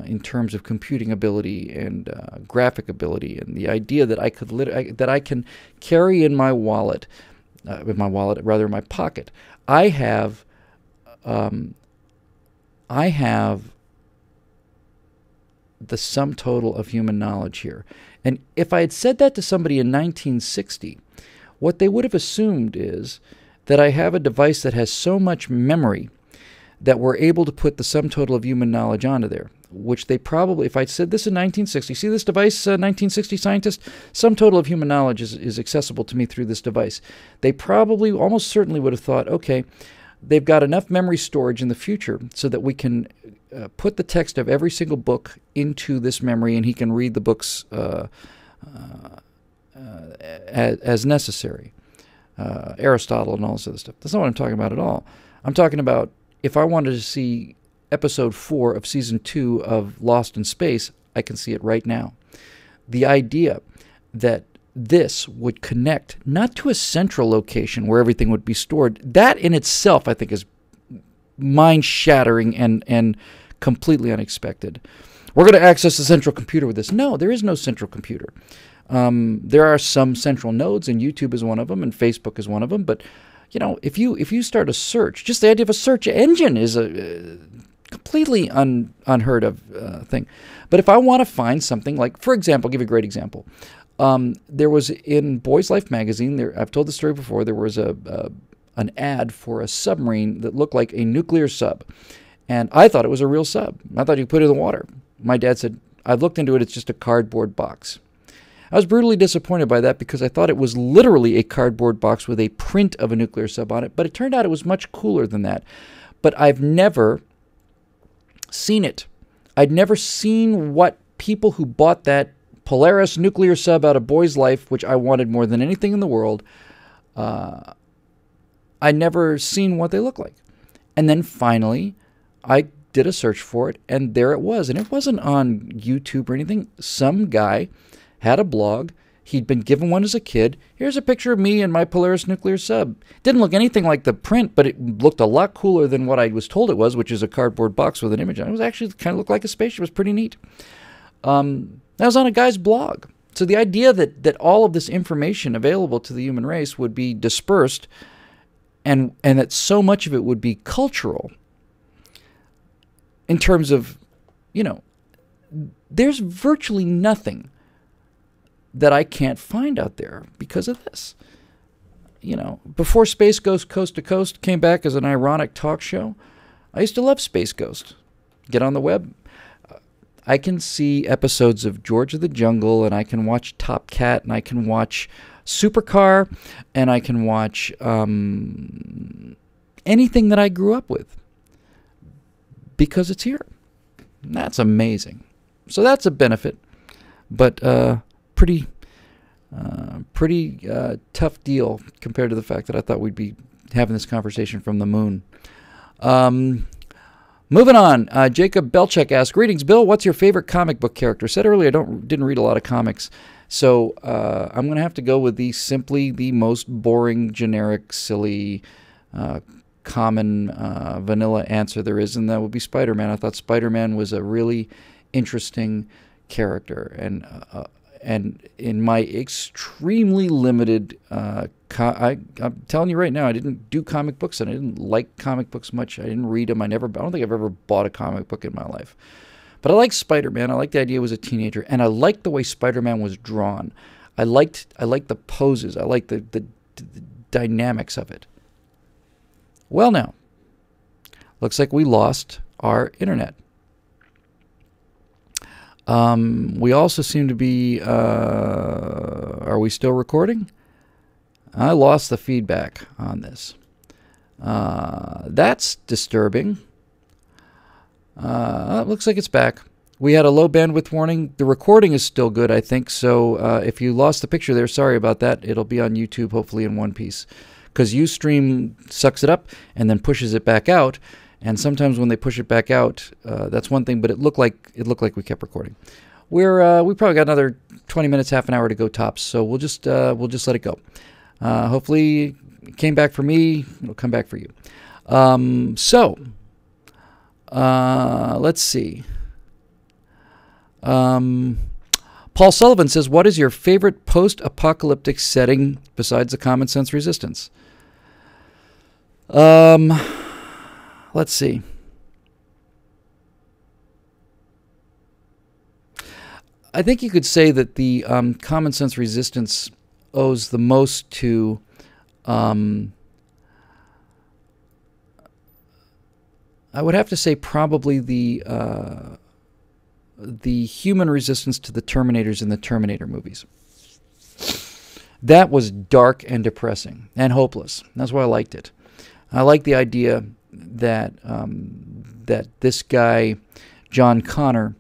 in terms of computing ability and graphic ability, and the idea that I can carry in my wallet, in my pocket. I have the sum total of human knowledge here. And if I had said that to somebody in 1960, what they would have assumed is that I have a device that has so much memory that we're able to put the sum total of human knowledge onto there, which they probably, if I said this in 1960, see this device, 1960 scientist, sum total of human knowledge is accessible to me through this device. They probably, almost certainly would have thought, okay, they've got enough memory storage in the future so that we can put the text of every single book into this memory, and he can read the books as necessary. Aristotle and all this other stuff. That's not what I'm talking about at all. I'm talking about, if I wanted to see episode 4 of season 2 of Lost in Space, I can see it right now. The idea that this would connect not to a central location where everything would be stored, that in itself I think is mind-shattering and completely unexpected. We're going to access the central computer with this. No, there is no central computer. There are some central nodes, and YouTube is one of them, and Facebook is one of them. But you know, if you start a search, just the idea of a search engine is a completely unheard of thing. But if I want to find something like, for example, I'll give you a great example. There was in Boys Life magazine. I've told the story before. There was an ad for a submarine that looked like a nuclear sub, and I thought it was a real sub. I thought you put it in the water. My dad said, "I've looked into it. It's just a cardboard box." I was brutally disappointed by that because I thought it was literally a cardboard box with a print of a nuclear sub on it, but it turned out it was much cooler than that. But I've never seen it. I'd never seen what people who bought that Polaris nuclear sub out of Boys Life, which I wanted more than anything in the world, I'd never seen what they look like. And then finally, I did a search for it, and there it was. And it wasn't on YouTube or anything. Some guy had a blog. He'd been given one as a kid. Here's a picture of me and my Polaris nuclear sub. Didn't look anything like the print, but it looked a lot cooler than what I was told it was, which is a cardboard box with an image on it. It was actually kind of looked like a spaceship. It was pretty neat. That was on a guy's blog. So the idea that all of this information available to the human race would be dispersed and that so much of it would be cultural in terms of, you know, there's virtually nothing that I can't find out there because of this. You know, before Space Ghost Coast to Coast came back as an ironic talk show, I used to love Space Ghost. Get on the web. I can see episodes of George of the Jungle, and I can watch Top Cat, and I can watch Supercar, and I can watch anything that I grew up with because it's here. And that's amazing. So that's a benefit, but pretty tough deal compared to the fact that I thought we'd be having this conversation from the moon. Moving on, Jacob Belchek asks, "Greetings, Bill. What's your favorite comic book character?" Said earlier I didn't read a lot of comics, so I'm going to have to go with simply the most boring, generic, silly, common, vanilla answer there is, and that would be Spider-Man. I thought Spider-Man was a really interesting character, and in my extremely limited, I'm telling you right now, I didn't do comic books, and I didn't like comic books much. I didn't read them. I don't think I've ever bought a comic book in my life. But I like Spider-Man. I like the idea he was a teenager, and I liked the way Spider-Man was drawn. I liked the poses. I liked the dynamics of it. Well, now, looks like we lost our internet. We also seem to be, are we still recording? I lost the feedback on this. That's disturbing. It looks like it's back. We had a low bandwidth warning. The recording is still good, I think. So if you lost the picture there, sorry about that. It'll be on YouTube, hopefully in one piece. Because Ustream sucks it up and then pushes it back out. And sometimes when they push it back out, that's one thing. But it looked like we kept recording. We probably got another 20 minutes, half an hour to go tops. So we'll just let it go. Hopefully, it came back for me. It'll come back for you. Let's see. Paul Sullivan says, "What is your favorite post-apocalyptic setting besides the Common Sense Resistance?" Let's see. I think you could say that the Common Sense Resistance owes the most to I would have to say probably the human resistance to the Terminators in the Terminator movies. That was dark and depressing and hopeless. That's why I liked it. I like the idea that that this guy, John Connor,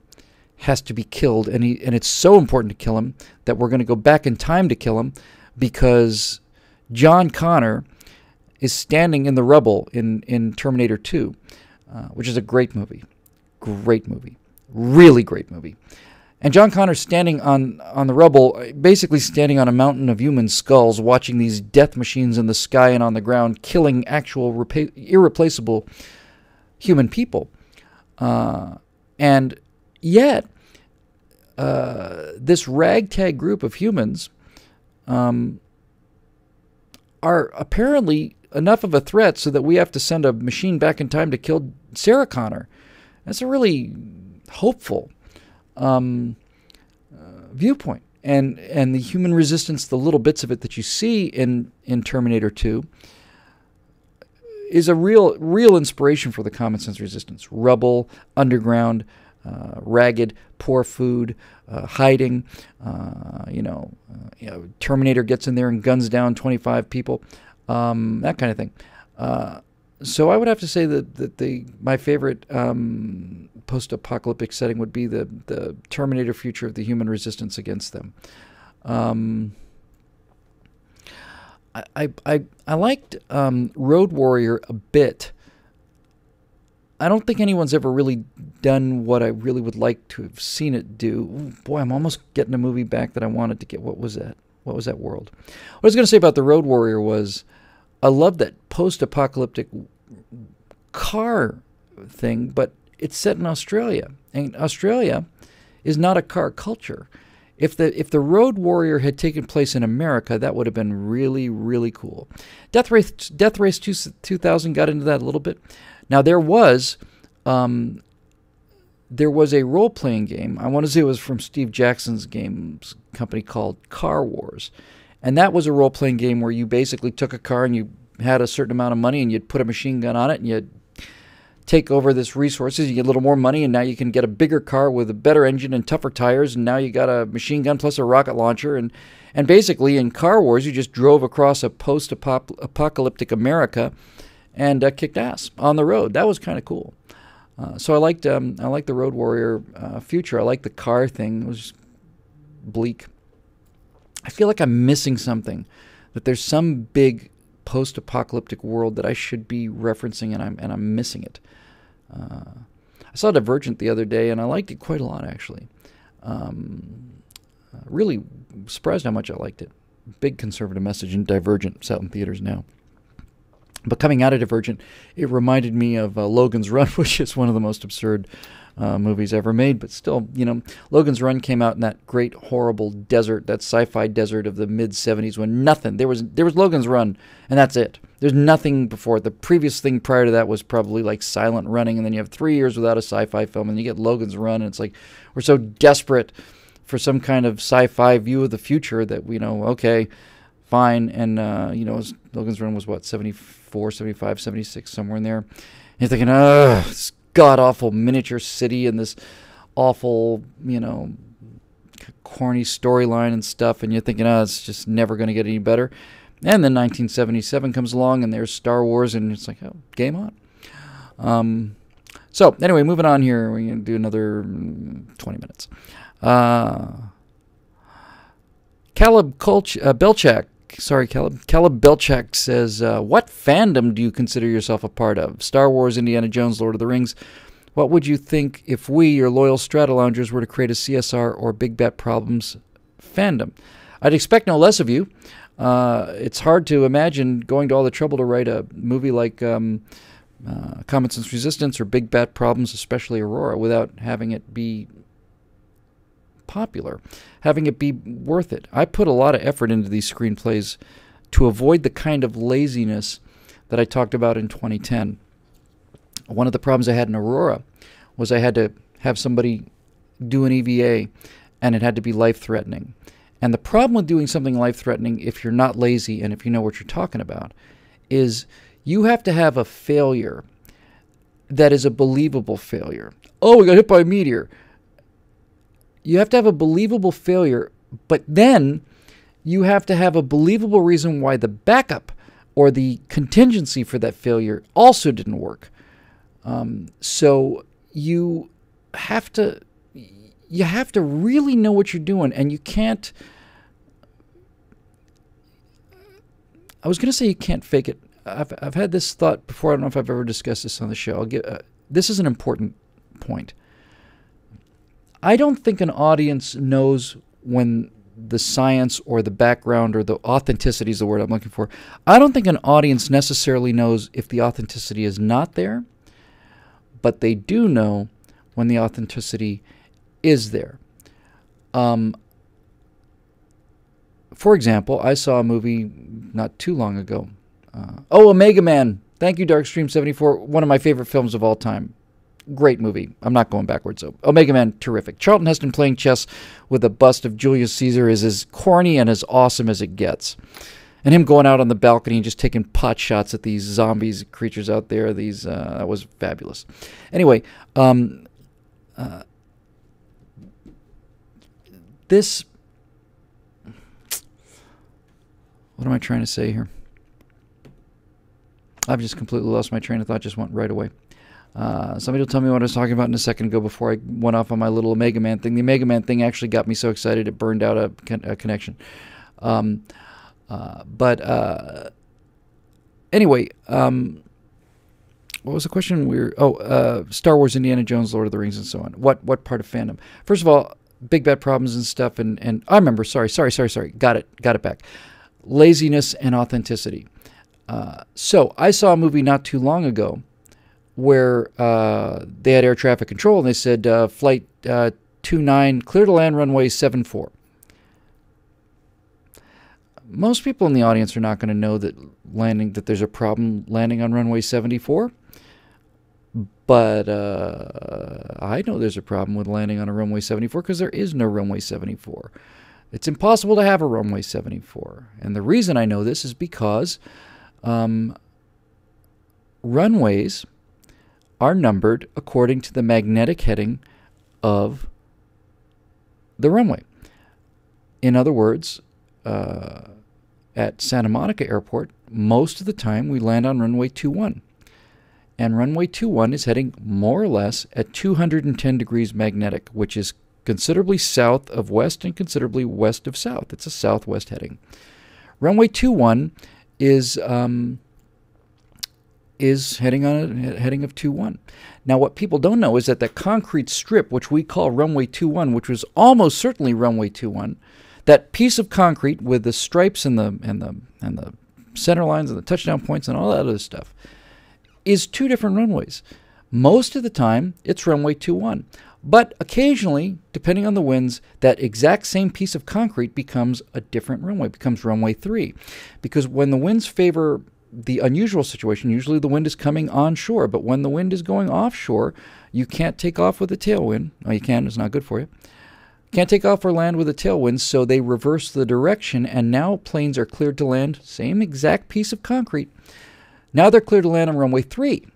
has to be killed, and it's so important to kill him that we're going to go back in time to kill him, because John Connor is standing in the rubble in Terminator 2, which is a great movie, really great movie. And John Connor's standing on the rubble, basically standing on a mountain of human skulls, watching these death machines in the sky and on the ground, killing actual irreplaceable human people. And yet, this ragtag group of humans are apparently enough of a threat so that we have to send a machine back in time to kill Sarah Connor. That's a really hopeful viewpoint. And the human resistance, the little bits of it that you see in Terminator 2, is a real inspiration for the common sense resistance. Rubble, underground, ragged, poor food, hiding. Terminator gets in there and guns down 25 people, that kind of thing. So I would have to say that my favorite post-apocalyptic setting would be the Terminator future of the human resistance against them. I liked Road Warrior a bit. I don't think anyone's ever really done what I really would like to have seen it do. Ooh, boy, I'm almost getting a movie back that I wanted to get. What was that? What was that world? What I was going to say about the Road Warrior was I love that post-apocalyptic car thing, but it's set in Australia. And Australia is not a car culture. If the Road Warrior had taken place in America, that would have been really, really cool. Death Race 2000 got into that a little bit. Now, there was a role-playing game. I want to say it was from Steve Jackson's games company called Car Wars. And that was a role-playing game where you basically took a car and you had a certain amount of money and you'd put a machine gun on it and you'd take over this resources. You get a little more money and now you can get a bigger car with a better engine and tougher tires, and now you got a machine gun plus a rocket launcher. And basically in Car Wars you just drove across a post-apocalyptic America and kicked ass on the road. That was kind of cool. So I liked the Road Warrior future. I liked the car thing. It was just bleak. I feel like I'm missing something, that there's some big post-apocalyptic world that I should be referencing, and I'm missing it. I saw Divergent the other day, and I liked it quite a lot, actually. Really surprised how much I liked it. Big conservative message in Divergent. It's out in theaters now. But coming out of Divergent, it reminded me of Logan's Run, which is one of the most absurd movies ever made. But still, Logan's Run came out in that great, horrible desert, that sci-fi desert of the mid-'70s when nothing. There was Logan's Run, and that's it. There's nothing before it. The previous thing prior to that was probably like Silent Running, and then you have 3 years without a sci-fi film, and you get Logan's Run, and it's like we're so desperate for some kind of sci-fi view of the future that we know, okay, fine. And, Logan's Run was what, 74, 75, 76, somewhere in there. And you're thinking, this god-awful miniature city and this awful, corny storyline and stuff. And you're thinking, it's just never going to get any better. And then 1977 comes along and there's Star Wars, and it's like, game on. So, anyway, moving on here. We're going to do another 20 minutes. Caleb Belchak. Sorry, Caleb. Caleb Belchak says, what fandom do you consider yourself a part of? Star Wars, Indiana Jones, Lord of the Rings. What would you think if we, your loyal Strata Loungers, were to create a CSR or Big Bet Problems fandom? I'd expect no less of you. It's hard to imagine going to all the trouble to write a movie like Common Sense Resistance or Big Bet Problems, especially Aurora, without having it be popular, having it be worth it. I put a lot of effort into these screenplays to avoid the kind of laziness that I talked about in 2010. One of the problems I had in Aurora was I had to have somebody do an EVA, and it had to be life-threatening. And the problem with doing something life-threatening, if you're not lazy and if you know what you're talking about, is you have to have a failure that is a believable failure. Oh, we got hit by a meteor. You have to have a believable failure, but then you have to have a believable reason why the backup or the contingency for that failure also didn't work. So you have to really know what you're doing, and you can't. I was going to say you can't fake it. I've had this thought before. I don't know if I've ever discussed this on the show. This is an important point. I don't think an audience knows when the science or the background or the authenticity is the word I'm looking for. I don't think an audience necessarily knows if the authenticity is not there, but they do know when the authenticity is there. For example, I saw a movie not too long ago. Omega Man. Thank you, Darkstream74. One of my favorite films of all time. Great movie. I'm not going backwards, though. Omega Man, terrific. Charlton Heston playing chess with a bust of Julius Caesar is as corny and as awesome as it gets. And him going out on the balcony and just taking pot shots at these zombies creatures out there. That was fabulous. Anyway, this... What am I trying to say here? I've just completely lost my train of thought. Just went right away. Somebody will tell me what I was talking about in a second ago before I went off on my little Omega Man thing. The Omega Man thing actually got me so excited it burned out a connection. Anyway, what was the question? Star Wars, Indiana Jones, Lord of the Rings, and so on. What part of fandom? First of all, big bad problems and stuff, and I remember. Sorry. Got it back. Laziness and authenticity. So I saw a movie not too long ago where they had air traffic control and they said flight 29 clear to land runway 74. Most people in the audience are not going to know that there's a problem landing on runway 74. But I know there's a problem with landing on a runway 74 because there is no runway 74. It's impossible to have a runway 74. And the reason I know this is because runways are numbered according to the magnetic heading of the runway. In other words, at Santa Monica Airport, most of the time we land on runway 21. And runway 21 is heading more or less at 210 degrees magnetic, which is considerably south of west and considerably west of south. It's a southwest heading. Runway 21 is heading on a heading of 21. Now, what people don't know is that that concrete strip, which we call runway 21, which was almost certainly runway 21, that piece of concrete with the stripes and the center lines and the touchdown points and all that other stuff, is two different runways. Most of the time, it's runway 21. But occasionally, depending on the winds, that exact same piece of concrete becomes a different runway, becomes runway 3. Because when the winds favor the unusual situation, usually the wind is coming onshore, but when the wind is going offshore, you can't take off with a tailwind. Oh, you can, it's not good for you. Can't take off or land with a tailwind, so they reverse the direction, and now planes are cleared to land, same exact piece of concrete. Now they're cleared to land on runway 3.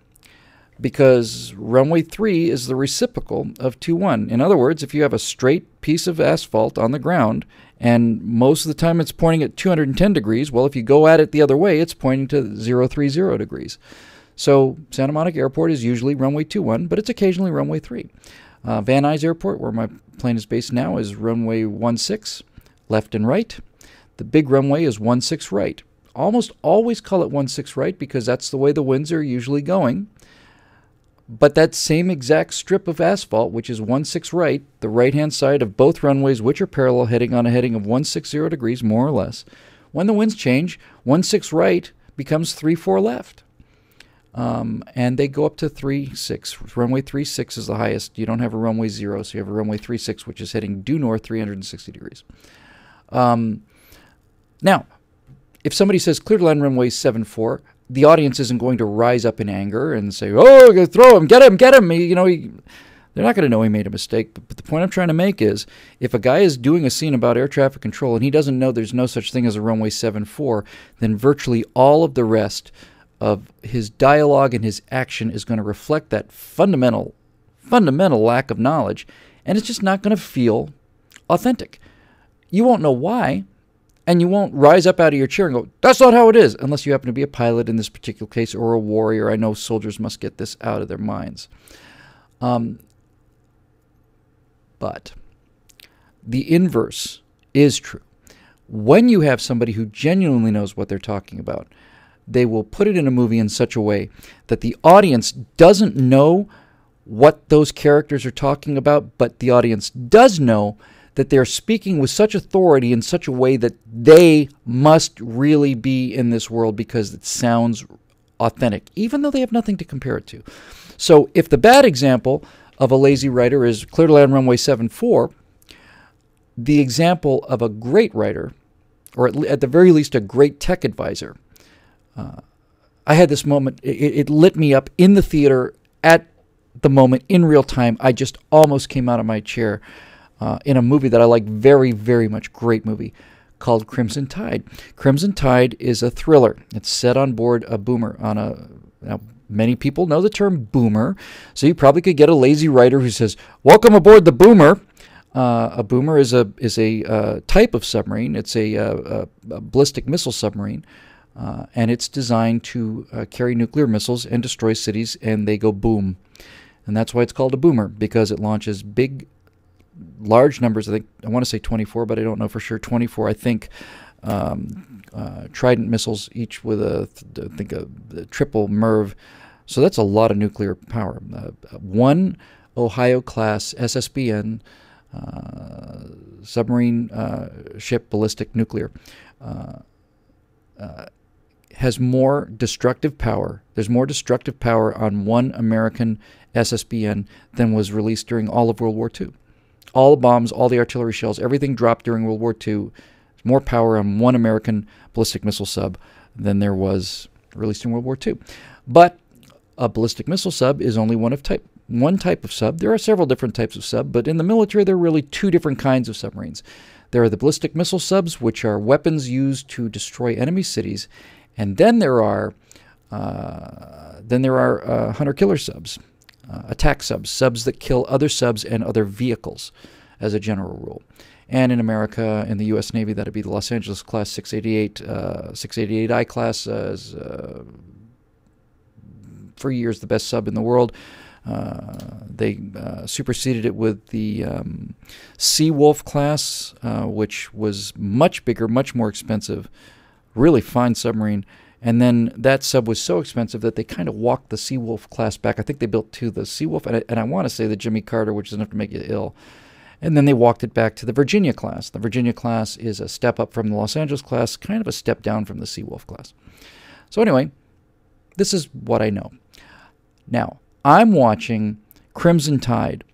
Because runway 3 is the reciprocal of 21. In other words, if you have a straight piece of asphalt on the ground, and most of the time it's pointing at 210 degrees, well, if you go at it the other way, it's pointing to 030 degrees. So Santa Monica Airport is usually runway 21, but it's occasionally runway 3. Van Nuys Airport, where my plane is based now, is runway 16, left and right. The big runway is 16 right. Almost always call it 16 right because that's the way the winds are usually going. But that same exact strip of asphalt, which is 16 right, the right-hand side of both runways, which are parallel, heading on a heading of 160 degrees, more or less. When the winds change, 16 right becomes 34 left. And they go up to 36. Runway 36 is the highest. You don't have a runway 0, so you have a runway 36, which is heading due north 360 degrees. Now, if somebody says clear to land runway 74, the audience isn't going to rise up in anger and say, "Oh, go throw him, get him." They're not going to know he made a mistake. But the point I'm trying to make is, if a guy is doing a scene about air traffic control and he doesn't know there's no such thing as a runway 74, then virtually all of the rest of his dialogue and his action is going to reflect that fundamental lack of knowledge, and it's just not going to feel authentic. You won't know why. And you won't rise up out of your chair and go, "That's not how it is," unless you happen to be a pilot in this particular case or a warrior. I know soldiers must get this out of their minds. But the inverse is true. When you have somebody who genuinely knows what they're talking about, they will put it in a movie in such a way that the audience doesn't know what those characters are talking about, but the audience does know that they're speaking with such authority in such a way that they must really be in this world because it sounds authentic, even though they have nothing to compare it to. So if the bad example of a lazy writer is Clear to Land Runway 74, the example of a great writer, or at the very least a great tech advisor, I had this moment, it lit me up in the theater at the moment in real time. I just almost came out of my chair in a movie that I like very, very much, great movie, called Crimson Tide. Crimson Tide is a thriller. It's set on board a boomer. Now, many people know the term boomer, so you probably could get a lazy writer who says, "Welcome aboard the boomer." A boomer is a type of submarine. It's a ballistic missile submarine, and it's designed to carry nuclear missiles and destroy cities, and they go boom. And that's why it's called a boomer, because it launches big, large numbers. I want to say 24, but I don't know for sure. 24, I think, Trident missiles, each with a triple MIRV. So that's a lot of nuclear power. One Ohio-class SSBN submarine ship ballistic nuclear has more destructive power. There's more destructive power on one American SSBN than was released during all of World War II. All the bombs, all the artillery shells, everything dropped during World War II. There's more power on one American ballistic missile sub than there was released in World War II. But a ballistic missile sub is only one type of sub. There are several different types of sub, but in the military there are really two different kinds of submarines. There are the ballistic missile subs, which are weapons used to destroy enemy cities, and then there are hunter-killer subs, attack subs, subs that kill other subs and other vehicles, as a general rule. And in America, in the U.S. Navy, that would be the Los Angeles class 688, 688I class, for years the best sub in the world. They superseded it with the Seawolf class, which was much bigger, much more expensive, really fine submarine. And then that sub was so expensive that they kind of walked the Seawolf class back. I think they built two, the Seawolf, and I want to say the Jimmy Carter, which is enough to make you ill. And then they walked it back to the Virginia class. The Virginia class is a step up from the Los Angeles class, kind of a step down from the Seawolf class. So anyway, this is what I know. Now, I'm watching Crimson Tide,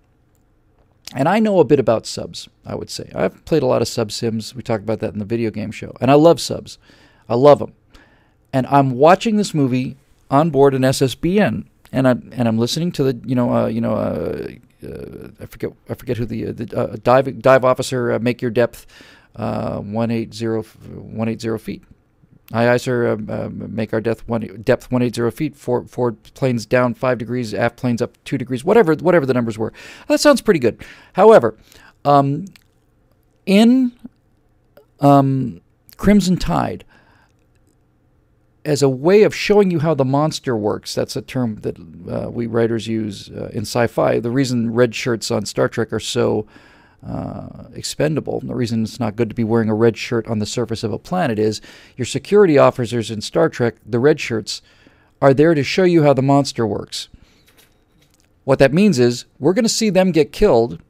and I know a bit about subs, I would say. I've played a lot of sub sims. We talked about that in the video game show. And I love subs. I love them. And I'm watching this movie on board an SSBN, and I'm listening to the I forget who the dive officer, make your depth 180 feet. Aye, sir. Make our depth 180 feet. Forward planes down 5 degrees. Aft planes up 2 degrees. Whatever the numbers were. That sounds pretty good. However, in Crimson Tide, as a way of showing you how the monster works, that's a term that we writers use in sci-fi. The reason red shirts on Star Trek are so expendable, and the reason it's not good to be wearing a red shirt on the surface of a planet is your security officers in Star Trek, the red shirts, are there to show you how the monster works. What that means is we're going to see them get killed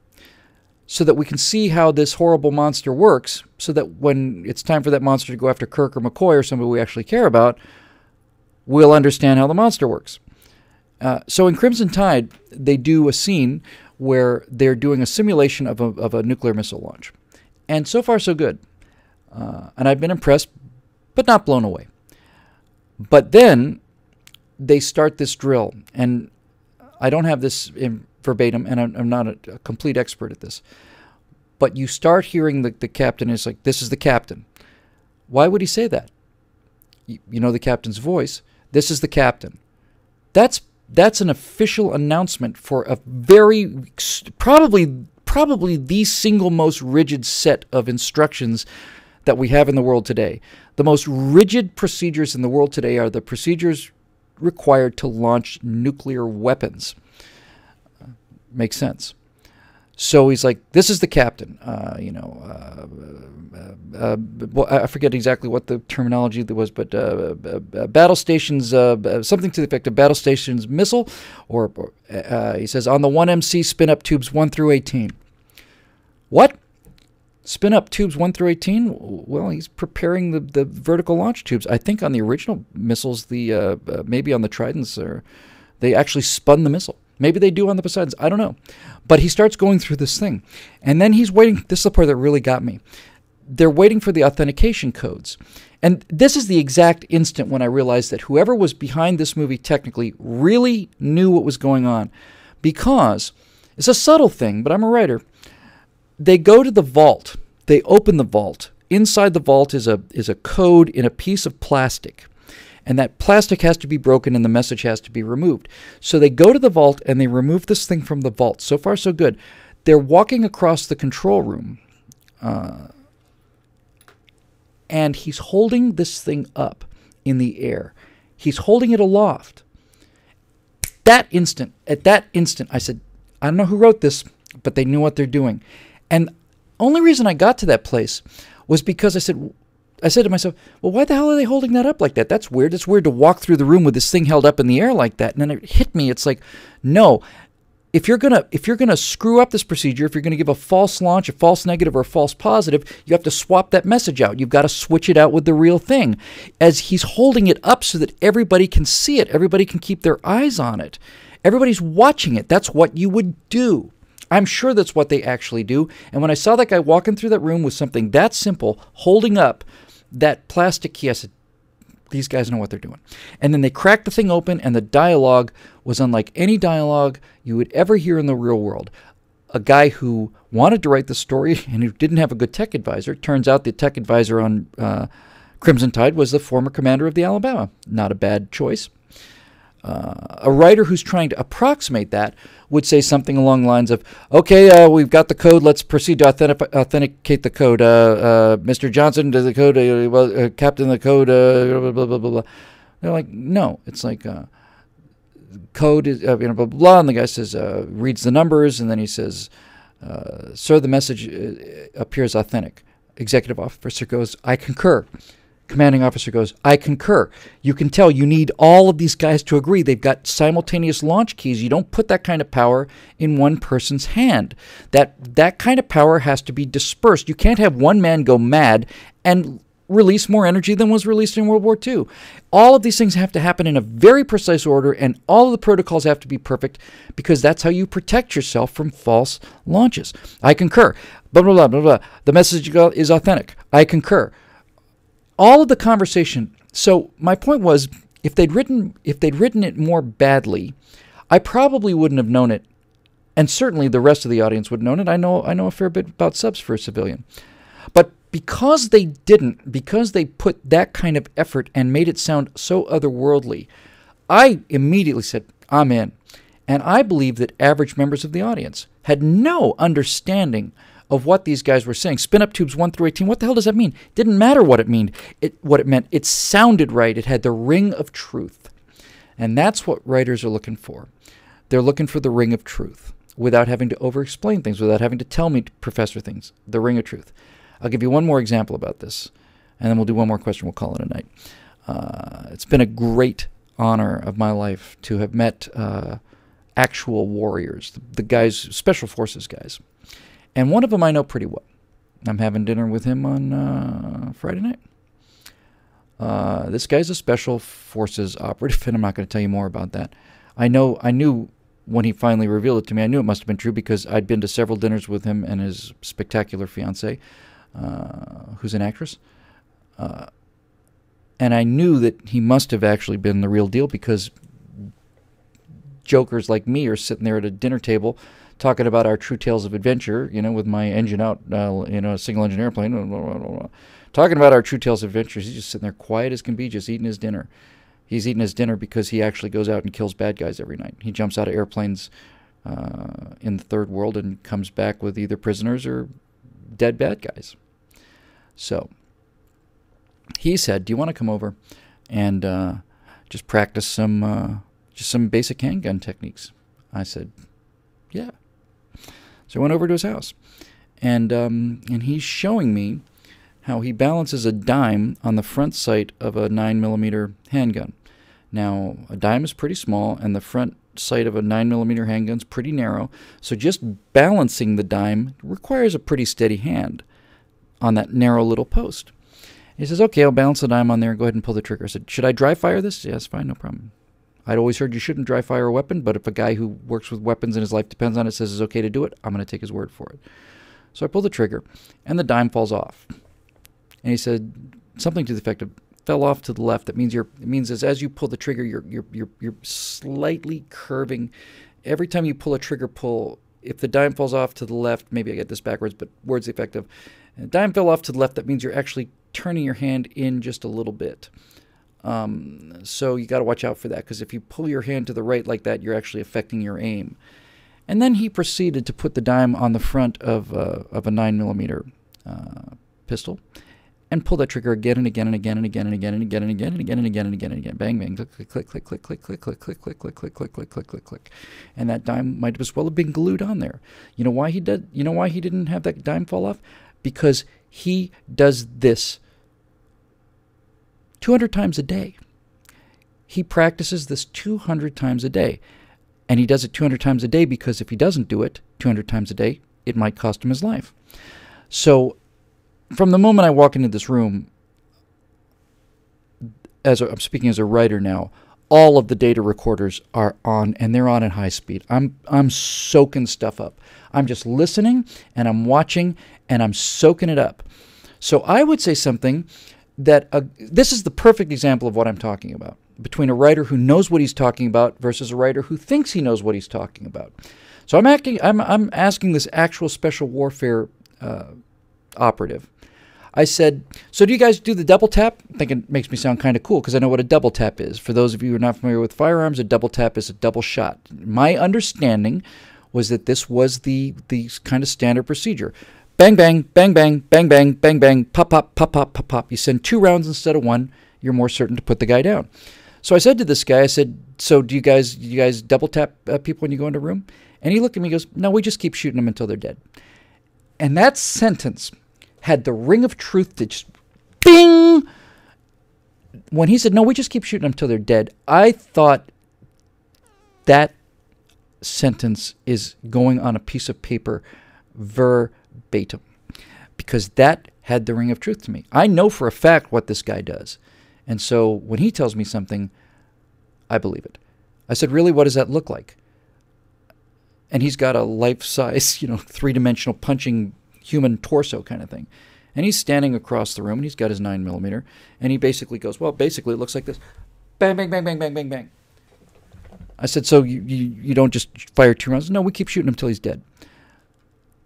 so that we can see how this horrible monster works, so that when it's time for that monster to go after Kirk or McCoy or somebody we actually care about, we'll understand how the monster works. So in Crimson Tide, they do a scene where they're doing a simulation of a nuclear missile launch. And so far, so good. And I've been impressed, but not blown away. But then they start this drill, and I don't have this in verbatim, and I'm not a complete expert at this. But you start hearing the captain is like, "This is the captain." Why would he say that? You know the captain's voice. This is the captain. That's an official announcement for a very, probably the single most rigid set of instructions that we have in the world today. The most rigid procedures in the world today are the procedures required to launch nuclear weapons. Makes sense. So he's like, this is the captain. Well, I forget exactly what the terminology there was, but battle stations, something to the effect of battle stations missile, or he says, on the 1MC, spin up tubes 1 through 18. What? Spin up tubes 1 through 18? Well, he's preparing the vertical launch tubes. I think on the original missiles, maybe on the Tridents, they actually spun the missile. Maybe they do on the Poseidons. I don't know. But he starts going through this thing. And then he's waiting. This is the part that really got me. They're waiting for the authentication codes. And this is the exact instant when I realized that whoever was behind this movie technically really knew what was going on. Because it's a subtle thing, but I'm a writer. They go to the vault. They open the vault. Inside the vault is a code in a piece of plastic. And that plastic has to be broken and the message has to be removed. So they go to the vault and they remove this thing from the vault. So far, so good. They're walking across the control room. And he's holding this thing up in the air. He's holding it aloft. At that instant, I said, I don't know who wrote this, but they knew what they're doing. And only reason I got to that place was because I said to myself, well, why the hell are they holding that up like that? That's weird. It's weird to walk through the room with this thing held up in the air like that. And then it hit me. It's like, no. If you're gonna screw up this procedure, if you're gonna give a false launch, a false negative, or a false positive, you have to swap that message out. You've got to switch it out with the real thing. As he's holding it up so that everybody can see it, everybody can keep their eyes on it. Everybody's watching it. That's what you would do. I'm sure that's what they actually do. And when I saw that guy walking through that room with something that simple, holding up that plastic key, I said, these guys know what they're doing. And then they cracked the thing open, and the dialogue was unlike any dialogue you would ever hear in the real world. A guy who wanted to write the story and who didn't have a good tech advisor. Turns out the tech advisor on Crimson Tide was the former commander of the Alabama. Not a bad choice. A writer who's trying to approximate that would say something along the lines of, okay, we've got the code, let's proceed to authenticate the code. Mr. Johnson, does the code, Captain, the code, blah, blah, blah, blah, blah. They're like, no, it's like, code is, blah, blah, blah, and the guy says, reads the numbers, and then he says, sir, the message appears authentic. Executive officer goes, I concur. Commanding officer goes, I concur. You can tell you need all of these guys to agree. They've got simultaneous launch keys. You don't put that kind of power in one person's hand. That kind of power has to be dispersed. You can't have one man go mad and release more energy than was released in World War II. All of these things have to happen in a very precise order, and all of the protocols have to be perfect, because that's how you protect yourself from false launches. I concur. Blah, blah, blah, blah, blah. The message is authentic. I concur. All of the conversation. So my point was, if they'd written it more badly, I probably wouldn't have known it, and certainly the rest of the audience would have known it. I know a fair bit about subs for a civilian, but because they didn't, because they put that kind of effort and made it sound so otherworldly, I immediately said, I'm in. And I believe that average members of the audience had no understanding of what these guys were saying. Spin up tubes 1 through 18. What the hell does that mean? It didn't matter what it meant. It sounded right. It had the ring of truth. And that's what writers are looking for. They're looking for the ring of truth without having to over-explain things, without having to tell me, professor, things. The ring of truth. I'll give you one more example about this, and then we'll do one more question. We'll call it a night. It's been a great honor of my life to have met actual warriors, the guys, special forces guys. And one of them I know pretty well. I'm having dinner with him on Friday night. This guy's a special forces operative, and I'm not going to tell you more about that. I knew when he finally revealed it to me, I knew it must have been true, because I'd been to several dinners with him and his spectacular fiancée, who's an actress. And I knew that he must have actually been the real deal, because jokers like me are sitting there at a dinner table talking about our true tales of adventure, with my engine out, a single-engine airplane, talking about our true tales of adventures. He's just sitting there quiet as can be, just eating his dinner. He's eating his dinner because he actually goes out and kills bad guys every night. He jumps out of airplanes in the third world and comes back with either prisoners or dead bad guys. So he said, do you want to come over and just practice some basic handgun techniques? I said, yeah. So I went over to his house, and he's showing me how he balances a dime on the front sight of a 9mm handgun. Now, a dime is pretty small, and the front sight of a 9mm handgun is pretty narrow, so just balancing the dime requires a pretty steady hand on that narrow little post. He says, okay, I'll balance the dime on there and go ahead and pull the trigger. I said, should I dry fire this? Yes, fine, no problem. I'd always heard you shouldn't dry fire a weapon, but if a guy who works with weapons and his life depends on it says it's okay to do it, I'm going to take his word for it. So I pull the trigger, and the dime falls off. And he said something to the effect of, fell off to the left. That means as you pull the trigger, you're slightly curving. Every time you pull a trigger pull, if the dime falls off to the left, maybe I get this backwards, but words effective. The dime fell off to the left. That means you're actually turning your hand in just a little bit. So you got to watch out for that, because if you pull your hand to the right like that, you're actually affecting your aim. And then he proceeded to put the dime on the front of a 9mm pistol, and pull that trigger again and again and again and again and again and again and again and again and again and again and again. Bang, bang, click, click, click, click, click, click, click, click, click, click, click, click, click, click, click, click, click. And that dime might as well have been glued on there. You know why he did? You know why he didn't have that dime fall off? Because he does this 200 times a day. He practices this 200 times a day. And he does it 200 times a day because if he doesn't do it 200 times a day, it might cost him his life. So from the moment I walk into this room, I'm speaking as a writer now, all of the data recorders are on, and they're on at high speed. I'm soaking stuff up. I'm just listening, and I'm watching, and I'm soaking it up. So I would say something that this is the perfect example of what I'm talking about, between a writer who knows what he's talking about versus a writer who thinks he knows what he's talking about. So I'm asking this actual special warfare operative. I said, so do you guys do the double tap? I think it makes me sound kind of cool because I know what a double tap is. For those of you who are not familiar with firearms, a double tap is a double shot. My understanding was that this was the kind of standard procedure. Bang, bang, bang, bang, bang, bang, bang, bang, pop, pop, pop, pop, pop, pop. You send 2 rounds instead of 1, you're more certain to put the guy down. So I said to this guy, I said, so do you guys double tap people when you go into a room? And he looked at me and goes, no, we just keep shooting them until they're dead. And that sentence had the ring of truth that just bing. When he said, no, we just keep shooting them until they're dead, I thought that sentence is going on a piece of paper verbatim, because that had the ring of truth to me. I know for a fact what this guy does. And so when he tells me something, I believe it. I said, really, what does that look like? And he's got a life-size, 3-dimensional punching human torso kind of thing. And he's standing across the room, and he's got his 9mm, and he basically goes, well, basically it looks like this. Bang, bang, bang, bang, bang, bang, bang. I said, so you don't just fire 2 rounds? No, we keep shooting him until he's dead.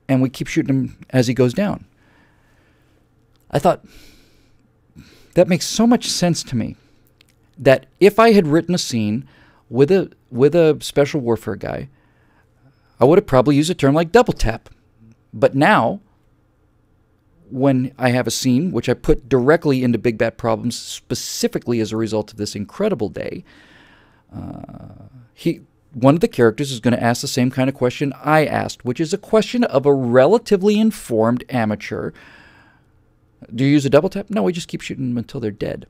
And we keep shooting him as he goes down. I thought, that makes so much sense to me that if I had written a scene with a special warfare guy, I would have probably used a term like double tap. But now, when I have a scene, which I put directly into Big Bat Problems specifically as a result of this incredible day, one of the characters is going to ask the same kind of question I asked, which is a question of a relatively informed amateur. Do you use a double tap? No, we just keep shooting them until they're dead.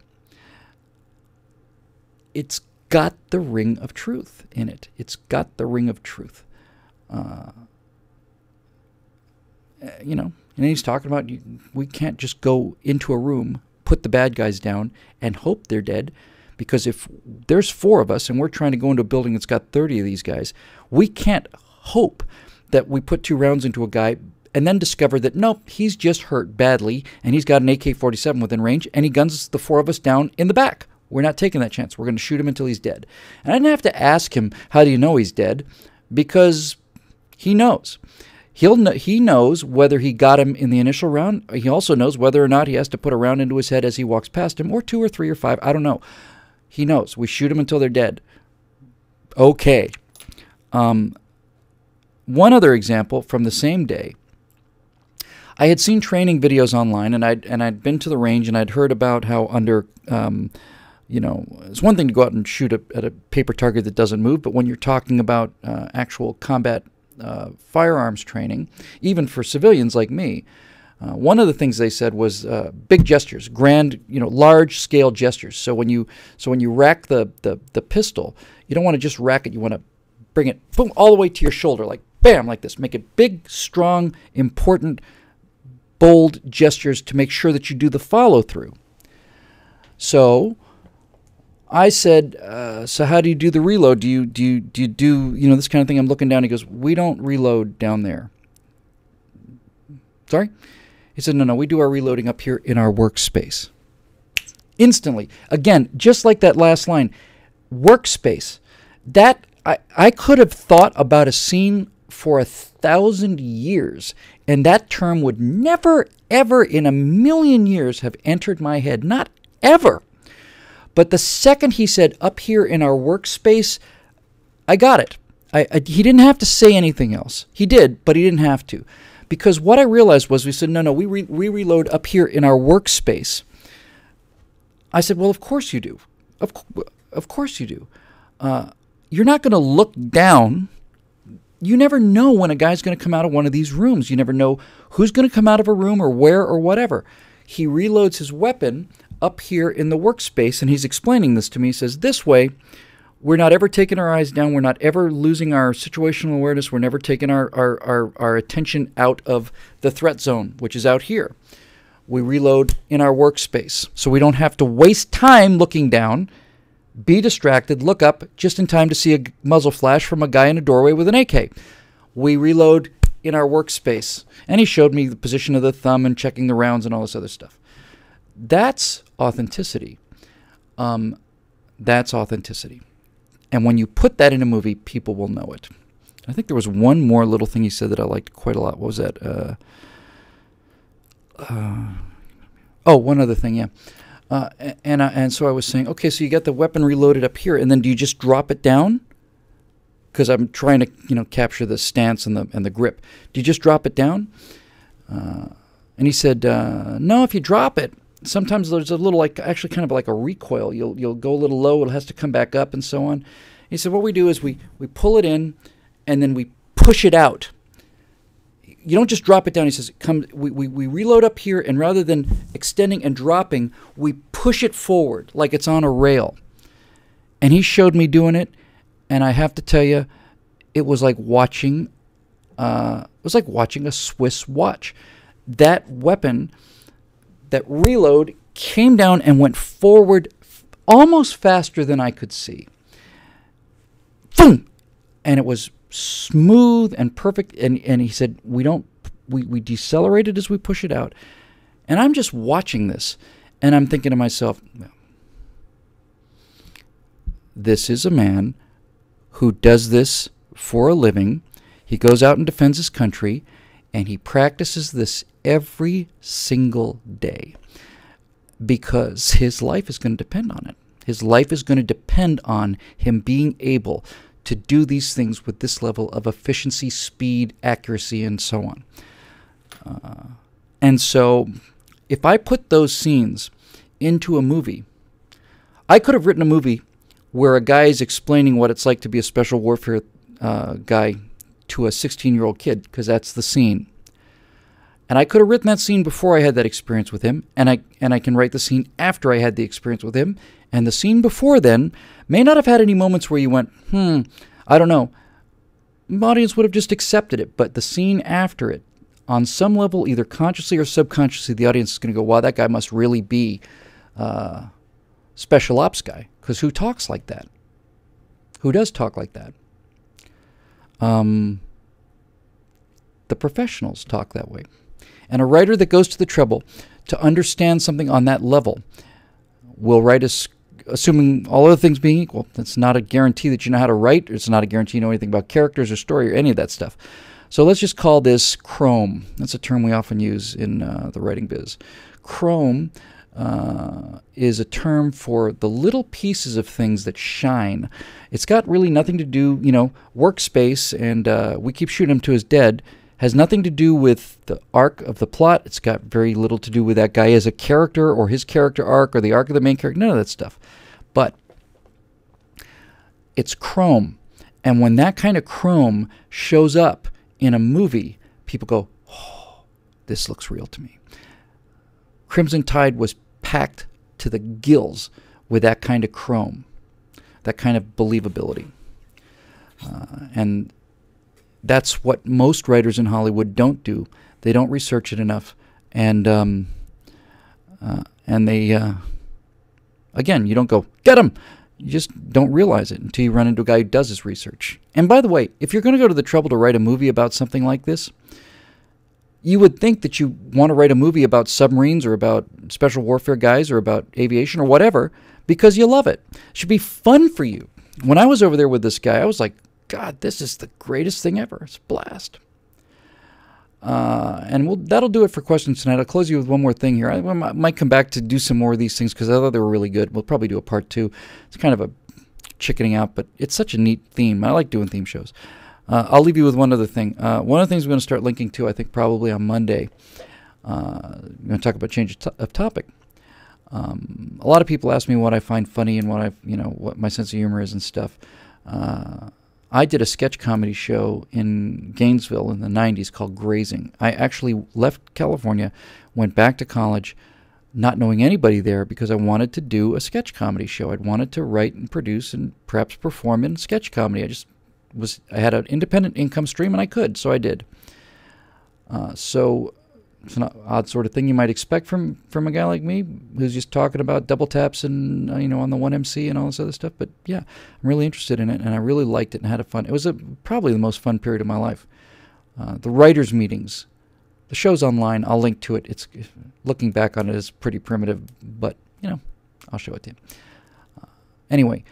It's got the ring of truth in it. It's got the ring of truth. And he's talking about we can't just go into a room, put the bad guys down, and hope they're dead. Because if there's 4 of us and we're trying to go into a building that's got 30 of these guys, we can't hope that we put 2 rounds into a guy and then discover that, nope, he's just hurt badly and he's got an AK-47 within range and he guns the 4 of us down in the back. We're not taking that chance. We're going to shoot him until he's dead. And I didn't have to ask him, how do you know he's dead? Because he knows. He knows whether he got him in the initial round. He also knows whether or not he has to put a round into his head as he walks past him, or 2 or 3 or 5. I don't know. He knows. We shoot them until they're dead. Okay. One other example from the same day. I had seen training videos online, and I'd been to the range, and I'd heard about how under, it's one thing to go out and shoot at a paper target that doesn't move, but when you're talking about actual combat firearms training, even for civilians like me. One of the things they said was big gestures, grand, large-scale gestures. So when you rack the pistol, you don't want to just rack it. You want to bring it boom all the way to your shoulder, like bam, like this. Make it big, strong, important, bold gestures to make sure that you do the follow-through. So I said, so how do you do the reload? Do you do this kind of thing? I'm looking down. He goes, we don't reload down there. Sorry? He said, no, we do our reloading up here in our workspace. Instantly. Again, just like that last line, workspace. That I could have thought about a scene for 1,000 years, and that term would never, ever in a million years have entered my head. Not ever. But the second he said, up here in our workspace, I got it. He didn't have to say anything else. He did, but he didn't have to. Because what I realized was we said, no, we reload up here in our workspace. I said, well, of course you do. Of course you do. You're not going to look down. You never know when a guy's going to come out of one of these rooms. You never know who's going to come out of a room or where or whatever. He reloads his weapon up here in the workspace, and he's explaining this to me. He says, this way, we're not ever taking our eyes down. We're not ever losing our situational awareness. We're never taking our attention out of the threat zone, which is out here. We reload in our workspace, so we don't have to waste time looking down, be distracted, look up just in time to see a muzzle flash from a guy in a doorway with an AK. We reload in our workspace. And he showed me the position of the thumb and checking the rounds and all this other stuff. That's authenticity. That's authenticity. And when you put that in a movie, people will know it. I think there was one more little thing he said that I liked quite a lot. What was that? One other thing, yeah. And so I was saying, okay, so you got the weapon reloaded up here, and then do you just drop it down? Because I'm trying to, capture the stance and the grip. Do you just drop it down? And he said, no, if you drop it, sometimes there's a little, actually kind of like a recoil. You'll go a little low, it has to come back up and so on. He said, what we do is we pull it in, and then we push it out. You don't just drop it down. He says, we reload up here, and rather than extending and dropping, we push it forward like it's on a rail. And he showed me doing it, and I have to tell you, it was like watching a Swiss watch. That weapon, that reload, came down and went forward almost faster than I could see. Boom! And it was smooth and perfect. And he said, we decelerate it as we push it out. And I'm just watching this, and I'm thinking to myself, well, this is a man who does this for a living. He goes out and defends his country, and he practices this every single day because his life is going to depend on it. His life is going to depend on him being able to do these things with this level of efficiency, speed, accuracy, and so on. And so if I put those scenes into a movie, I could have written a movie where a guy is explaining what it's like to be a special warfare guy to a 16-year-old kid, because that's the scene. And I could have written that scene before I had that experience with him, and I can write the scene after I had the experience with him. And the scene before then may not have had any moments where you went, I don't know. The audience would have just accepted it. But the scene after it, on some level, either consciously or subconsciously, the audience is going to go, wow, that guy must really be special ops guy. Because who talks like that? Who does talk like that? The professionals talk that way. And a writer that goes to the trouble to understand something on that level will write assuming all other things being equal. That's not a guarantee that you know how to write. It's not a guarantee you know anything about characters or story or any of that stuff. So let's just call this chrome. That's a term we often use in the writing biz. Chrome is a term for the little pieces of things that shine. It's got really nothing to do, workspace, and we keep shooting him to his dead, has nothing to do with the arc of the plot. It's got very little to do with that guy as a character or his character arc or the arc of the main character. None of that stuff. But it's chrome. And when that kind of chrome shows up in a movie, people go, oh, this looks real to me. Crimson Tide was packed to the gills with that kind of chrome, that kind of believability. And that's what most writers in Hollywood don't do. They don't research it enough. And they, again, you don't go, get him! You just don't realize it until you run into a guy who does his research. And by the way, if you're going to go to the trouble to write a movie about something like this, you would think that you want to write a movie about submarines or about special warfare guys or about aviation or whatever because you love it. It should be fun for you. When I was over there with this guy, I was like, God, this is the greatest thing ever. It's a blast. And that'll do it for questions tonight. I'll close you with one more thing here. I might come back to do some more of these things because I thought they were really good. We'll probably do a part 2. It's kind of a chickening out, but it's such a neat theme. I like doing theme shows. I'll leave you with one other thing. One of the things we're going to start linking to, I think probably on Monday, we're going to talk about change of topic. A lot of people ask me what I find funny and what my sense of humor is and stuff. I did a sketch comedy show in Gainesville in the 90s called Grazing. I actually left California, went back to college, not knowing anybody there because I wanted to do a sketch comedy show. I'd wanted to write and produce and perhaps perform in sketch comedy. I had an independent income stream and I could, so I did. So it's an odd sort of thing you might expect from a guy like me who's just talking about double taps and on the 1MC and all this other stuff. But yeah, I'm really interested in it and I really liked it and had fun. It was probably the most fun period of my life. The writers' meetings, the show's online. I'll link to it. It's looking back on it is pretty primitive, but I'll show it to you. Anyway,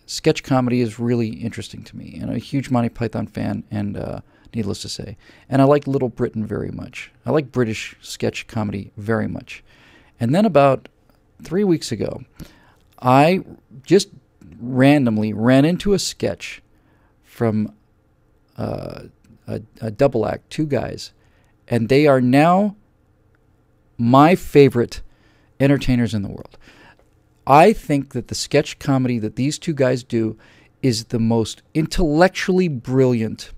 sketch comedy is really interesting to me, and I'm a huge Monty Python fan, and needless to say. And I like Little Britain very much. I like British sketch comedy very much. And then about 3 weeks ago, I just randomly ran into a sketch from a double act, 2 guys, and they are now my favorite entertainers in the world. I think that the sketch comedy that these 2 guys do is the most intellectually brilliant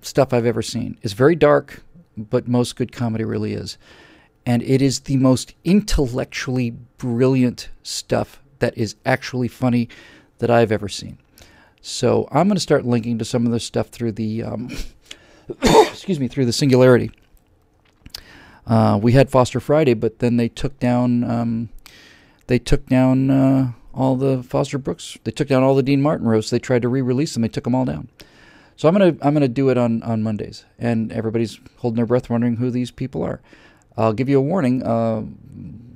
stuff I've ever seen. It's very dark, but most good comedy really is. And it is the most intellectually brilliant stuff that is actually funny that I've ever seen. So I'm going to start linking to some of this stuff through the through the Singularity. We had Foster Friday, but then they took down all the Foster Brooks. They took down all the Dean Martin roasts. They tried to re-release them. They took them all down. So I'm gonna do it on Mondays, and everybody's holding their breath, wondering who these people are. I'll give you a warning. A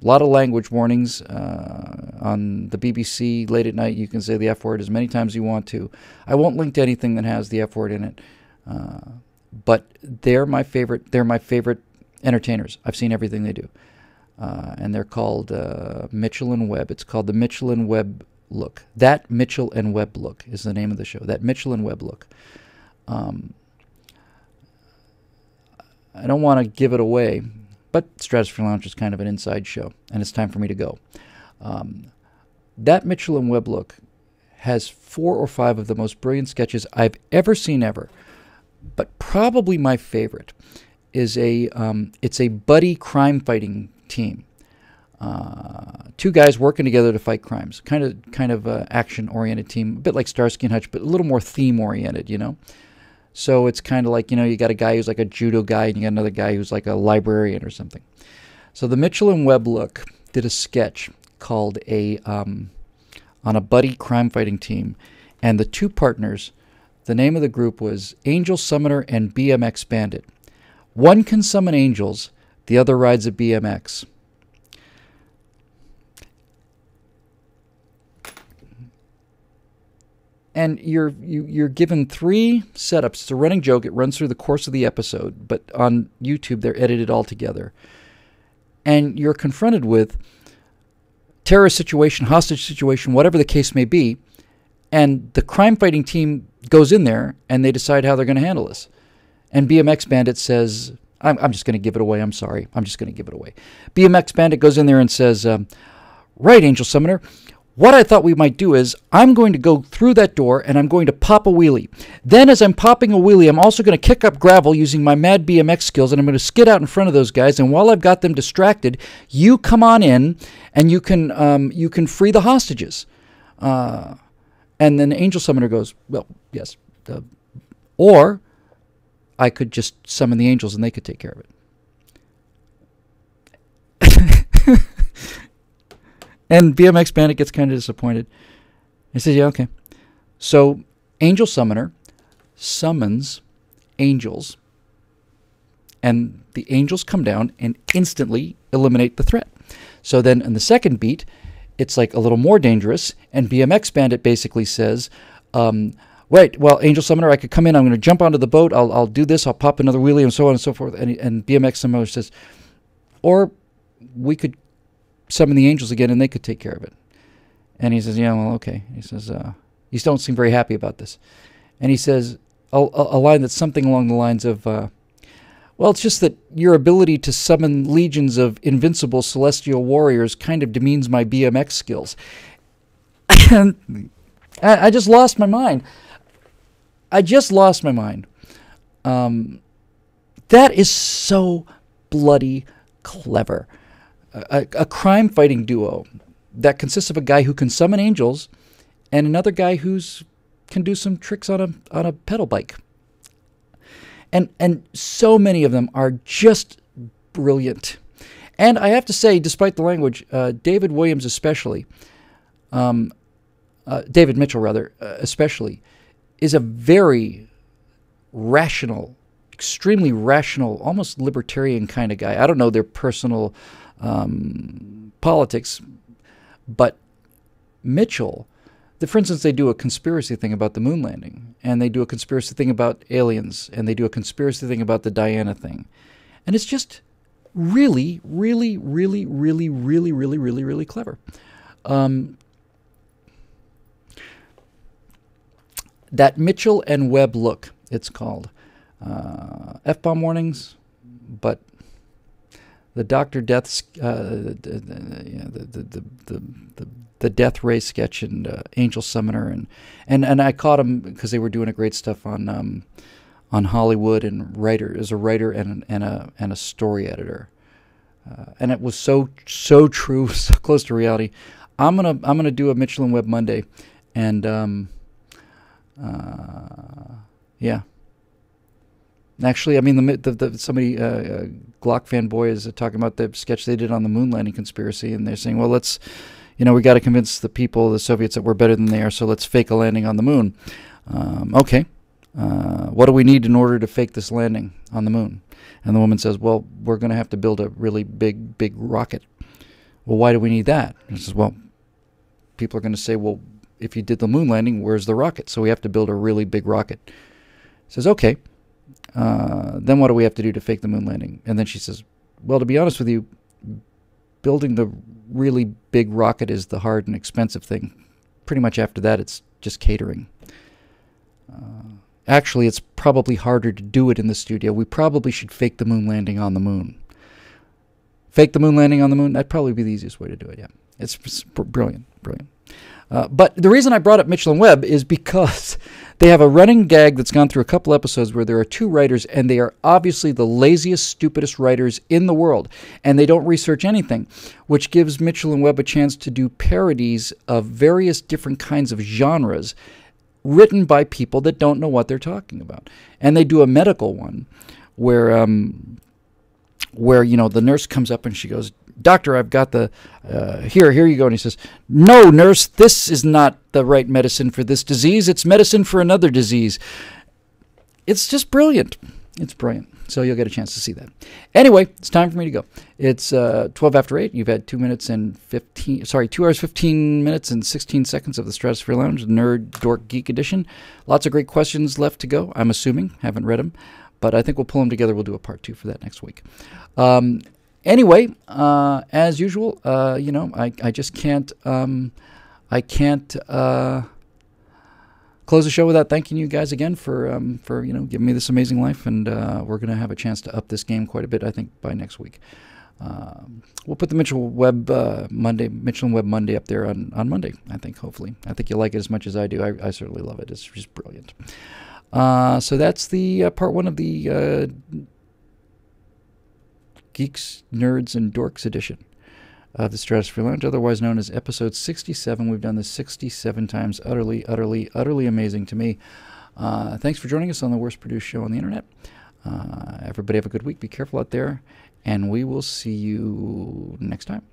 lot of language warnings on the BBC late at night. You can say the F word as many times as you want to. I won't link to anything that has the F word in it. But they're my favorite. They're my favorite entertainers. I've seen everything they do. And they're called Mitchell and Webb. It's called the Mitchell and Webb Look. That Mitchell and Webb Look is the name of the show. That Mitchell and Webb Look. I don't want to give it away, but Stratosphere Lounge is kind of an inside show, and it's time for me to go. That Mitchell and Webb Look has 4 or 5 of the most brilliant sketches I've ever seen ever. But probably my favorite is it's a buddy crime fighting team. 2 guys working together to fight crimes. Kind of action-oriented team, a bit like Starsky and Hutch, but a little more theme-oriented, So it's kind of like, you got a guy who's like a judo guy, and you got another guy who's like a librarian or something. So the Mitchell and Webb Look did a sketch called on a buddy crime fighting team, and the 2 partners, the name of the group was Angel Summoner and BMX Bandit. One can summon angels, the other rides a BMX. And you're given 3 setups. It's a running joke. It runs through the course of the episode, but on YouTube they're edited all together. And you're confronted with terrorist situation, hostage situation, whatever the case may be, and the crime fighting team goes in there and they decide how they're going to handle this. And BMX Bandit says, I'm just going to give it away. I'm sorry. I'm just going to give it away. BMX Bandit goes in there and says, right, Angel Summoner, what I thought we might do is I'm going to go through that door and I'm going to pop a wheelie. Then as I'm popping a wheelie, I'm also going to kick up gravel using my mad BMX skills, and I'm going to skid out in front of those guys. And while I've got them distracted, you come on in and you can free the hostages. And then Angel Summoner goes, well, yes. Or I could just summon the angels and they could take care of it. And BMX Bandit gets kind of disappointed. He says, yeah, okay. So Angel Summoner summons angels, and the angels come down and instantly eliminate the threat. So then in the second beat, it's like a little more dangerous, and BMX Bandit basically says, right, well, Angel Summoner, I could come in, I'm going to jump onto the boat, I'll do this, I'll pop another wheelie, and so on and so forth. And BMX Summoner says, or we could summon the angels again and they could take care of it. And he says, yeah, well, okay. He says, you don't seem very happy about this. And he says a line that's something along the lines of, well, it's just that your ability to summon legions of invincible celestial warriors kind of demeans my BMX skills. And I just lost my mind. That is so bloody clever. A crime-fighting duo that consists of a guy who can summon angels and another guy who's can do some tricks on a pedal bike. And so many of them are just brilliant. And I have to say, despite the language, David Williams especially, David Mitchell rather, especially, is a very rational, extremely rational, almost libertarian kind of guy. I don't know their personal politics, but Mitchell, for instance, they do a conspiracy thing about the moon landing, and they do a conspiracy thing about aliens, and they do a conspiracy thing about the Diana thing, and it's just really, really, really, really, really, really, really, really clever. That Mitchell and Webb look, it's called. F-bomb warnings, but the Dr. Death, the Death Ray sketch and Angel Summoner, and I caught them because they were doing a great stuff on Hollywood and as a writer and a story editor, and it was so true, so close to reality. I'm gonna do a Mitchell and Webb Monday, and yeah. Actually, I mean, somebody, Glock fanboy, is talking about the sketch they did on the moon landing conspiracy, and they're saying, well, we got to convince the people, the Soviets, that we're better than they are, so let's fake a landing on the moon. Okay. What do we need in order to fake this landing on the moon? And the woman says, well, we're going to have to build a really big rocket. Well, why do we need that? And he says, well, people are going to say, well, if you did the moon landing, where's the rocket? So we have to build a really big rocket. He says, okay. Then what do we have to do to fake the moon landing? And then she says, well, to be honest with you, building the really big rocket is the hard and expensive thing. Pretty much after that, it's just catering. Actually, it's probably harder to do it in the studio. We probably should fake the moon landing on the moon. Fake the moon landing on the moon? That'd probably be the easiest way to do it, yeah. It's brilliant. But the reason I brought up Mitchell and Webb is because they have a running gag that's gone through a couple episodes where there are two writers, and they are obviously the laziest, stupidest writers in the world, and they don't research anything, which gives Mitchell and Webb a chance to do parodies of various different kinds of genres written by people that don't know what they're talking about. And they do a medical one where the nurse comes up and she goes, doctor, I've got the, here you go. And he says, no, nurse, this is not the right medicine for this disease. It's medicine for another disease. It's just brilliant. It's brilliant. So you'll get a chance to see that. Anyway, it's time for me to go. It's 12 after 8. You've had 2 hours, 15 minutes and 16 seconds of the Stratosphere Lounge, Nerd, Dork, Geek Edition. Lots of great questions left to go, I'm assuming. Haven't read them. But I think we'll pull them together. We'll do a part 2 for that next week. Anyway, as usual, I just can't close the show without thanking you guys again for giving me this amazing life, and we're gonna have a chance to up this game quite a bit, I think, by next week. We'll put the Mitchell and Webb Monday up there on Monday, I think, hopefully. I think you'll like it as much as I do. I certainly love it. It's just brilliant. So that's the part one of the Geeks, Nerds, and Dorks edition of the Stratosphere Lounge, otherwise known as episode 67. We've done this 67 times. Utterly, utterly, utterly amazing to me. Thanks for joining us on the worst produced show on the internet. Everybody have a good week. Be careful out there, and we will see you next time.